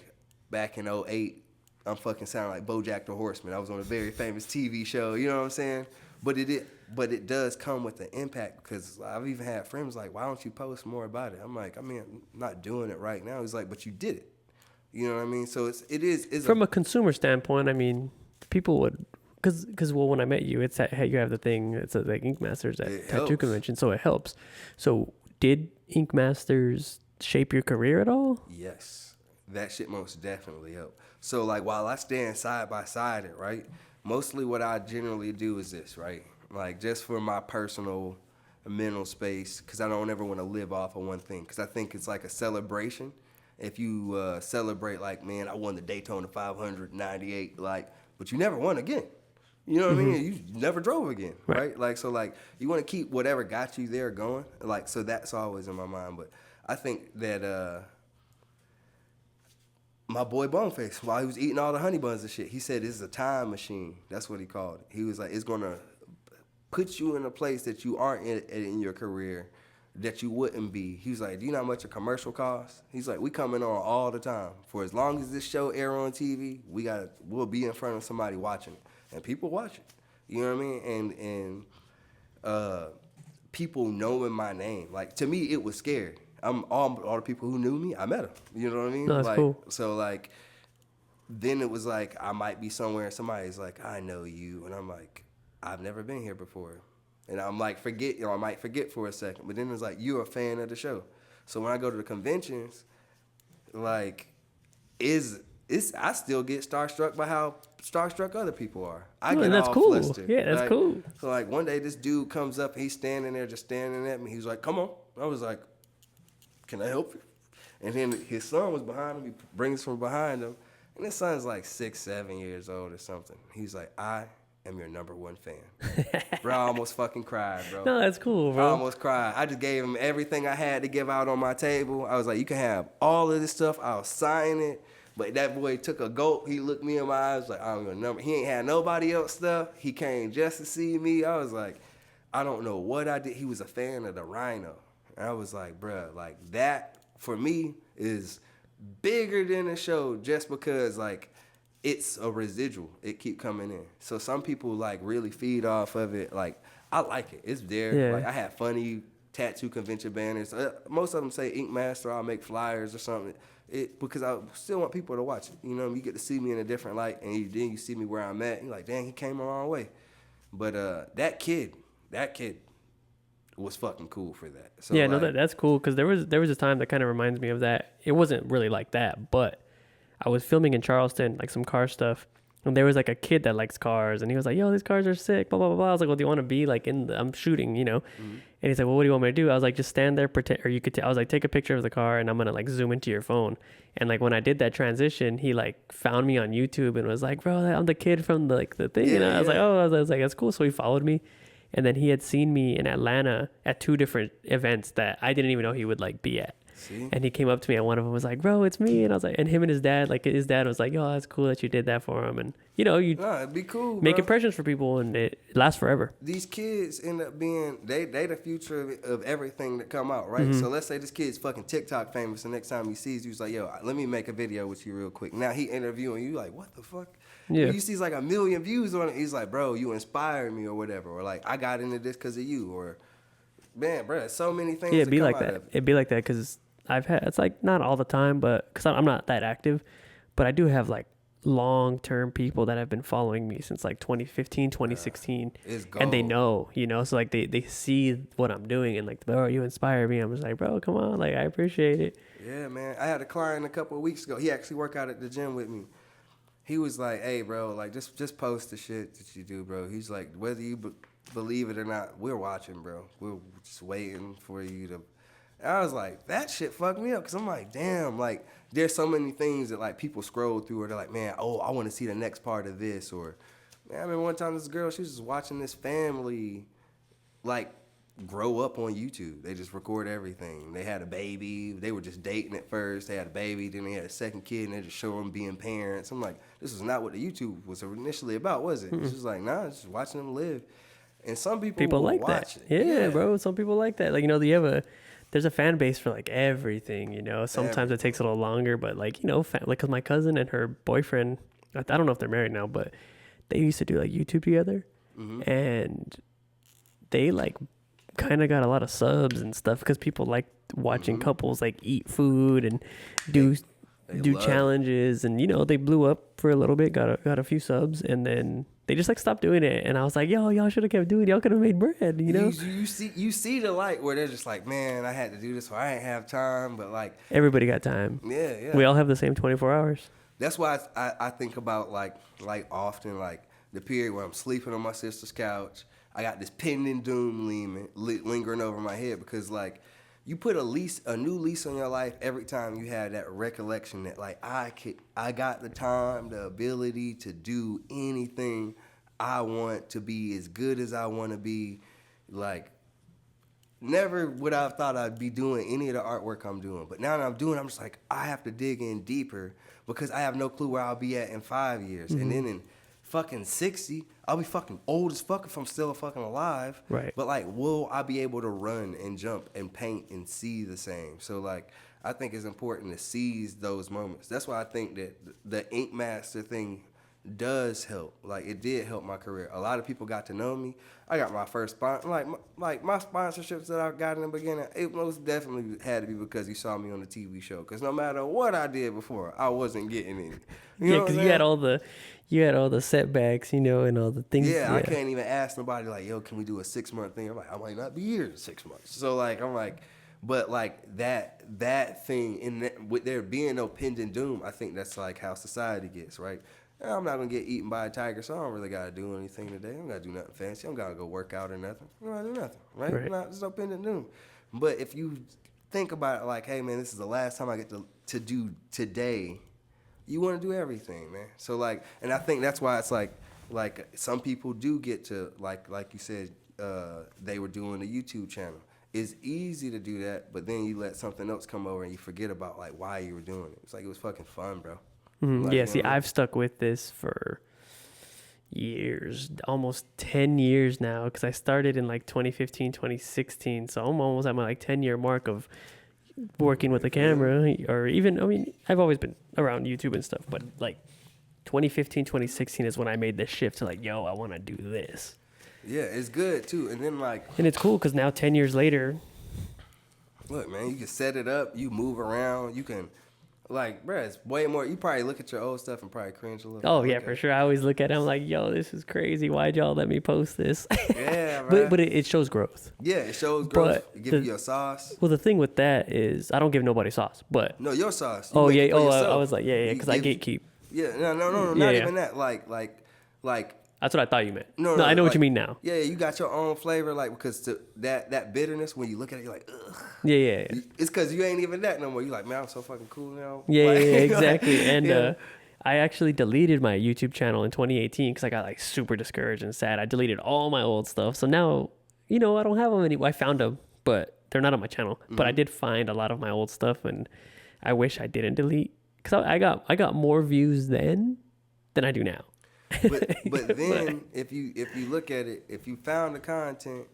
back in 2008, I'm fucking sounding like BoJack the Horseman. I was on a very famous TV show, you know what I'm saying? But it does come with the impact, because I've even had friends like, why don't you post more about it? I'm like, I'm not doing it right now. He's like, but you did it. You know what I mean? So it's from a consumer standpoint. I mean, people would, because when I met you, it's that, hey, you have the thing. It's like Ink Masters at Tattoo Convention, so it helps. So did Ink Masters shape your career at all? Yes, that shit most definitely helped. So like while I stand side by side, right, mostly what I generally do is this, right, like just for my personal mental space, because I don't ever want to live off of one thing, because I think it's like a celebration. If you celebrate like, man, I won the Daytona 500 98, like, but you never won again. You know what I mean? You never drove again, right? Like, so like you want to keep whatever got you there going. Like, so that's always in my mind. But I think that my boy Boneface, while he was eating all the honey buns and shit, he said this is a time machine. That's what he called it. He was like, it's gonna put you in a place that you aren't in your career, that you wouldn't be. He's like, do you know how much a commercial costs? He's like, we coming on all the time. For as long as this show air on TV, we'll be in front of somebody watching it. And people watch it. You know what I mean? And people knowing my name. Like, to me, it was scary. All the people who knew me, I met them. You know what I mean? No, that's like, cool. So, like, then it was like, I might be somewhere and somebody's like, I know you. And I'm like, I've never been here before. And I'm like, I might forget for a second. But then it's like, you're a fan of the show. So when I go to the conventions, like, I still get starstruck by how starstruck other people are. I get that's all cool. flustered. Yeah, that's cool. So like one day this dude comes up, he's standing there just staring at me. He's like, come on. I was like, can I help you? And then his son was behind him. He brings from behind him. And his son's like 6, 7 years old or something. He's like, I am your number one fan. Bro, I almost fucking cried, bro. No, that's cool, I bro. almost cried. I just gave him everything I had to give out on my table. I was like, you can have all of this stuff. I'll sign it. But that boy took a gulp. He looked me in my eyes like, I'm your number. He ain't had nobody else stuff. He came just to see me. I was like, I don't know what I did. He was a fan of the Rhino. And I was like, bruh, like that for me is bigger than the show just because like it's a residual. It keep coming in. So some people like really feed off of it. Like I like it. It's there. Yeah. Like I had funny tattoo convention banners. Most of them say Ink Master. I'll make flyers or something. Because I still want people to watch it. You know, you get to see me in a different light, and then you see me where I'm at. And you're like, dang, he came a long way. But that kid was fucking cool for that. So yeah, like, no, that's cool because there was this time that kind of reminds me of that. It wasn't really like that, but I was filming in Charleston, like some car stuff, and there was like a kid that likes cars, and he was like, "Yo, these cars are sick." Blah blah blah. I was like, "Well, do you want to be like I'm shooting, you know?" Mm-hmm. And he's like, "Well, what do you want me to do?" I was like, "Just stand there, pretend." Or you could. I was like, "Take a picture of the car, and I'm gonna like zoom into your phone." And like when I did that transition, he like found me on YouTube and was like, "Bro, I'm the kid from the thing." Yeah, and I was like, "Oh," I was like, "That's cool." So he followed me. And then he had seen me in Atlanta at 2 different events that I didn't even know he would like be at. See? And he came up to me and one of them was like, "Bro, it's me." And I was like, and him and his dad was like, "Yo, that's cool that you did that for him." And you know, it'd be cool, make bro. impressions for people and it lasts forever. These kids end up being, they the future of everything that come out, right? Mm-hmm. So let's say this kid's fucking TikTok famous, and next time he sees you, he's like, "Yo, let me make a video with you real quick." Now he interviewing you, like, what the fuck? Yeah. You see like 1 million views on it. He's like, "Bro, you inspired me," or whatever. Or like, "I got into this because of you." Or, man, bro, so many things. Yeah, it'd be like that. It'd be like that because I've had, it's like not all the time, but because I'm not that active, but I do have like long-term people that have been following me since like 2015, 2016. And they know, you know, so like they see what I'm doing and like, "Bro, you inspire me." I'm just like, "Bro, come on." Like, I appreciate it. Yeah, man. I had a client a couple of weeks ago. He actually worked out at the gym with me. He was like, "Hey, bro, like just post the shit that you do, bro." He's like, "Whether you believe it or not, we're watching, bro. We're just waiting for you to." And I was like, that shit fucked me up because I'm like, damn, like there's so many things that like people scroll through or they're like, "Man, oh, I want to see the next part of this." Or, man, I remember one time this girl, she was just watching this family like grow up on YouTube. They just record everything. They had a baby. They were just dating at first. They had a baby. Then they had a second kid, and they just show them being parents. I'm like, this is not what the YouTube was initially about, was it? Mm-hmm. It's just like, nah, it's just watching them live. And some people like watch that. It. Yeah, bro. Some people like that. Like, you know, there's a fan base for like everything, you know. Sometimes it takes a little longer, but like, you know, like cause my cousin and her boyfriend, I don't know if they're married now, but they used to do like YouTube together, mm-hmm. and they like kind of got a lot of subs and stuff because people like watching mm-hmm. couples like eat food and do challenges, and you know, they blew up for a little bit, got a few subs, and then they just like stopped doing it. And I was like, "Yo, y'all should have kept doing it. Y'all could have made bread," you know. You see the light where they're just like, "Man, I had to do this, or I ain't have time." But like everybody got time. Yeah. We all have the same 24 hours. That's why I think about like often like the period where I'm sleeping on my sister's couch. I got this pending doom lingering over my head because like you put a new lease on your life every time you have that recollection that like I got the time, the ability to do anything I want, to be as good as I want to be. Like never would I have thought I'd be doing any of the artwork I'm doing, but now that I'm doing it, I'm just like, I have to dig in deeper because I have no clue where I'll be at in 5 years, mm-hmm. and then in fucking 60, I'll be fucking old as fuck if I'm still fucking alive. Right. But like, will I be able to run and jump and paint and see the same? So like, I think it's important to seize those moments. That's why I think that the Ink Master thing does help. Like, it did help my career. A lot of people got to know me. I got my first sponsor. Like my sponsorships that I got in the beginning, it most definitely had to be because you saw me on the TV show. Because no matter what I did before, I wasn't getting any. Yeah, because you had all the setbacks, you know, and all the things. Yeah, I can't even ask nobody like, "Yo, can we do a 6-month thing?" I'm like, I might not be here in 6 months. So like, I'm like, but like that thing in that, with there being no pending doom, I think that's like how society gets, right? I'm not gonna get eaten by a tiger, so I don't really gotta do anything today. I don't gotta do nothing fancy. I don't gotta go work out or nothing. I don't gotta do nothing, right? There's no pending doom. But if you think about it like, hey man, this is the last time I get to do today. You want to do everything, man. So like, and I think that's why it's like, like some people do get to like you said, they were doing a YouTube channel. It's easy to do that, but then you let something else come over and you forget about like why you were doing it. It's like it was fucking fun, bro. Like, Yeah, you know see, what I mean? I've stuck with this for years, almost 10 years now, because I started in like 2015, 2016. So I'm almost at my like 10-year mark of working with the camera, or even, I mean, I've always been around YouTube and stuff, but like 2015, 2016 is when I made this shift to like, yo, I want to do this. Yeah, it's good too. And then like, And it's cool because now 10 years later, look, man, you can set it up, you move around, you can, like, bruh, it's way more. You probably look at your old stuff and probably cringe a little. oh yeah, for sure. I always look at it, I'm like, yo, this is crazy. Why'd y'all let me post this? Yeah, bruh. but it shows growth. Yeah, it shows growth. But It gives you your sauce. Well, the thing with that is I don't give nobody sauce, but No, your sauce. You oh make yeah, it for I yourself. was like, yeah, because I give- gatekeep. Yeah, no, Yeah, not yeah. even that. Like. That's what I thought you meant. No, I know what like, you mean now. Yeah, you got your own flavor, like because that bitterness when you look at it, you're like, ugh. Yeah. It's because you ain't even that no more. You like, man, I'm so fucking cool now. Yeah, Like, exactly. And yeah. I actually deleted my YouTube channel in 2018 because I got like super discouraged and sad. I deleted all my old stuff. So now, I don't have them anymore. I found them, but they're not on my channel. Mm-hmm. But I did find a lot of my old stuff, and I wish I didn't delete because I got more views then than I do now. But then if you look at it, if you found the content,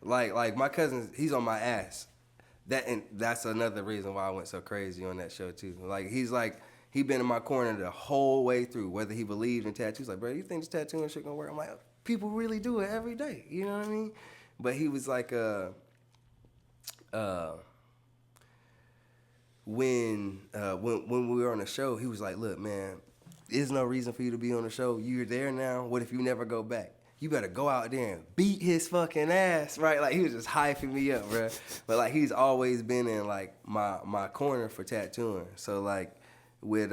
like my cousin, he's on my ass. That's another reason why I went so crazy on that show too. Like he been in my corner the whole way through, whether he believed in tattoos. Like, bro, you think this tattooing shit gonna work? I'm like, people really do it every day. You know what I mean? But he was like, when we were on the show, he was like, look, man, there's no reason for you to be on the show. You're there now. What if you never go back? You better go out there and beat his fucking ass, right? Like, he was just hyping me up, bro. But, like, he's always been in, like, my corner for tattooing. So, like, with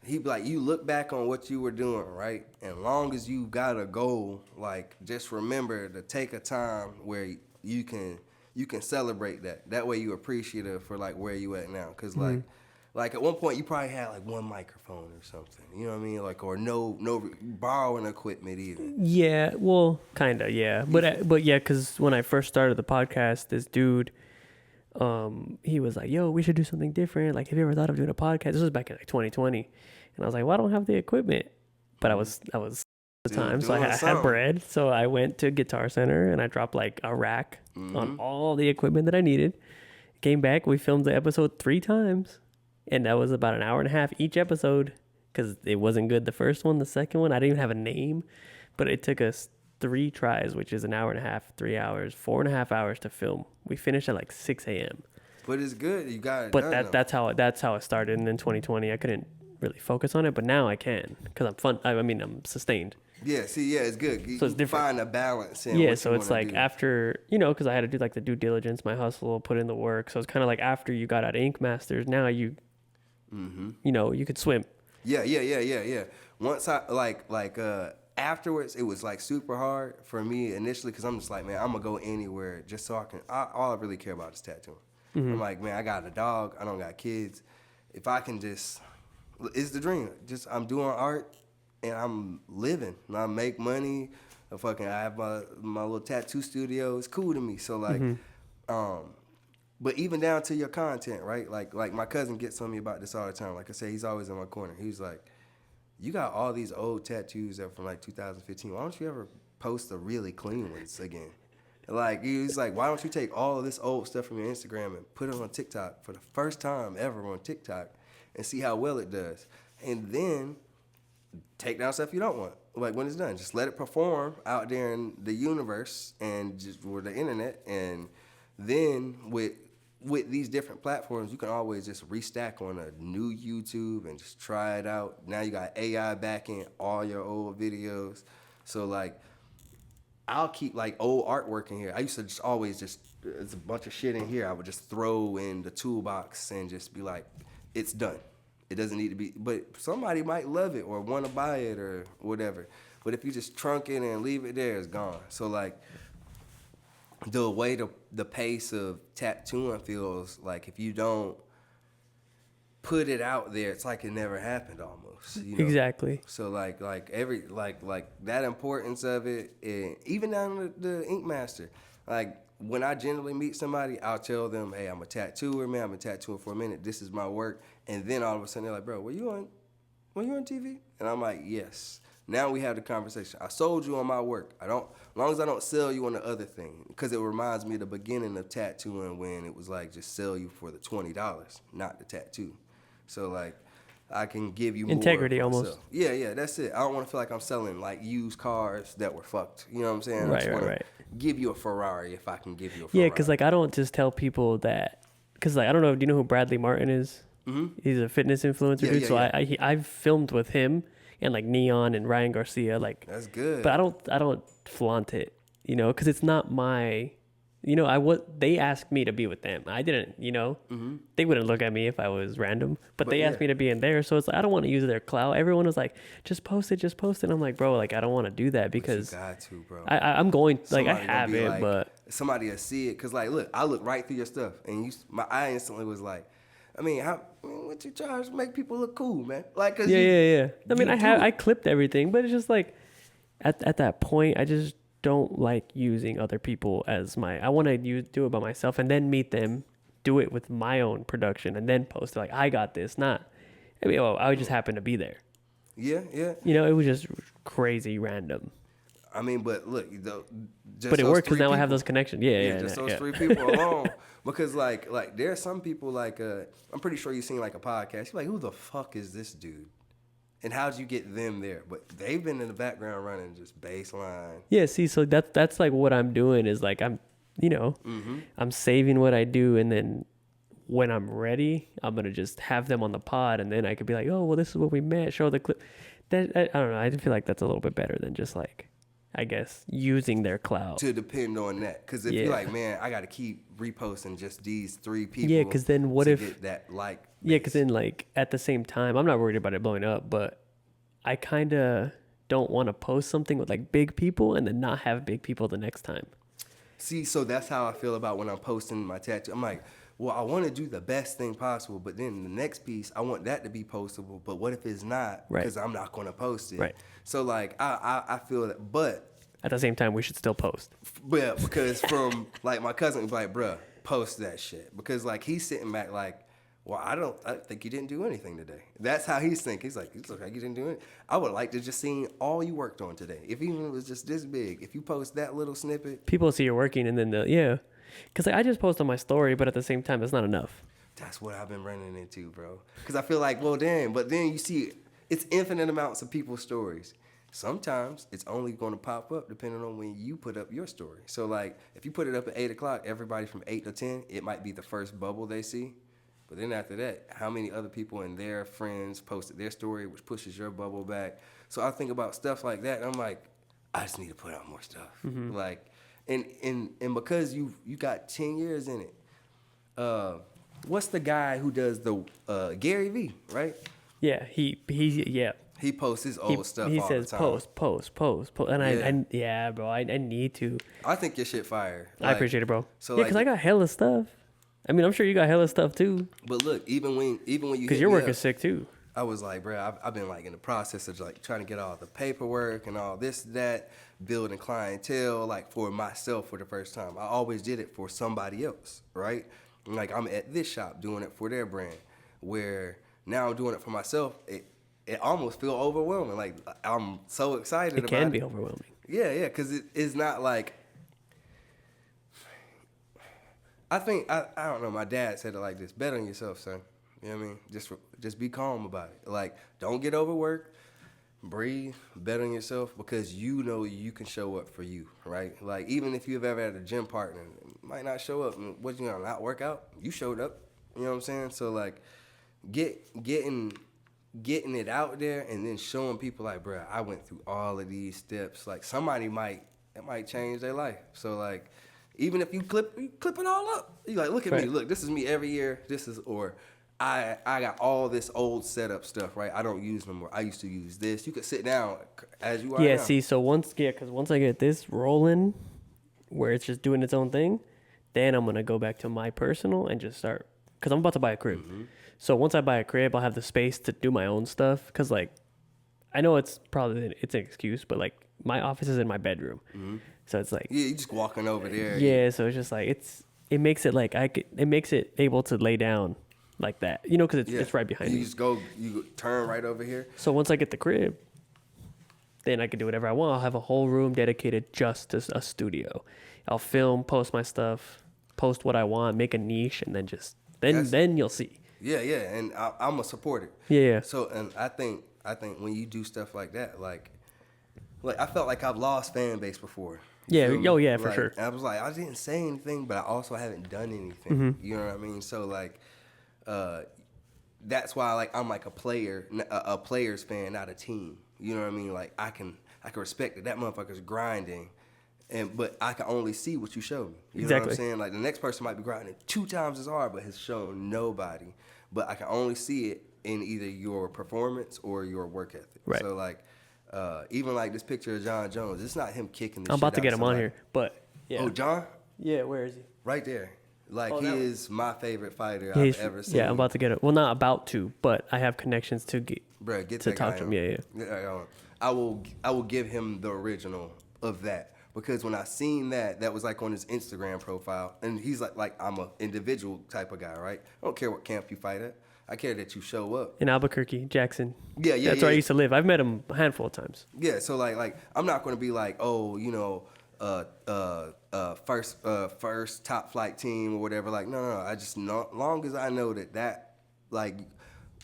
he'd be like, you look back on what you were doing, right? And long as you got a goal, like, just remember to take a time where you can celebrate that. That way you appreciative for, like, where you at now. Because, like at one point you probably had like one microphone or something, you know what I mean? Like, or no borrowing equipment even. Yeah, well, kind of, yeah. But yeah, because when I first started the podcast, this dude, he was like, yo, we should do something different. Like, have you ever thought of doing a podcast? This was back in like 2020. And I was like, well, I don't have the equipment. But I was the time, so I had bread. So I went to Guitar Center and I dropped like a rack on all the equipment that I needed. Came back, we filmed the episode 3 times. And that was about an hour and a half each episode because it wasn't good the first one. The second one, I didn't even have a name. But it took us 3 tries, which is an hour and a half, 3 hours, 4.5 hours to film. We finished at like 6 a.m. But it's good. You got it But done, that's how it started. And then 2020, I couldn't really focus on it. But now I can because I'm sustained. Yeah, see, yeah, it's good. So it's different. Find a balance in yeah, what so you it's wanna like do. after, because I had to do like the due diligence, my hustle, put in the work. So it's kind of like after you got out of Ink Masters, now you could swim. Yeah. Once I afterwards, it was like super hard for me initially because I'm just like, man, I'm gonna go anywhere just so I can. All I really care about is tattooing. I'm like, man, I got a dog. I don't got kids. If I can just, it's the dream. Just I'm doing art and I'm living. And I make money. I have my little tattoo studio. It's cool to me. So like, but even down to your content, right? Like my cousin gets on me about this all the time. Like I say, he's always in my corner. He's like, you got all these old tattoos that are from like 2015. Why don't you ever post the really clean ones again? Like, he's like, why don't you take all of this old stuff from your Instagram and put it on TikTok for the first time ever on TikTok and see how well it does? And then take down stuff you don't want. Like, when it's done, just let it perform out there in the universe and just or the internet. And then with these different platforms, you can always just restack on a new YouTube and just try it out. Now you got AI backing all your old videos. So, like, I'll keep, like, old artwork in here. I used to just always there's a bunch of shit in here I would just throw in the toolbox and just be like, it's done. It doesn't need to be, but somebody might love it or want to buy it or whatever. But if you just trunk it and leave it there, it's gone. So, like, the way the pace of tattooing feels, like, if you don't put it out there, it's like it never happened almost. You know? Exactly. So like that importance of it, and even down to the Ink Master. Like when I generally meet somebody, I'll tell them, hey, I'm a tattooer, man. I've been tattooing for a minute. This is my work. And then all of a sudden they're like, bro, were you on TV? And I'm like, yes. Now we have the conversation. I sold you on my work. As long as I don't sell you on the other thing, because it reminds me of the beginning of tattooing when it was like just sell you for the $20, not the tattoo. So like I can give you integrity more almost. Yeah, that's it. I don't want to feel like I'm selling like used cars that were fucked. You know what I'm saying? I just wanna give you a Ferrari if I can give you a Ferrari. Yeah, because like I don't just tell people that, because like I don't know. Do you know who Bradley Martin is? Mm-hmm. He's a fitness influencer dude. So I've filmed with him and like Neon and Ryan Garcia. Like that's good. But I don't flaunt it, you know, because it's not my. You know, they asked me to be with them. I didn't, you know. Mm-hmm. They wouldn't look at me if I was random. But they asked me to be in there. So it's like, I don't want to use their clout. Everyone was like, just post it. I'm like, bro, like, I don't want to do that because you got to, bro. I'm going, like, somebody I have it, like, but. Somebody will see it. Because, like, look, I look right through your stuff. And I instantly was like, what you charge to make people look cool, man? Like, cause yeah. I mean, I clipped everything. But it's just like, at that point, I just don't like using other people as I want to do it by myself and then meet them, do it with my own production and then post it like I got this. I would just happen to be there. Yeah. You know, it was just crazy random. I mean, but look, but it worked because now I have those connections. Yeah. Just those three people alone. Because like there are some people like I'm pretty sure you've seen like a podcast. You're like, who the fuck is this dude? And how'd you get them there? But they've been in the background running just baseline. Yeah, see, so that's like what I'm doing is like I'm saving what I do, and then when I'm ready, I'm gonna just have them on the pod, and then I could be like, oh, well, this is what we met. Show the clip. I don't know. I feel like that's a little bit better than just like, I guess, using their clout. To depend on that, because if you're like, man, I got to keep reposting just these three people. Yeah, because then what if get that like? Yeah, because then like at the same time, I'm not worried about it blowing up, but I kind of don't want to post something with like big people and then not have big people the next time. See, so that's how I feel about when I'm posting my tattoo. I'm like, well, I want to do the best thing possible, but then the next piece, I want that to be postable. But what if it's not? Because I'm not going to post it. Right. So like I feel that, but at the same time, we should still post. Yeah, because from like my cousin was like, bruh, post that shit. Because like he's sitting back like, well, I think you didn't do anything today. That's how he's thinking. He's like, it's okay, you didn't do it. I would like to just see all you worked on today. If even it was just this big, if you post that little snippet. People see you're working and then because like, I just post on my story, but at the same time, it's not enough. That's what I've been running into, bro. Because I feel like, well, damn, but then you see it's infinite amounts of people's stories. Sometimes it's only going to pop up depending on when you put up your story. So like if you put it up at 8 o'clock, everybody from 8 to 10, it might be the first bubble they see. But then after that, how many other people and their friends posted their story, which pushes your bubble back? So I think about stuff like that, and I'm like, I just need to put out more stuff. Mm-hmm. Like, and because you got 10 years in it. What's the guy who does the Gary V, right? Yeah, he posts his old stuff. He all says the time. post, and bro, I need to. I think your shit fire. I appreciate it, bro. So because I got hella stuff. I mean, I'm sure you got hella stuff too. But look, even when you because your work is sick too. I was like, bro, I've been like in the process of like trying to get all the paperwork and all this, that, building clientele like for myself for the first time. I always did it for somebody else, right? Like I'm at this shop doing it for their brand, where now I'm doing it for myself. It almost feel overwhelming. Like I'm so excited about it. It can be overwhelming. Yeah, because it's not like. I think I don't know. My dad said it like this: bet on yourself, son. You know what I mean? Just be calm about it. Like, don't get overworked. Breathe. Bet on yourself because you know you can show up for you, right? Like, even if you've ever had a gym partner, might not show up. What you gonna not work out? You showed up. You know what I'm saying? So like, getting it out there and then showing people like, bro, I went through all of these steps. Like, somebody might change their life. So like. Even if you clip it all up. You like, look at me. Look, this is me every year. I got all this old setup stuff, right? I don't use no more. I used to use this. You could sit down as you are now. See, so once I get this rolling, where it's just doing its own thing, then I'm going to go back to my personal and just start because I'm about to buy a crib. So once I buy a crib, I'll have the space to do my own stuff. Because like, I know it's probably it's an excuse, but like my office is in my bedroom, so it's like Yeah, you just walking over there. yeah. So it's just like it makes it like it makes it able to lay down like that, you know, because it's right behind you me. You turn right over here. So once I get the crib, then I can do whatever I want. I'll have a whole room dedicated just to a studio. I'll film, post my stuff, post what I want, make a niche, and then just then you'll see. Yeah, and I'm gonna support it. Yeah. So, and I think when you do stuff like that, like I felt like I've lost fan base before. Yeah. Oh yeah, for like, sure. I was like, I didn't say anything, but I also haven't done anything. You know what I mean? So like, that's why like I'm like a player's fan, not a team. You know what I mean? Like I can respect that motherfucker's grinding. But I can only see what you show me. You know what I'm saying? Like the next person might be grinding 2 times as hard, but has shown nobody. But I can only see it in either your performance or your work ethic. Right. So like, even like this picture of John Jones, it's not him kicking this I'm about shit to get out him on somebody. here, but yeah. Oh, John? Yeah, where is he? Right there. Like Oh, he that one. is my favorite fighter I've ever seen. Yeah, I'm about to get it. Well, not about to, but I have connections to get Bruh, get to that talk guy to him. on. Yeah. I will give him the original of that. Because when I seen that was like on his Instagram profile, and he's like I'm a individual type of guy, right? I don't care what camp you fight at. I care that you show up. In Albuquerque, Jackson. Yeah. That's where I used to live. I've met him a handful of times. Yeah, so like I'm not gonna be like, oh, you know, first top flight team or whatever. Like no. I just know, long as I know that like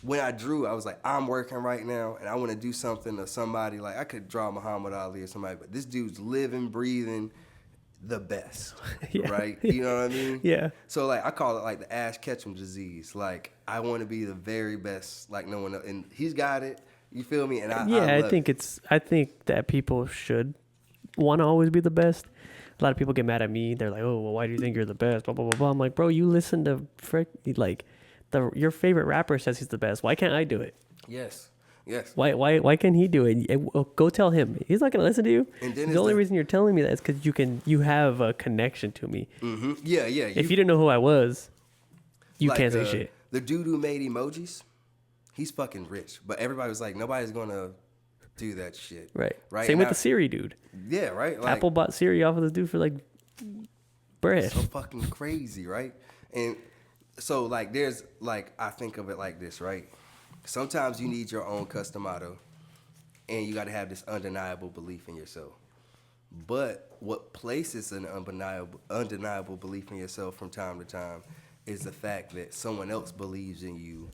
when I drew, I was like, I'm working right now, and I want to do something to somebody. Like I could draw Muhammad Ali or somebody, but this dude's living, breathing, the best, right? You know what I mean? Yeah. So like I call it like the Ash Ketchum disease. Like I want to be the very best, like no one else, and he's got it. You feel me? And I think that people should want to always be the best. A lot of people get mad at me. They're like, oh, well, why do you think you're the best? Blah blah blah blah. I'm like, bro, you listen to your favorite rapper says he's the best. Why can't I do it? Yes. Why can't he do it? Go tell him. He's not gonna listen to you. And then the only reason you're telling me that is because you have a connection to me. Mm-hmm. Yeah. If you didn't know who I was, you like can't say shit. The dude who made emojis, he's fucking rich. But everybody was like, nobody's gonna do that shit. Right. Right. Same with the Siri dude. Yeah. Right. Like, Apple bought Siri off of this dude for like bread. So fucking crazy, right? And so like there's like I think of it like this, right? Sometimes you need your own custom motto, and you got to have this undeniable belief in yourself. But what places an undeniable belief in yourself from time to time is the fact that someone else believes in you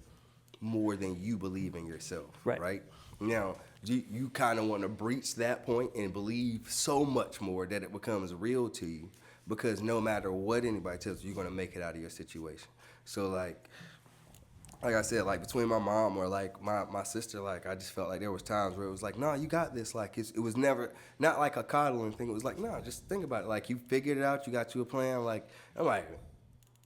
more than you believe in yourself, right? Now, you kind of want to breach that point and believe so much more that it becomes real to you, because no matter what anybody tells you, you're going to make it out of your situation. So like I said, like between my mom or like my sister, like I just felt like there was times where it was like, no, you got this. Like it was never, not like a coddling thing. It was like, no, just think about it. Like you figured it out, you got you a plan. Like I'm like,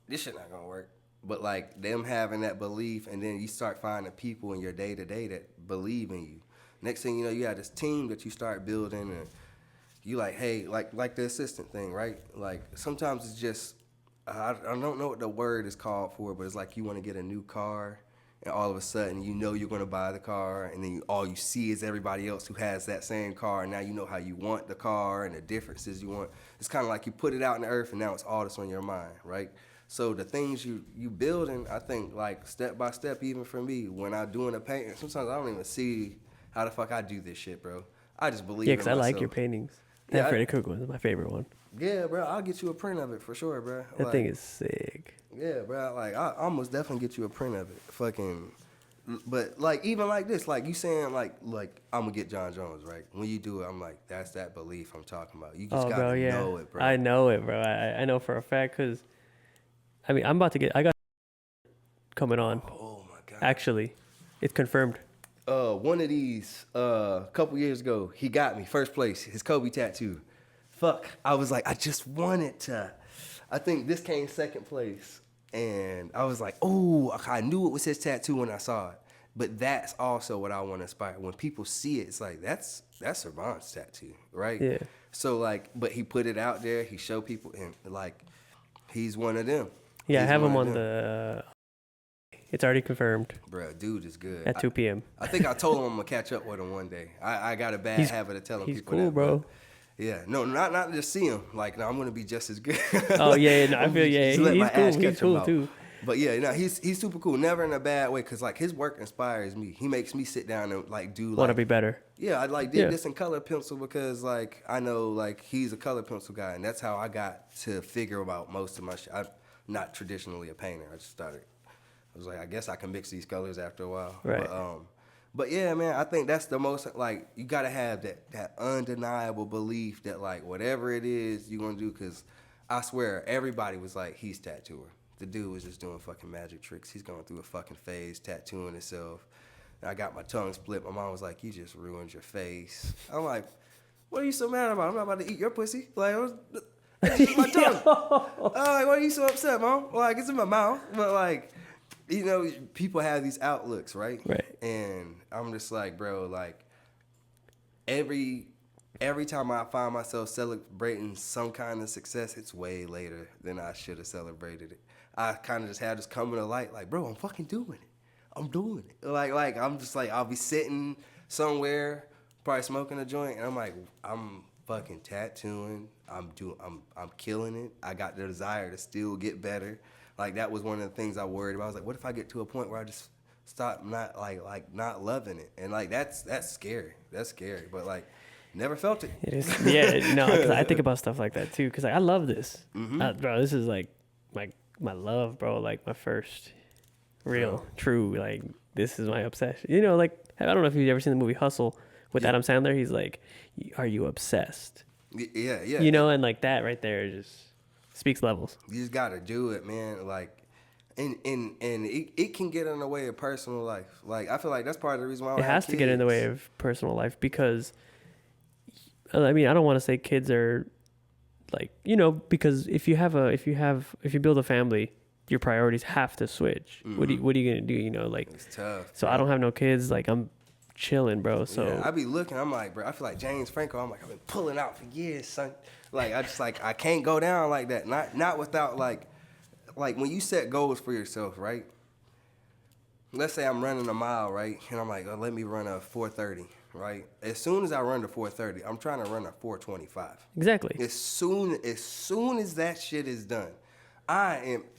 this shit not gonna work. But like them having that belief, and then you start finding people in your day to day that believe in you. Next thing you know, you have this team that you start building, and you like, hey, like the assistant thing, right? Like sometimes it's just, I don't know what the word is called for, but it's like you want to get a new car, and all of a sudden you know you're going to buy the car, and then all you see is everybody else who has that same car, and now you know how you want the car and the differences you want. It's kind of like you put it out in the earth, and now it's all that's on your mind, right? So the things you building, I think like step by step, even for me, when I'm doing a painting, sometimes I don't even see how the fuck I do this shit, bro. I just believe in myself. Yeah, because I like your paintings. That Freddy Krueger one is my favorite one. Yeah, bro, I'll get you a print of it for sure, bro. That thing is sick. Yeah, bro, like I almost definitely get you a print of it. Fucking, but like even like this, like you saying like I'm gonna get John Jones, right? When you do it, I'm like, that's that belief I'm talking about. You just gotta know it, bro. I know it, bro. I know for a fact, because I mean I got coming on. Oh my god. Actually, it's confirmed. One of these a couple years ago, he got me first place, his Kobe tattoo. Fuck, I was like, I just wanted to. I think this came second place, and I was like, oh, I knew it was his tattoo when I saw it. But that's also what I want to inspire. When people see it, it's like that's Servone's tattoo, right? Yeah. So like, but he put it out there. He showed people, and like, he's one of them. Yeah, He's I have him one on of them. It's already confirmed Bruh, dude is good. at 2 p.m. I think I told him I'm gonna catch up with him one day. I got a bad habit of telling He's people cool, that. bro. But yeah, no, not just see him. Like, no, I'm gonna be just as good. Oh yeah, no, I feel Just let my he's cool. ass He's catch him cool out. too. But yeah, no, he's super cool. Never in a bad way, cause like his work inspires me. He makes me sit down and like do. Want to like, be better. Yeah, I like did this in color pencil because like I know like he's a color pencil guy, and that's how I got to figure out most of my shit. I'm not traditionally a painter. I just started. I was like, I guess I can mix these colors after a while. Right. But yeah, man, I think that's the most, like, you got to have that undeniable belief that, like, whatever it is you're going to do, because I swear, everybody was like, he's tattooer. The dude was just doing fucking magic tricks. He's going through a fucking phase, tattooing himself. And I got my tongue split. My mom was like, you just ruined your face. I'm like, what are you so mad about? I'm not about to eat your pussy. Like, it's my tongue. I'm like, why are you so upset, Mom? Like, it's in my mouth. But, like, you know, people have these outlooks, right? Right. And I'm just like, bro, like, every time I find myself celebrating some kind of success, it's way later than I should have celebrated it. I kind of just had this coming to light, like, bro, I'm fucking doing it. I'm doing it. Like, I'm just like, I'll be sitting somewhere, probably smoking a joint, and I'm like, I'm fucking tattooing. I'm killing it. I got the desire to still get better. Like, that was one of the things I worried about. I was like, what if I get to a point where I just stop not not loving it? And like that's scary. That's scary. But like, never felt it. It is. Yeah. No, because I think about stuff like that too. Because like, I love this, bro. This is like my love, bro. Like my first real, true. Like this is my obsession. You know, like I don't know if you've ever seen the movie Hustle with Adam Sandler. He's like, "Are you obsessed?" Yeah. You know, and like that right there just speaks levels. You just gotta do it, man. Like, and it can get in the way of personal life. Like, I feel like that's part of the reason why I it has to get in the way of personal life because, I mean, I don't want to say kids are like, you know, because if you build a family, your priorities have to switch. What are you gonna do? You know, like it's tough. So bro. I don't have no kids. Like I'm chilling, bro. So yeah, I be looking. I'm like, bro. I feel like James Franco. I'm like, I've been pulling out for years, son. Like I just like I can't go down like that. Not without like when you set goals for yourself, right? Let's say I'm running a mile, right? And I'm like, oh, let me run a 4:30, right? As soon as I run to 4:30, I'm trying to run a 4:25. Exactly. As soon as that shit is done,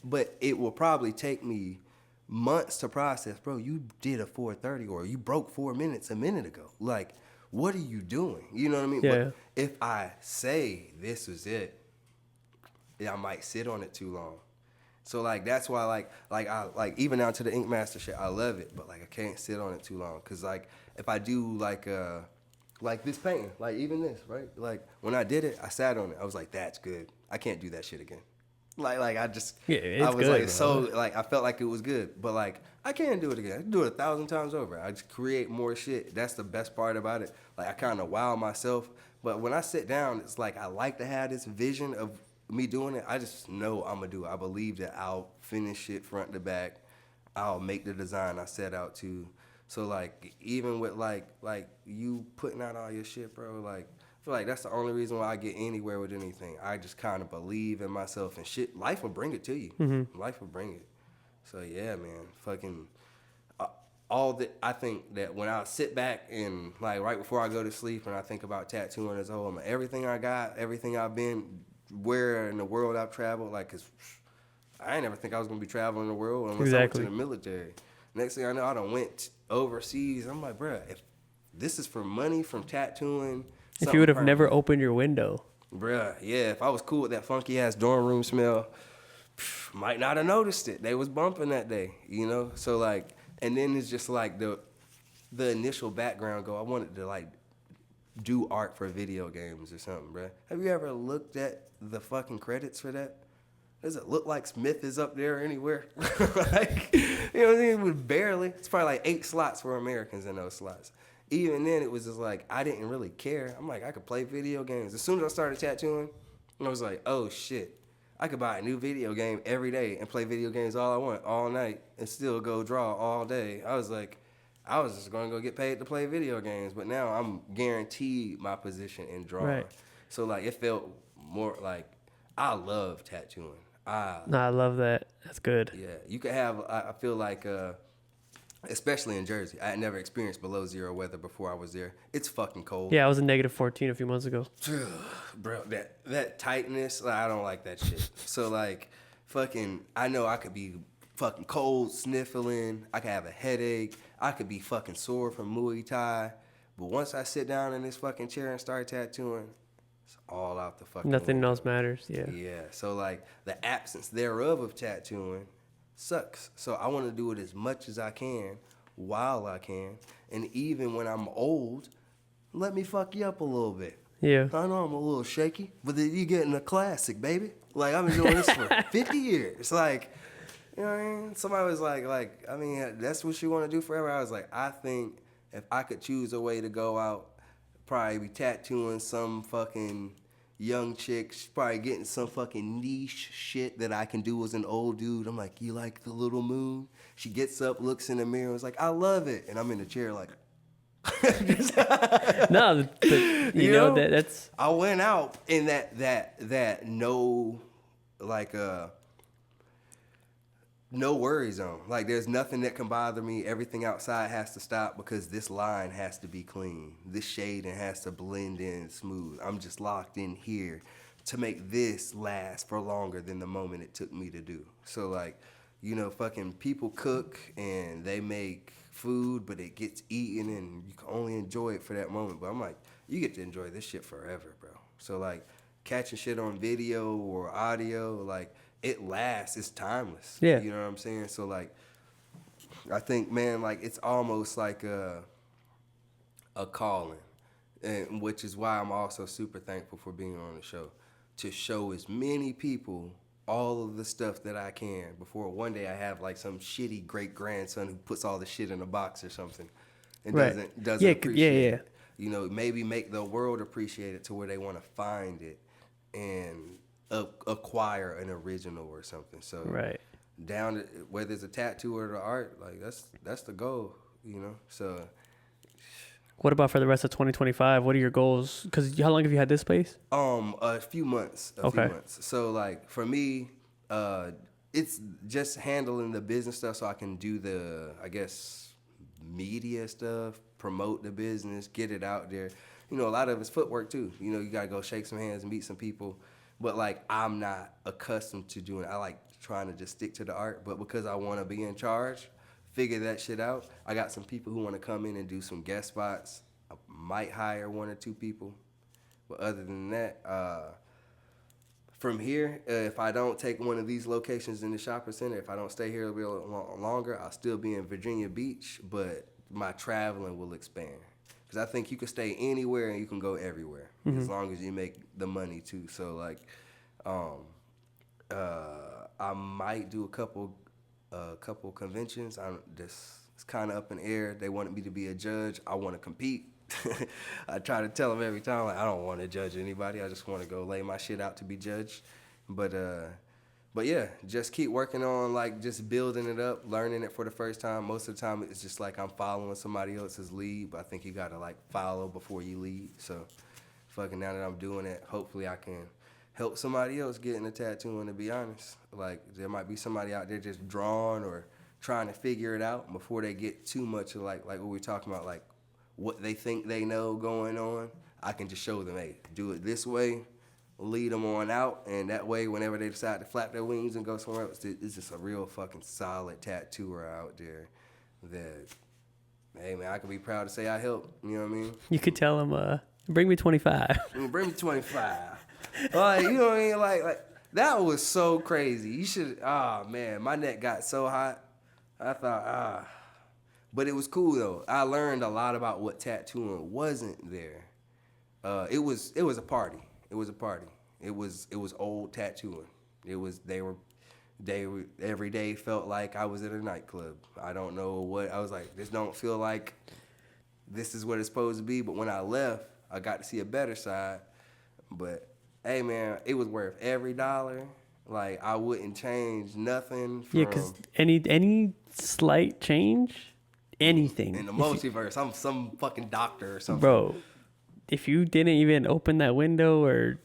but it will probably take me months to process. Bro, you did a 4:30 or you broke 4 minutes a minute ago. Like, what are you doing? You know what I mean? Yeah. But if I say this was it, I might sit on it too long. So like that's why I even down to the Ink Master shit, I love it, but like I can't sit on it too long, cause like if I do like this painting, like even this, right? Like when I did it, I sat on it. I was like, that's good. I can't do that shit again. Like I just I was good, like bro. So like I felt like it was good, but like I can't do it again. I can do it 1,000 times over. I just create more shit. That's the best part about it. Like I kind of wow myself, but when I sit down, it's like I like to have this vision of me doing it. I just know I'm gonna do it. I believe that I'll finish it front to back. I'll make the design I set out to. So like even with like you putting out all your shit, bro, like I feel like that's the only reason why I get anywhere with anything. I just kind of believe in myself and shit. Life will bring it to you. Mm-hmm. Life will bring it. So yeah, man, fucking I think that when I sit back and like right before I go to sleep and I think about tattooing as a whole, everything I got, everything I've been, where in the world I've traveled, like, cause I ain't never think I was gonna be traveling the world unless I went to the military. Next thing I know, I done went overseas. I'm like, bruh, if this is for money from tattooing. If you would have never opened your window. Bruh, yeah, if I was cool with that funky ass dorm room smell, might not have noticed it. They was bumping that day, you know? So like, and then it's just like the initial background go, I wanted to like do art for video games or something, bruh. Have you ever looked at the fucking credits for that? Does it look like Smith is up there anywhere? Like, you know what I mean? With barely. It's probably like 8 slots for Americans in those slots. Even then, it was just like, I didn't really care. I'm like, I could play video games. As soon as I started tattooing, I was like, oh shit. I could buy a new video game every day and play video games all I want, all night, and still go draw all day. I was like, I was just going to go get paid to play video games, but now I'm guaranteed my position in drawing. Right. So like, it felt more like, I love tattooing. No, I love that. That's good. Yeah, you could have. I feel like, especially in Jersey, I had never experienced below zero weather before I was there. It's fucking cold. Yeah, I was in -14 a few months ago. Bro, that tightness, like, I don't like that shit. So like, fucking, I know I could be fucking cold, sniffling. I could have a headache. I could be fucking sore from Muay Thai. But once I sit down in this fucking chair and start tattooing, it's all out the fucking Nothing window. else matters. Yeah. Yeah. So like, the absence thereof of tattooing sucks. So I want to do it as much as I can while I can. And even when I'm old, let me fuck you up a little bit. Yeah. I know I'm a little shaky, but then you getting a classic, baby. Like, I've been doing this for 50 years. Like, you know what I mean? Somebody was like, I mean, that's what you want to do forever? I was like, I think if I could choose a way to go out, probably be tattooing some fucking young chick, she's probably getting some fucking niche shit that I can do as an old dude. I'm like, you like the little moon? She gets up, looks in the mirror, and was like, I love it. And I'm in the chair like, No, you know that's. I went out in that no, like no worry zone. Like, there's nothing that can bother me. Everything outside has to stop because this line has to be clean. This shading has to blend in smooth. I'm just locked in here to make this last for longer than the moment it took me to do. So like, you know, fucking people cook and they make food, but it gets eaten and you can only enjoy it for that moment. But I'm like, you get to enjoy this shit forever, bro. So like, catching shit on video or audio, like, it lasts. It's timeless. Yeah. You know what I'm saying? So like, I think, man, like, it's almost like a calling, and which is why I'm also super thankful for being on the show, to show as many people all of the stuff that I can before one day I have like some shitty great grandson who puts all the shit in a box or something and doesn't appreciate it. You know, maybe make the world appreciate it to where they want to find it and acquire an original or something. So down to, whether it's a tattoo or the art, like that's the goal, you know. So what about for the rest of 2025? What are your goals? Because how long have you had this space? A few months. A few months. So like, for me, it's just handling the business stuff so I can do the, I guess, media stuff, promote the business, get it out there. You know, a lot of it's footwork too. You know, you gotta go shake some hands and meet some people. But like, I'm not accustomed to doing it. I like trying to just stick to the art. But because I want to be in charge, figure that shit out, I got some people who want to come in and do some guest spots. I might hire 1 or 2 people. But other than that, from here, if I don't take one of these locations in the shopping center, if I don't stay here a little longer, I'll still be in Virginia Beach, but my traveling will expand. Because I think you can stay anywhere and you can go everywhere, as long as you make the money too. So like, I might do a couple conventions. It's kind of up in the air. They wanted me to be a judge. I want to compete. I try to tell them every time, like, I don't want to judge anybody. I just want to go lay my shit out to be judged. But yeah, just keep working on, like, just building it up, learning it for the first time. Most of the time, it's just like I'm following somebody else's lead, but I think you got to, like, follow before you lead. So, fucking now that I'm doing it, hopefully I can help somebody else get in the tattooing, to be honest. Like, there might be somebody out there just drawn or trying to figure it out before they get too much of, like what we're talking about, like, what they think they know going on. I can just show them, hey, do it this way. Lead them on out, and that way, whenever they decide to flap their wings and go somewhere else, it's just a real fucking solid tattooer out there that, hey man, I can be proud to say I helped. You know what I mean? You could tell them, bring me 25. Bring me 25. Like, you know what I mean? Like that was so crazy. You should. Man, my neck got so hot. I thought, but it was cool though. I learned a lot about what tattooing wasn't there. It was a party. It was a party. It was old tattooing. They were every day felt like I was at a nightclub. I don't know what, I was like, this don't feel like this is what it's supposed to be. But when I left, I got to see a better side. But hey man, it was worth every dollar. Like, I wouldn't change nothing from, yeah, because any slight change, anything in the multiverse, I'm some fucking doctor or something. Bro, if you didn't even open that window or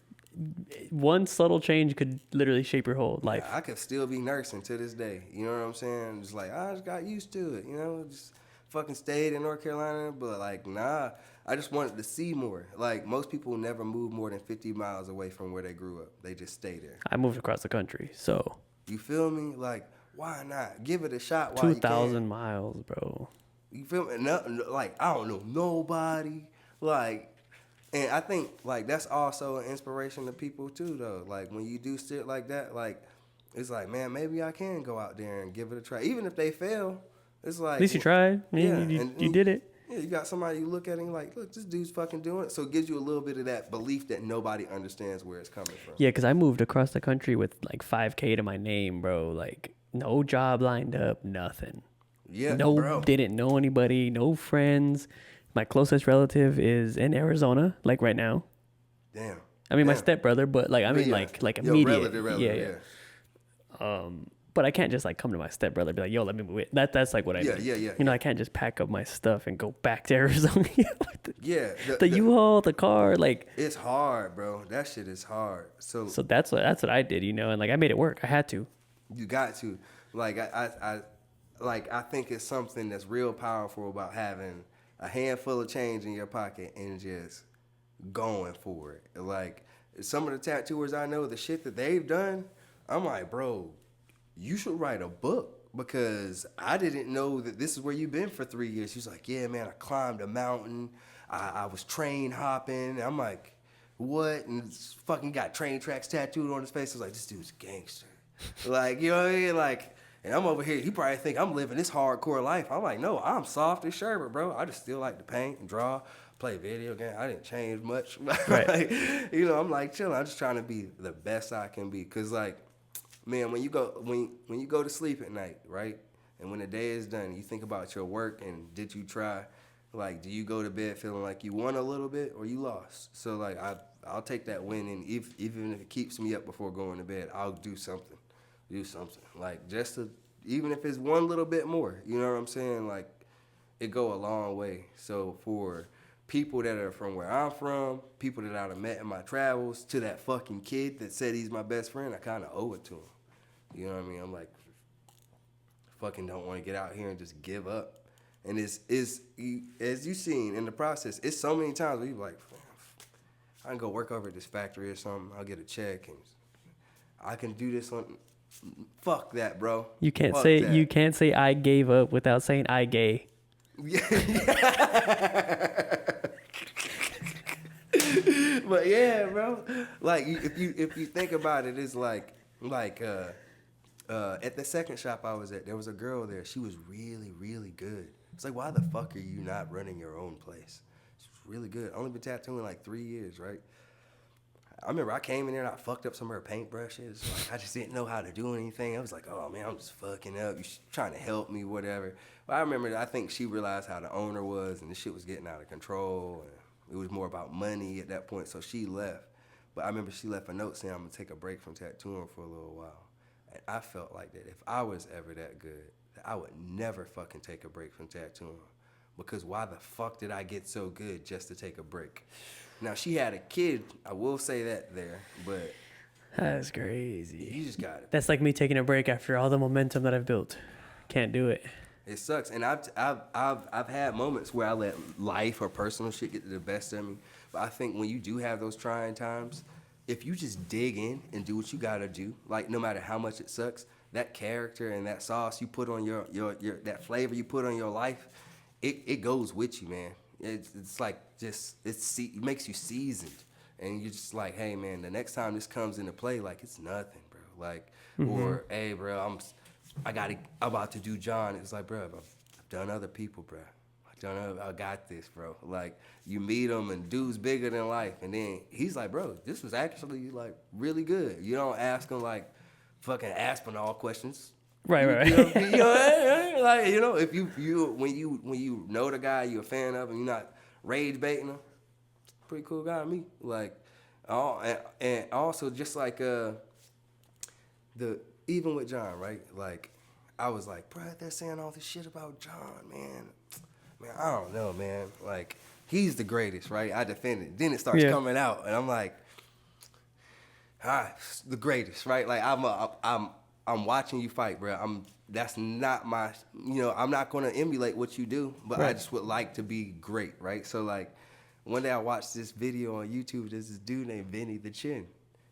one subtle change could literally shape your whole life. I could still be nursing to this day. You know what I'm saying? Just like, I just got used to it, you know? Just fucking stayed in North Carolina, but like, nah, I just wanted to see more. Like, most people never move more than 50 miles away from where they grew up. They just stay there. I moved across the country, so. You feel me? Like, why not? Give it a shot while 2,000 miles, bro. You feel me? Like, I don't know nobody. Like, and I think, like, that's also an inspiration to people, too, though. Like, when you do shit like that, like, it's like, man, maybe I can go out there and give it a try. Even if they fail, it's like... At least you tried. Yeah. You did it. Yeah, you got somebody you look at and you're like, look, this dude's fucking doing it. So it gives you a little bit of that belief that nobody understands where it's coming from. Yeah, because I moved across the country with, like, $5K to my name, bro. Like, no job lined up, nothing. Yeah, no, bro. Didn't know anybody, no friends. My closest relative is in Arizona, like right now. Damn. I mean, my stepbrother, but like, I mean, yeah. like immediate. Relative, yeah. But I can't just like come to my stepbrother and be like, yo, let me move it. That's like what I do. Yeah. You know, I can't just pack up my stuff and go back to Arizona. Yeah. The U-Haul, the car, like. It's hard, bro. That shit is hard. So that's what I did, you know, and like I made it work. I had to. You got to. Like, I think it's something that's real powerful about having a handful of change in your pocket and just going for it. Like, some of the tattooers I know, the shit that they've done, I'm like, bro, you should write a book because I didn't know that this is where you've been for 3 years. He's like, yeah, man, I climbed a mountain. I was train hopping. And I'm like, what? And it's fucking got train tracks tattooed on his face. I was like, this dude's a gangster. Like, you know what I mean? Like, and I'm over here. He probably think I'm living this hardcore life. I'm like, no, I'm soft as sherbet, bro. I just still like to paint and draw, play video games. I didn't change much. Right. Like, you know, I'm like chilling. I'm just trying to be the best I can be. Cause like, man, when you go to sleep at night, right? And when the day is done, you think about your work and did you try? Like, do you go to bed feeling like you won a little bit or you lost? So like, I'll take that win, and even if it keeps me up before going to bed, I'll do something. Like, just to, even if it's one little bit more, you know what I'm saying? Like, it go a long way. So for people that are from where I'm from, people that I've met in my travels, to that fucking kid that said he's my best friend, I kind of owe it to him. You know what I mean? I'm like, fucking don't want to get out here and just give up. And it's as you seen in the process, it's so many times where you're like, I can go work over at this factory or something. I'll get a check and I can do this on. Fuck that, bro. You can't say I gave up without saying I gay. Yeah. But yeah, bro. Like, if you think about it, it's like at the second shop I was at, there was a girl there. She was really, really good. It's like, why the fuck are you not running your own place? She's really good. Only been tattooing like 3 years, right? I remember I came in there and I fucked up some of her paintbrushes. Like, I just didn't know how to do anything. I was like, oh man, I'm just fucking up. You're trying to help me, whatever. But I remember, I think she realized how the owner was and this shit was getting out of control. And it was more about money at that point, so she left. But I remember she left a note saying I'm gonna take a break from tattooing for a little while. And I felt like that if I was ever that good, that I would never fucking take a break from tattooing. Because why the fuck did I get so good just to take a break? Now, she had a kid, I will say that there, but... That's crazy. You just got it. That's like me taking a break after all the momentum that I've built. Can't do it. It sucks. And I've had moments where I let life or personal shit get the best of me. But I think when you do have those trying times, if you just dig in and do what you gotta do, like no matter how much it sucks, that character and that sauce you put on your that flavor you put on your life, it goes with you, man. It's like just it makes you seasoned, and you're just like, hey man, the next time this comes into play, like it's nothing, bro. Like, or hey, bro, I'm about to do John. It's like, bro, I've done other people, bro. I got this, bro. Like, you meet him and dude's bigger than life, and then he's like, bro, this was actually like really good. You don't ask him like fucking Aspinall questions. Right. You know, if when you know the guy you're a fan of and you're not rage baiting him, pretty cool guy to me. Like, and also just like even with John, right? Like, I was like, bro, they're saying all this shit about John, man. Man, I don't know, man. Like, he's the greatest, right? I defend it. Then it starts coming out, and I'm like, the greatest, right? Like I'm watching you fight, bro. That's not my, I'm not gonna emulate what you do, but I just would like to be great, right? So like, one day I watched this video on YouTube. There's this dude named Vinny the Chin,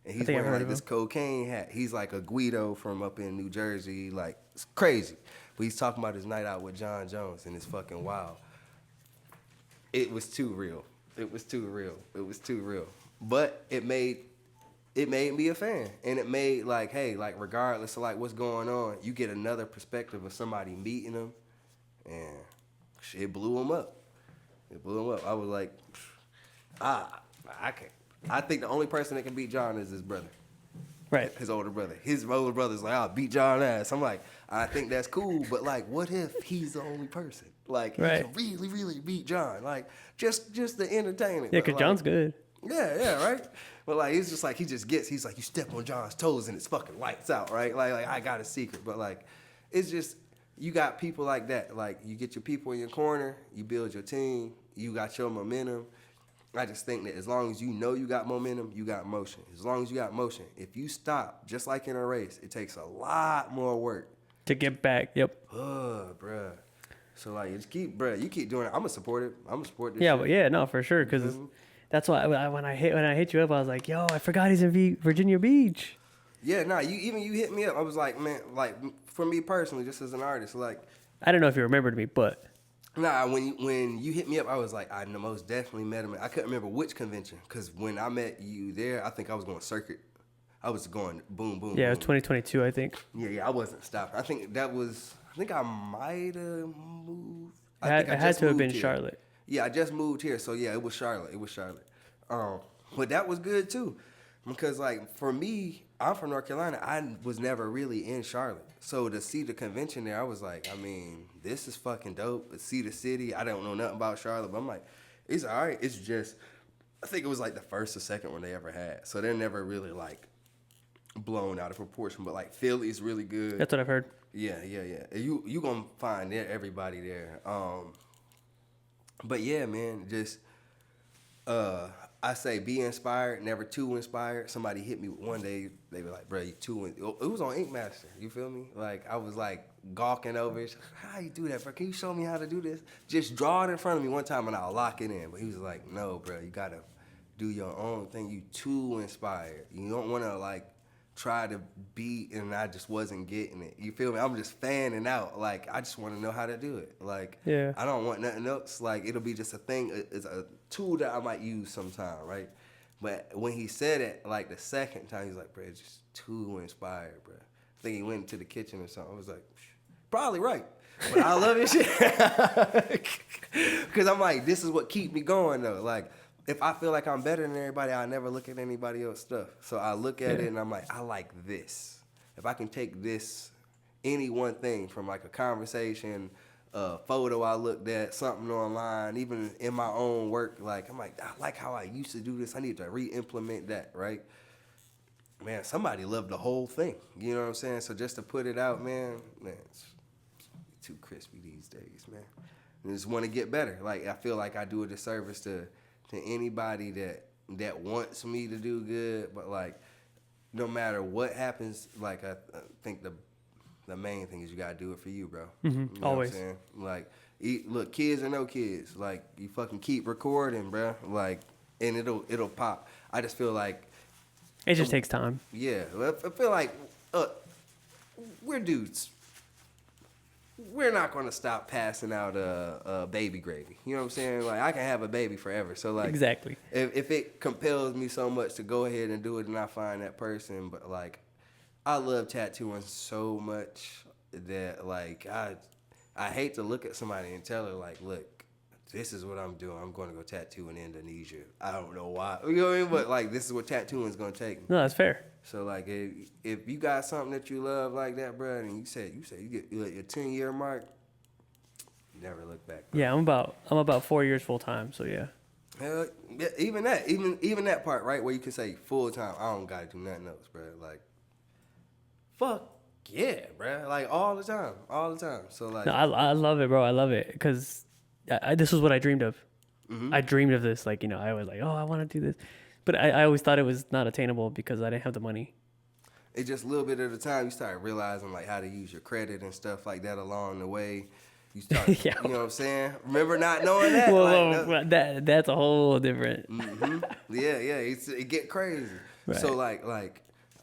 and he's wearing like this cocaine hat. He's like a Guido from up in New Jersey, like it's crazy. But he's talking about his night out with John Jones, and it's fucking wild. It was too real. It was too real. It was too real. But it made me a fan, and it made like, hey, like regardless of like what's going on, you get another perspective of somebody meeting them, and it blew him up. It blew him up. I was like, I can't. I think the only person that can beat John is his brother. Right. His older brother. His older brother's like, I'll beat John ass. I'm like, I think that's cool, but like, what if he's the only person? Like, he can really, really beat John. Like, just the entertainment. Yeah, because like, John's good. Yeah, right? But like, it's just like, he's like, you step on John's toes and it's fucking lights out, right? Like I got a secret. But like, it's just, you got people like that. Like, you get your people in your corner, you build your team, you got your momentum. I just think that as long as you know you got momentum, you got motion. As long as you got motion, if you stop, just like in a race, it takes a lot more work to get back. Yep. Bruh. So like, you keep doing it. I'm gonna support it. I'm gonna support this. Yeah, shit. but yeah, no, for sure, because that's why when I hit you up, I was like, yo, I forgot he's in Virginia Beach. Yeah, nah, you hit me up. I was like, man, like for me personally, just as an artist, like I don't know if you remembered me, but. Nah, when you hit me up, I was like, I most definitely met him. I couldn't remember which convention, because when I met you there, I think I was going circuit. I was going boom, boom, yeah, boom. It was 2022, I think. Yeah, I wasn't stopping. I think I might have moved. It had to have been here. Charlotte. Yeah, I just moved here, so yeah, it was Charlotte. But that was good too, because like for me, I'm from North Carolina. I was never really in Charlotte. So to see the convention there, I was like, I mean, this is fucking dope. To see the city, I don't know nothing about Charlotte, but I'm like, it's all right. It's just, I think it was like the first or second one they ever had. So they're never really like blown out of proportion, but like Philly's really good. That's what I've heard. Yeah. You gonna find everybody there. But yeah, man, just, I say be inspired, never too inspired. Somebody hit me one day. They were like, bro, you too. It was on Ink Master. You feel me? Like, I was like gawking over it. How you do that, bro? Can you show me how to do this? Just draw it in front of me one time and I'll lock it in. But he was like, no, bro, you got to do your own thing. You too inspired. You don't want to like try to be, and I just wasn't getting it. You feel me? I'm just fanning out. Like, I just want to know how to do it. Like, yeah. I don't want nothing else. Like, it'll be just a thing. It's a tool that I might use sometime, right? But when he said it, like the second time, he's like, bro, it's just too inspired, bro. I think he went into the kitchen or something. I was like, probably right. But I love this shit. Because I'm like, this is what keep me going, though. Like, if I feel like I'm better than everybody, I never look at anybody else's stuff. So I look at it and I'm like, I like this. If I can take this, any one thing from like a conversation, a photo I looked at, something online, even in my own work, like, I'm like, I like how I used to do this. I need to re-implement that, right? Man, somebody loved the whole thing. You know what I'm saying? So just to put it out, man, it's too crispy these days, man. I just want to get better. Like, I feel like I do a disservice to anybody that wants me to do good, but like, no matter what happens, like, I think the main thing is you gotta do it for you, bro. Mm-hmm. You know always. What I'm saying? Like, look, kids or no kids, like, you fucking keep recording, bro. Like, and it'll pop. I just feel like it just takes time. Yeah, I feel like we're dudes. We're not gonna stop passing out baby gravy. You know what I'm saying? Like, I can have a baby forever. So like, exactly. If it compels me so much to go ahead and do it, and I find that person, but like, I love tattooing so much that like I hate to look at somebody and tell her like, look, this is what I'm doing. I'm going to go tattoo in Indonesia. I don't know why. You know what I mean? But like, this is what tattooing is gonna take me. No, that's fair. So like, if you got something that you love like that, bro, and you say you get your 10-year mark, never look back, bro. Yeah, I'm about 4 years full time. So yeah. Hell, yeah, even that part, right, where you can say full time, I don't gotta do nothing else, bro. Like, fuck yeah, bro. Like, all the time. So like, no, I love it, bro. I love it because this was what I dreamed of. Mm-hmm. I dreamed of this. Like, I was like, oh, I want to do this. But I always thought it was not attainable because I didn't have the money. It's just a little bit at a time. You start realizing like how to use your credit and stuff like that along the way. You start, Yeah. you know what I'm saying? Remember not knowing that? Well, that's a whole different. Yeah, it get crazy. Right. So like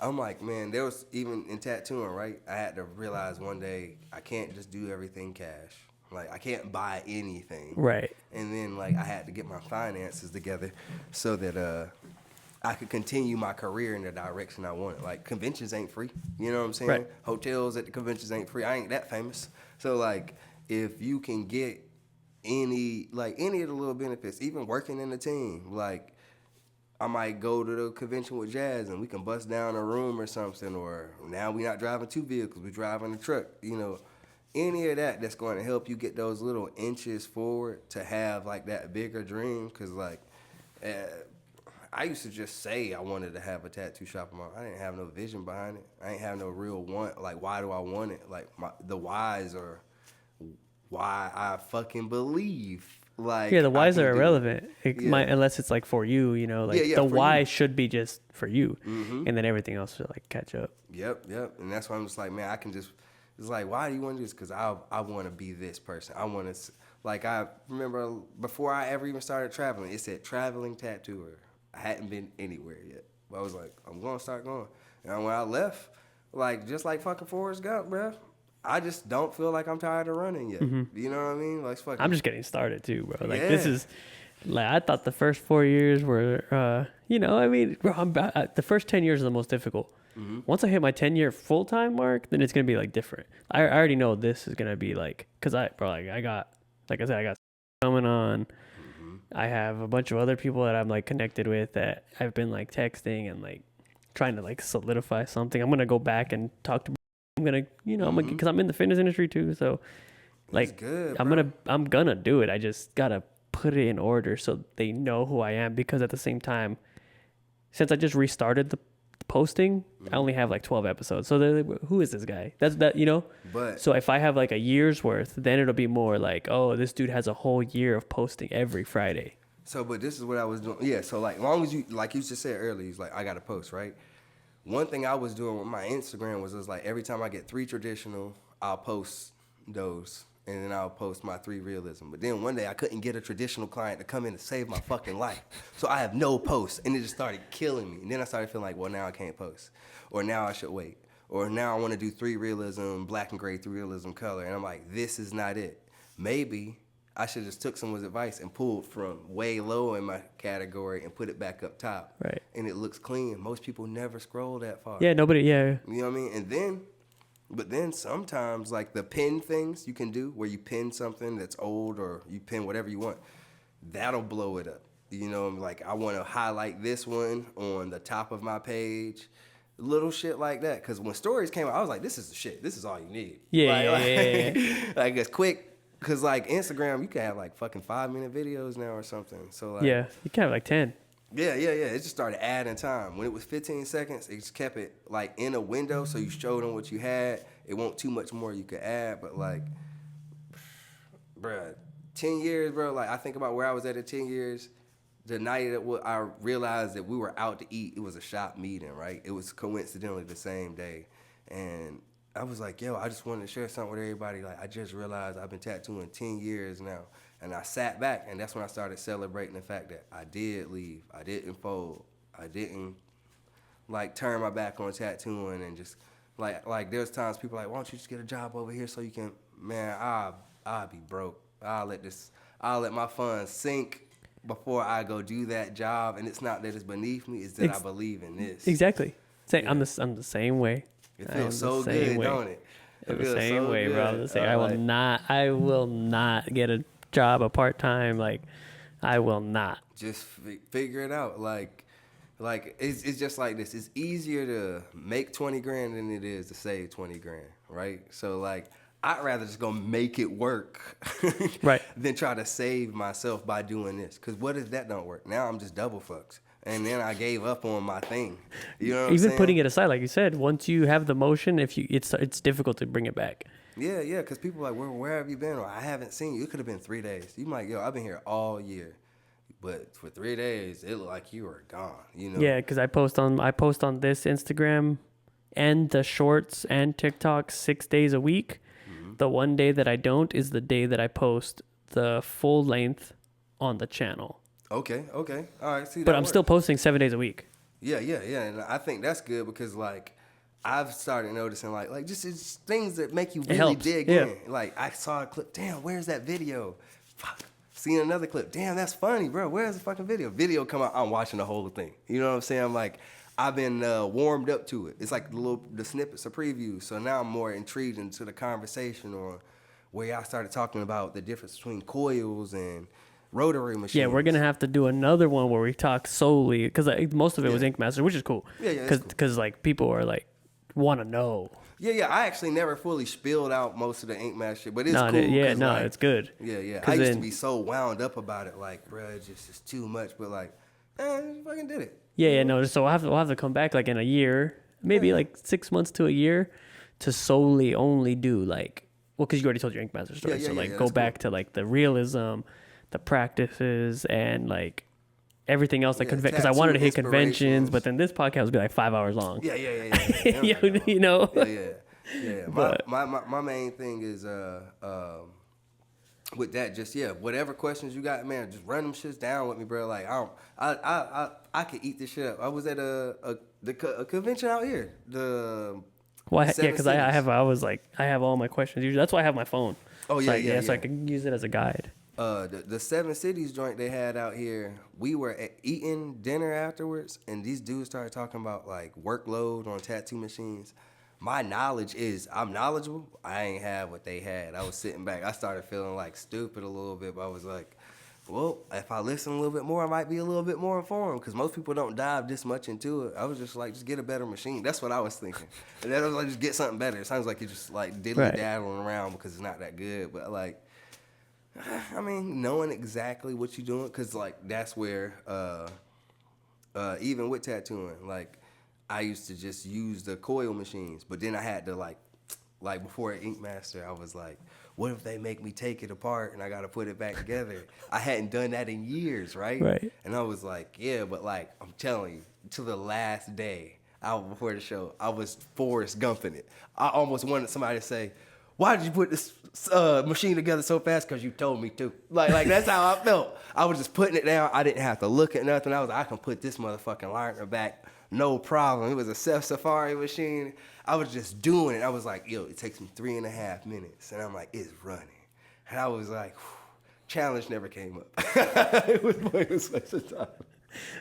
I'm like, man, there was even in tattooing, right? I had to realize one day I can't just do everything cash. Like I can't buy anything. Right. And then like I had to get my finances together so that I could continue my career in the direction I wanted. Like conventions ain't free. You know what I'm saying? Right. Hotels at the conventions ain't free. I ain't that famous. So like if you can get any of the little benefits, even working in the team, like I might go to the convention with Jazz and we can bust down a room or something, or now we're not driving 2 vehicles, we're driving a truck, you know. Any of that's going to help you get those little inches forward to have like that bigger dream. Because like I used to just say I wanted to have a tattoo shop of my own. I didn't have no vision behind it. I ain't have no real want. Like, why do I want it? Like the whys are why I fucking believe. Like, yeah, the whys are irrelevant. It Yeah. might, unless it's like for you, you know, like Yeah, the for why you. should be just for you, and then everything else will like catch up. Yep. And that's why I'm just like, man, I can just. It's like, why do you want to do this? Because I want to be this person. I want to, like, I remember before I ever even started traveling, it said traveling tattooer. I hadn't been anywhere yet. But I was like, I'm going to start going. And when I left, like, just like fucking Forrest Gump, bro, I just don't feel like I'm tired of running yet. You know what I mean? Like, fucking. I'm just getting started too, bro. Like Yeah. this is, like I thought the first 4 years were, you know, I mean, bro, the first 10 years are the most difficult. Once I hit my 10-year full-time mark, then it's going to be like different. I already know this is going to be like, cause I got coming on. I have a bunch of other people that I'm like connected with that I've been like texting and like trying to like solidify something. I'm going to go back and talk to, I'm going to, you know, cause I'm in the fitness industry too. So like, That's good, I'm going to do it. I just got to put it in order so they know who I am, because at the same time, since I just restarted the posting, I only have like 12 episodes. So they're like, who is this guy? That's that, you know? But So if I have like a year's worth, then it'll be more like, oh, this dude has a whole year of posting every Friday. but this is what I was doing. Yeah, so like, long as you, like you just said earlier, he's like, I got to post, right? One thing I was doing with my Instagram was like, every time I get 3 traditional, I'll post those. And then I'll post my 3 realism. But then one day I couldn't get a traditional client to come in and save my fucking life. So I have no posts. And it just started killing me. And then I started feeling like, well, now I can't post. Or now I should wait. Or now I want to do 3 realism, black and gray, 3 realism color. And I'm like, this is not it. Maybe I should just took someone's advice and pulled from way low in my category and put it back up top. Right. And it looks clean. Most people never scroll that far. Yeah, nobody, yeah. You know what I mean? And then, but then sometimes, like the pin things you can do where you pin something that's old or you pin whatever you want, that'll blow it up. You know, like I want to highlight this one on the top of my page, little shit like that. Because when stories came out, I was like, this is the shit. This is all you need. Yeah. Like it's quick. Because like Instagram, you can have like fucking 5-minute videos now or something. So like, Yeah, you can have like 10. Yeah. It just started adding time. When it was 15 seconds, it just kept it like in a window, so you showed them what you had. It won't too much more you could add, but like, bruh, 10 years, bro. Like I think about where I was at 10 years. The night that I realized that we were out to eat, it was a shop meeting, right? It was coincidentally the same day, and I was like, yo, I just wanted to share something with everybody. Like I just realized I've been tattooing 10 years now. And I sat back, and that's when I started celebrating the fact that I did leave. I didn't fold. I didn't, like, turn my back on tattooing and just, like there's times people are like, why don't you just get a job over here so you can, man, I'll be broke. I'll let my funds sink before I go do that job. And it's not that it's beneath me, it's that I believe in this. Exactly. I'm the same way. It feels so good, don't it? I'm the same way, bro. I'm the same. I will not get a job, a part-time, like I will not. Just figure it out. Like it's just like this. It's easier to make 20 grand than it is to save 20 grand, right? So like I'd rather just go make it work right, than try to save myself by doing this. Because what if that don't work? Now I'm just double fucked. And then I gave up on my thing. You know what I'm saying? Even putting it aside, like you said, once you have the motion, it's difficult to bring it back. Yeah, because people are like, where have you been? Or I haven't seen you. It could have been 3 days. You might, yo, I've been here all year. but for 3 days, it looked like you were gone. You know? Yeah, because I post on this Instagram and the shorts and TikTok 6 days a week. The one day that I don't is the day that I post the full length on the channel. Okay. All right. See, but I'm still posting 7 days a week. Yeah. And I think that's good because like I've started noticing like just it's things that make you really dig in. Like I saw a clip. Damn, where's that video? Fuck. Seeing another clip. Damn, that's funny, bro. Where's the fucking video? Video come out. I'm watching the whole thing. You know what I'm saying? I'm like, I've been warmed up to it. It's like the snippets of previews. So now I'm more intrigued into the conversation or where y'all started talking about the difference between coils and rotary machines. Yeah, we're going to have to do another one where we talk solely, because most of it was Ink Master, which is cool. Yeah, because like people are like, want to know. Yeah, I actually never fully spilled out most of the Ink Master shit, but it's cool. It's good. Yeah. I used to be so wound up about it, like, bro, it's just too much, but like, fucking did it. No. So we'll have to come back like in a year, maybe like 6 months to a year, to solely only do like, well, because you already told your Ink Master story, go back to like the realism, the practices, and like everything else that because I wanted to hit conventions, but then this podcast would be like 5 hours long. Yeah. You know. Yeah. My main thing is with that, just whatever questions you got, man, just run them shits down with me, bro. Like I could eat this shit up. I was at a convention out here. Because I have all my questions usually. That's why I have my phone. Oh yeah, so I can use it as a guide. The 7 Cities joint they had out here, we were eating dinner afterwards, and these dudes started talking about like workload on tattoo machines. My knowledge is I'm knowledgeable. I ain't have what they had. I was sitting back. I started feeling like stupid a little bit, but I was like, well, if I listen a little bit more, I might be a little bit more informed because most people don't dive this much into it. I was just like, just get a better machine. That's what I was thinking. And then I was like, just get something better. It sounds like you're just like diddly-daddling around because it's not that good. But like, I mean, knowing exactly what you're doing, because like that's where, even with tattooing, like I used to just use the coil machines, but then I had to like before Ink Master, I was like, what if they make me take it apart and I got to put it back together? I hadn't done that in years, right? And I was like, yeah, but like I'm telling you, to the last day out before the show, I was Forrest Gumping it. I almost wanted somebody to say, why did you put this machine together so fast? Because you told me to. Like that's how I felt. I was just putting it down. I didn't have to look at nothing. I was like, I can put this motherfucking liner back, no problem. It was a Self Safari machine. I was just doing it. I was like, yo, it takes me 3.5 minutes. And I'm like, it's running. And I was like, challenge never came up. It was pointless waste of time.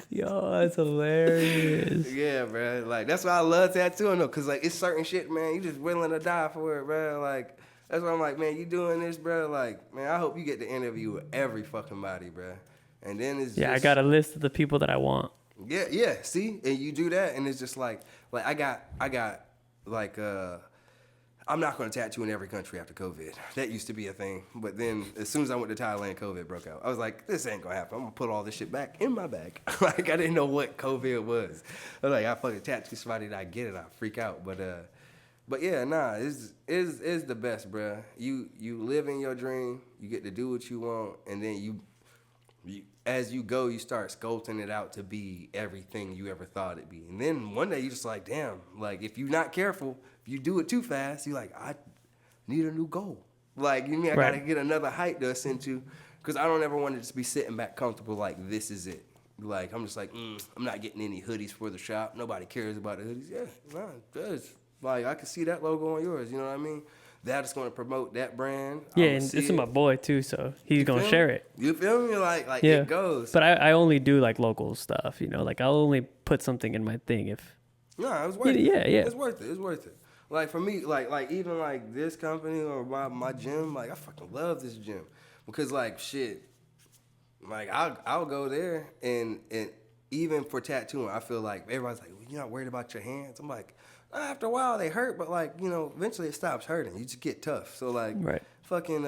Yo, that's hilarious. Yeah, bro. Like, that's why I love tattooing, though, because, like, it's certain shit, man, you just willing to die for it, bro. Like, that's why I'm like, man, you doing this, bro? Like, man, I hope you get to interview with every fucking body, bro. And then it's I got a list of the people that I want. Yeah, see? And you do that, and it's just like I got, like, I'm not going to tattoo in every country after COVID. That used to be a thing. But then as soon as I went to Thailand, COVID broke out. I was like, this ain't going to happen. I'm going to put all this shit back in my bag. Like, I didn't know what COVID was. I was like, I fucking tattoo somebody that I get it, I freak out. But yeah, nah, it's the best, bruh. You live in your dream. You get to do what you want. And then you as you go, you start sculpting it out to be everything you ever thought it'd be. And then one day you're just like, damn, like if you're not careful, if you do it too fast, you're like, I need a new goal. Like, you mean I gotta get another height to ascend to? Because I don't ever want to just be sitting back comfortable like this is it. Like, I'm just like, I'm not getting any hoodies for the shop. Nobody cares about the hoodies. Yeah, nah, it does. Like, I can see that logo on yours, you know what I mean? That is going to promote that brand. Yeah, and this is my boy, too, so he's going to share it. You feel me? Like it goes. But I only do, like, local stuff, you know? Like, I'll only put something in my thing if... Nah, it's worth it. Yeah. It's worth it. Like, for me, like even, like, this company or my gym, like, I fucking love this gym. Because, like, shit, like, I'll go there, and even for tattooing, I feel like everybody's like, well, you're not worried about your hands? I'm like... After a while, they hurt, but, like, you know, eventually it stops hurting. You just get tough. So, like, fucking,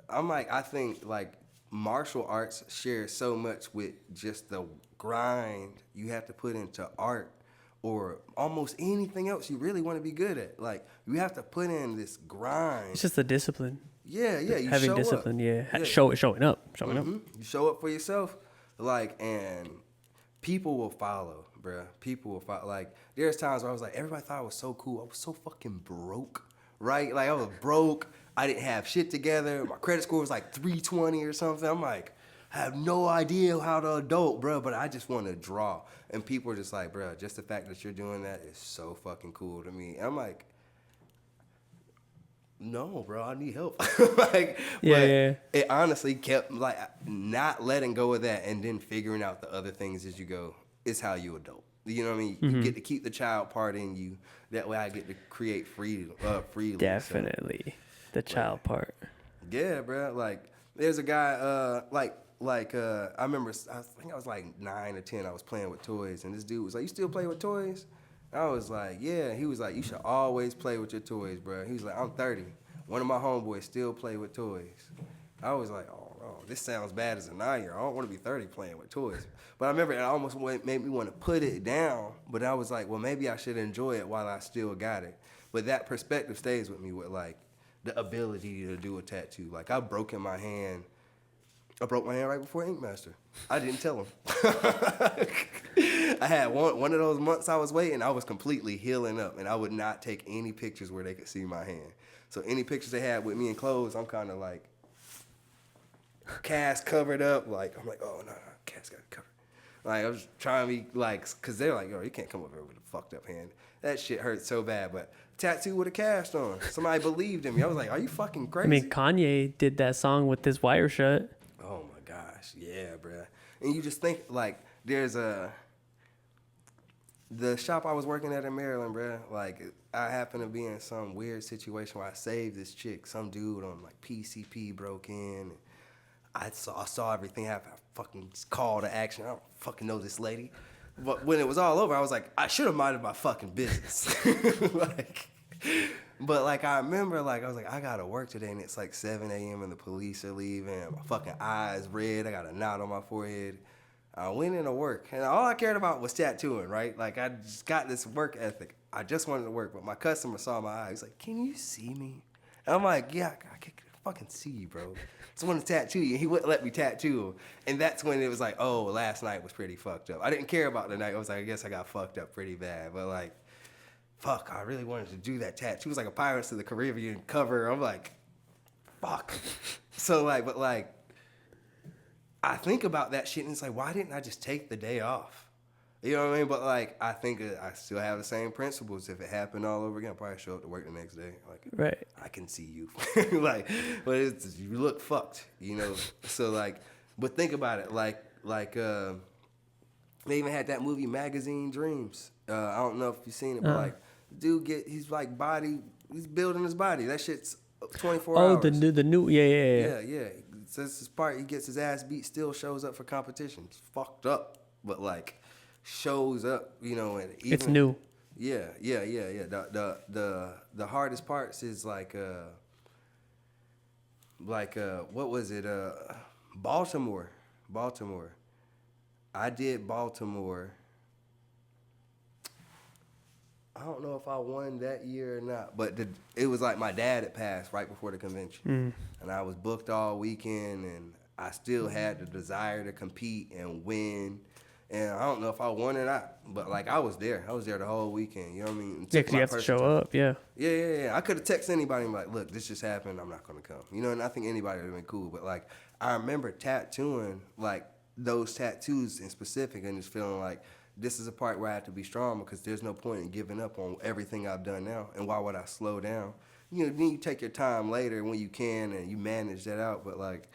I'm like, I think, like, martial arts share so much with just the grind you have to put into art or almost anything else you really want to be good at. Like, you have to put in this grind. It's just the discipline. Yeah. You having show discipline, up. Showing up. You show up for yourself. Like, and people will follow, bruh. People will follow. Like, there's times where I was like, everybody thought I was so cool. I was so fucking broke, right? Like, I was broke. I didn't have shit together. My credit score was like 320 or something. I'm like, I have no idea how to adult, bro, but I just want to draw. And people are just like, bro, just the fact that you're doing that is so fucking cool to me. And I'm like, no, bro, I need help. Like, yeah. It honestly kept, like, not letting go of that and then figuring out the other things as you go is how you adult. You know what I mean? You get to keep the child part in you. That way I get to create freely. Definitely. So. The child part. Yeah, bro. Like, there's a guy, I remember, I think I was like 9 or 10. I was playing with toys, and this dude was like, "You still play with toys?" I was like, "Yeah." He was like, "You should always play with your toys, bro." He was like, "I'm 30. One of my homeboys still play with toys." I was like, "Oh, this sounds bad as a 9-year-old. I don't want to be 30 playing with toys." But I remember it almost made me want to put it down. But I was like, well, maybe I should enjoy it while I still got it. But that perspective stays with me with, like, the ability to do a tattoo. Like, I broke my hand right before Ink Master. I didn't tell him. I had one of those months I was waiting. I was completely healing up, and I would not take any pictures where they could see my hand. So any pictures they had with me in clothes, I'm kind of like cast covered up. Like, I'm like, oh, no, cast got covered. Like, I was trying to be like, because they're like, yo, you can't come over here with a fucked up hand. That shit hurt so bad. But tattoo with a cast on. Somebody believed in me. I was like, are you fucking crazy? I mean, Kanye did that song with this wire shut. Oh my gosh, yeah, bruh. And you just think, like, there's the shop I was working at in Maryland, bruh. Like, I happened to be in some weird situation where I saved this chick. Some dude on, like, PCP broke in. I saw everything happen. I fucking called to action. I don't fucking know this lady. But when it was all over, I was like, I should have minded my fucking business. But, like, I remember, like, I was like, I got to work today, and it's, like, 7 a.m., and the police are leaving. My fucking eyes red. I got a knot on my forehead. I went into work, and all I cared about was tattooing, right? Like, I just got this work ethic. I just wanted to work, but my customer saw my eyes. He's like, can you see me? And I'm like, yeah, I can fucking see you, bro. I just want to tattoo you. He wouldn't let me tattoo him. And that's when it was like, oh, last night was pretty fucked up. I didn't care about the night. I was like, I guess I got fucked up pretty bad. But, like, fuck, I really wanted to do that tattoo. It was like a Pirates of the Caribbean cover. I'm like, fuck. So, like, but, like, I think about that shit, and it's like, why didn't I just take the day off? You know what I mean? But, like, I think I still have the same principles. If it happened all over again, I'd probably show up to work the next day. Like, right. I can see you. Like, but you look fucked, you know? So, like, but think about it. Like, they even had that movie, Magazine Dreams. I don't know if you've seen it, but, like, dude he's building his body. That shit's 24 hours. Oh, the new, yeah. Yeah. Says this part, he gets his ass beat, still shows up for competition. It's fucked up, but, like, shows up, you know, and even, it's new. Yeah. The hardest parts is like what was it? Baltimore. I did Baltimore. I don't know if I won that year or not, but it was like my dad had passed right before the convention, and I was booked all weekend, and I still had the desire to compete and win. And I don't know if I won or not, but, like, I was there. I was there the whole weekend. You know what I mean? Yeah, because you have to show up, yeah. Yeah. I could have texted anybody and be like, look, this just happened. I'm not going to come. You know, and I think anybody would have been cool. But, like, I remember tattooing, like, those tattoos in specific and just feeling like this is a part where I have to be strong because there's no point in giving up on everything I've done now. And why would I slow down? You know, then you take your time later when you can and you manage that out. But, like,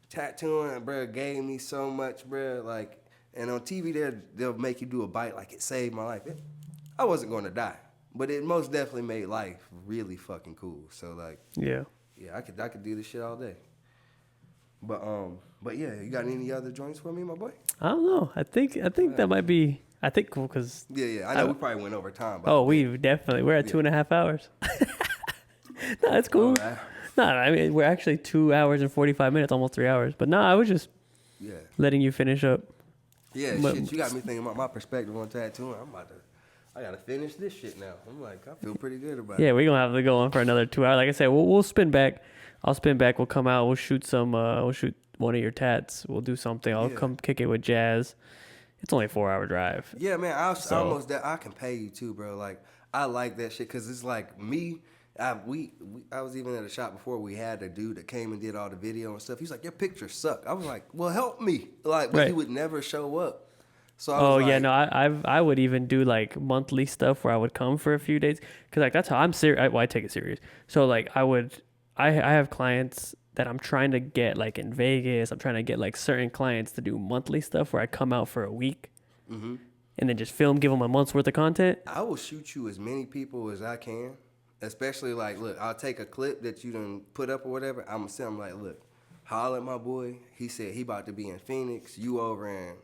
tattooing, bro, gave me so much, bro. Like, and on TV, they'll make you do a bite like it saved my life. I wasn't going to die, but it most definitely made life really fucking cool. So, like, yeah, I could do this shit all day. But yeah, you got any other joints for me, my boy? I don't know. I think that might be cool because yeah. I know we probably went over time. We're at 2.5 hours. No, that's cool. Oh, no, I mean we're actually 2 hours and 45 minutes, almost 3 hours. But no, I was just letting you finish up. Yeah, shit, you got me thinking about my perspective on tattooing. I gotta finish this shit now. I'm like, I feel pretty good about it. Yeah, we're gonna have to go on for another 2 hours. Like I said, we'll spin back. I'll spin back. We'll come out. We'll shoot some. We'll one of your tats. We'll do something. I'll Yeah. come kick it with Jazz. It's only a 4-hour drive. Yeah, man, I can pay you too, bro. Like, I like that shit because it's like me. I was even at a shop before. We had a dude that came and did all the video and stuff. He's like, your pictures suck. I was like, well, help me. Like, but he would never show up. So I was like, no, I would even do like monthly stuff where I would come for a few days because like that's how I'm serious. I take it serious. So like I have clients that I'm trying to get like in Vegas. I'm trying to get like certain clients to do monthly stuff where I come out for a week and then just film, give them a month's worth of content. I will shoot you as many people as I can. Especially like, look, I'll take a clip that you done put up or whatever. I'm gonna send him like, look, holler at my boy. He said he about to be in Phoenix. You over in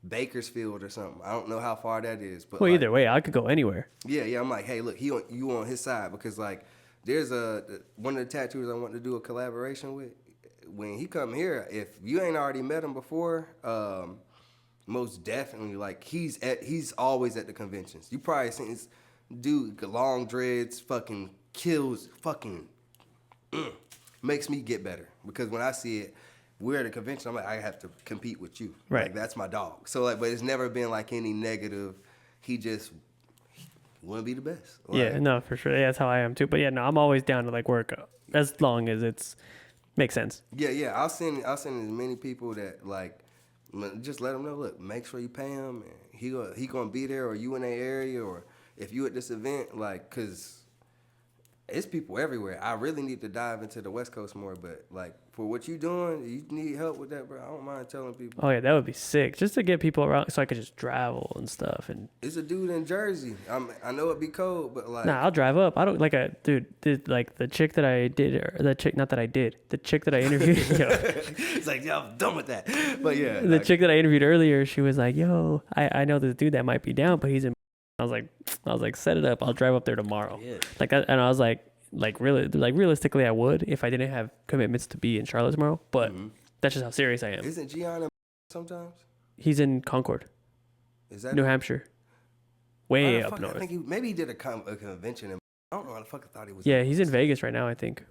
Bakersfield or something. I don't know how far that is, but Well, like, either way, I could go anywhere. yeah. I'm like, hey, look, you on his side because like, there's one of the tattooers I want to do a collaboration with. When he come here, if you ain't already met him before, most definitely like he's always at the conventions. You probably seen his dude long dreads, fucking kills, fucking makes me get better because when I see it. We're at a convention. I'm like, I have to compete with you. Right. Like, that's my dog. So, like, but it's never been, like, any negative. He just want to be the best. Like, Yeah, no, for sure. Yeah, that's how I am, too. But, yeah, no, I'm always down to, like, work as long as it's makes sense. Yeah. I'll send as many people that, like, just let them know, look, make sure you pay him. And he going to be there or you in that area or if you at this event, like, because it's people everywhere. I really need to dive into the West Coast more, but like for what you doing, you need help with that, bro. I don't mind telling people. Oh yeah, that would be sick. Just to get people around, so I could just travel and stuff. And it's a dude in Jersey. I know it'd be cold, but like, nah, I'll drive up. I don't like a dude. Like the chick that I did, or the chick, not that I did, the chick that I interviewed. It's like, yo, I'm done with that. But yeah, the chick that I interviewed earlier, she was like, yo, I know this dude that might be down, but he's in. I was like, set it up. I'll drive up there tomorrow. Yeah. Like that, and I was like realistically, I would if I didn't have commitments to be in Charlotte tomorrow. But that's just how serious I am. Isn't Gian in sometimes? He's in Concord. Is that New Hampshire? Way up north. I think maybe he did a convention. I don't know why the fuck I thought he was. Yeah, he's in Vegas right now, I think.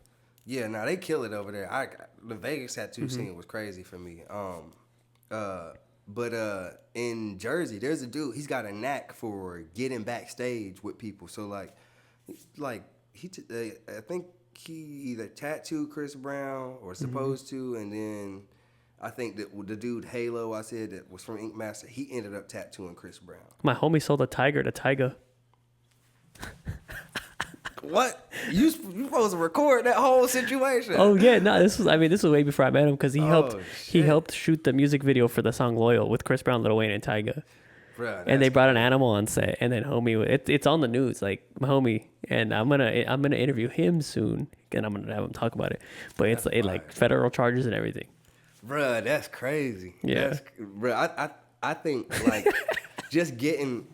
Yeah, nah, they kill it over there. The Vegas tattoo scene was crazy for me. But in Jersey, there's a dude. He's got a knack for getting backstage with people. So like I think he either tattooed Chris Brown or supposed to, and then I think that the dude Halo I said that was from Ink Master, he ended up tattooing Chris Brown. My homie sold a tiger to Tyga. What? You supposed to record that whole situation? Oh yeah, no, this was way before I met him because he helped shoot the music video for the song "Loyal" with Chris Brown, Lil Wayne, and Tyga. Bruh, and they brought an animal on set, and then homie, it's on the news, like my homie, and I'm gonna interview him soon, and I'm gonna have him talk about it. But it's like federal charges and everything. Bruh, that's crazy. Yeah, I think like just getting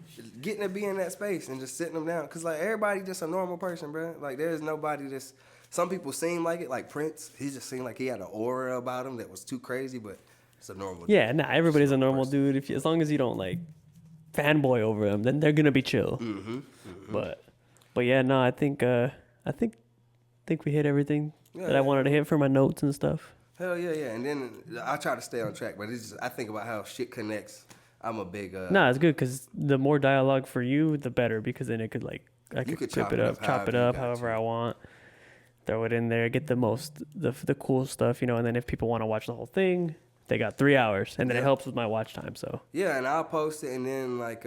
to be in that space and just sitting them down, cause like everybody just a normal person, bruh. Like there's nobody that's. Some people seem like it, like Prince. He just seemed like he had an aura about him that was too crazy, but it's a normal. Yeah, nah, everybody's a normal dude. As long as you don't like fanboy over them, then they're gonna be chill. But yeah, no, I think we hit everything that I wanted to hit for my notes and stuff. Hell yeah. And then I try to stay on track, but it's just, I think about how shit connects. I'm a big nah, it's good because the more dialogue for you, the better, because then it could I could chop it up however I want, throw it in there, get the most the cool stuff, and then if people want to watch the whole thing, they got 3 hours, and then it helps with my watch time. So yeah, and I'll post it, and then like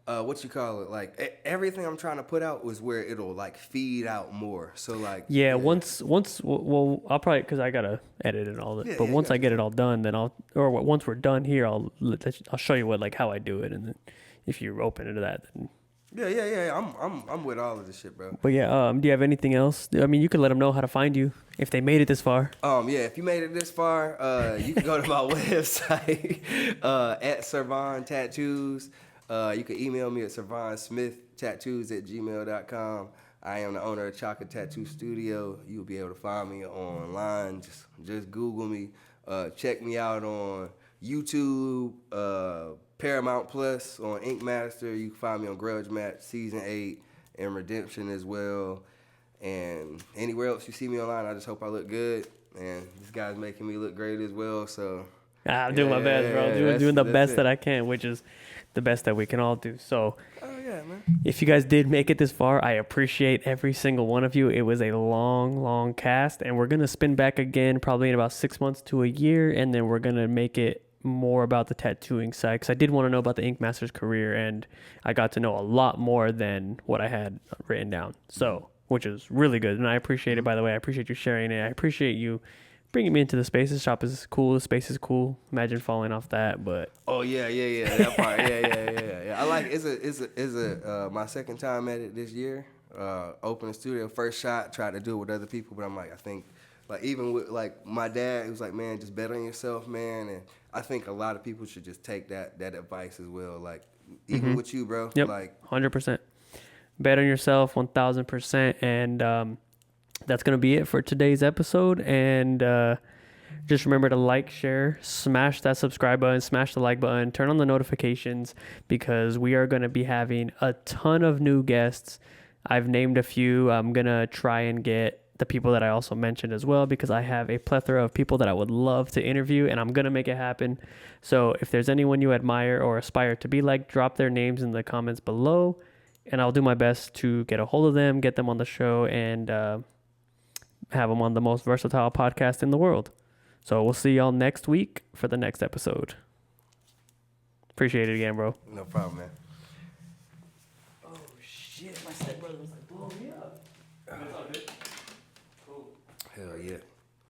what you call it, like everything I'm trying to put out was where it'll like feed out more. So like once I'll probably, because I gotta edit and all that, but once I get it all done, then once we're done here, I'll show you how I do it, and then if you're open to that, then yeah. I'm with all of this shit, bro. But yeah, do you have anything else? I mean, you could let them know how to find you if they made it this far. If you made it this far, you can go to my website at Servone Tattoos. You can email me at Servone Smith Tattoos at gmail.com. I am the owner of Chaka Tattoo Studio. You'll be able to find me online. Just Google me. Check me out on YouTube, Paramount Plus, on Ink Master. You can find me on Grudge Match Season 8 and Redemption as well. And anywhere else you see me online, I just hope I look good. And this guy's making me look great as well. So I'm doing my best, bro. Doing the best that I can, which is the best that we can all do. So, oh yeah, man. if you guys did make it this far, I appreciate every single one of you. It was a long cast, and we're gonna spin back again probably in about 6 months to a year, and then we're gonna make it more about the tattooing side, because I did want to know about the Ink Master's career, and I got to know a lot more than what I had written down. So, which is really good, and I appreciate it. By the way, I appreciate you sharing it. I appreciate you bringing me into the space. The shop is cool. The space is cool. Imagine falling off that, but oh yeah, that part, yeah. I like it's my second time at it this year. Open the studio, first shot, tried to do it with other people, but I'm like, I think, like even with like my dad, he was like, man, just bet on yourself, man. And I think a lot of people should just take that advice as well. Like even with you, bro. Yep, like 100%. Bet on yourself, 1,000%, and that's going to be it for today's episode. And just remember to like, share, smash that subscribe button, smash the like button, turn on the notifications, because we are going to be having a ton of new guests. I've named a few. I'm going to try and get the people that I also mentioned as well, because I have a plethora of people that I would love to interview, and I'm going to make it happen. So if there's anyone you admire or aspire to be like, drop their names in the comments below, and I'll do my best to get a hold of them, get them on the show, and have them on the most versatile podcast in the world. So we'll see y'all next week for the next episode. Appreciate it again, bro. no problem, man. Oh shit, my stepbrother was like, blow me up. That's all good. Cool. Hell yeah.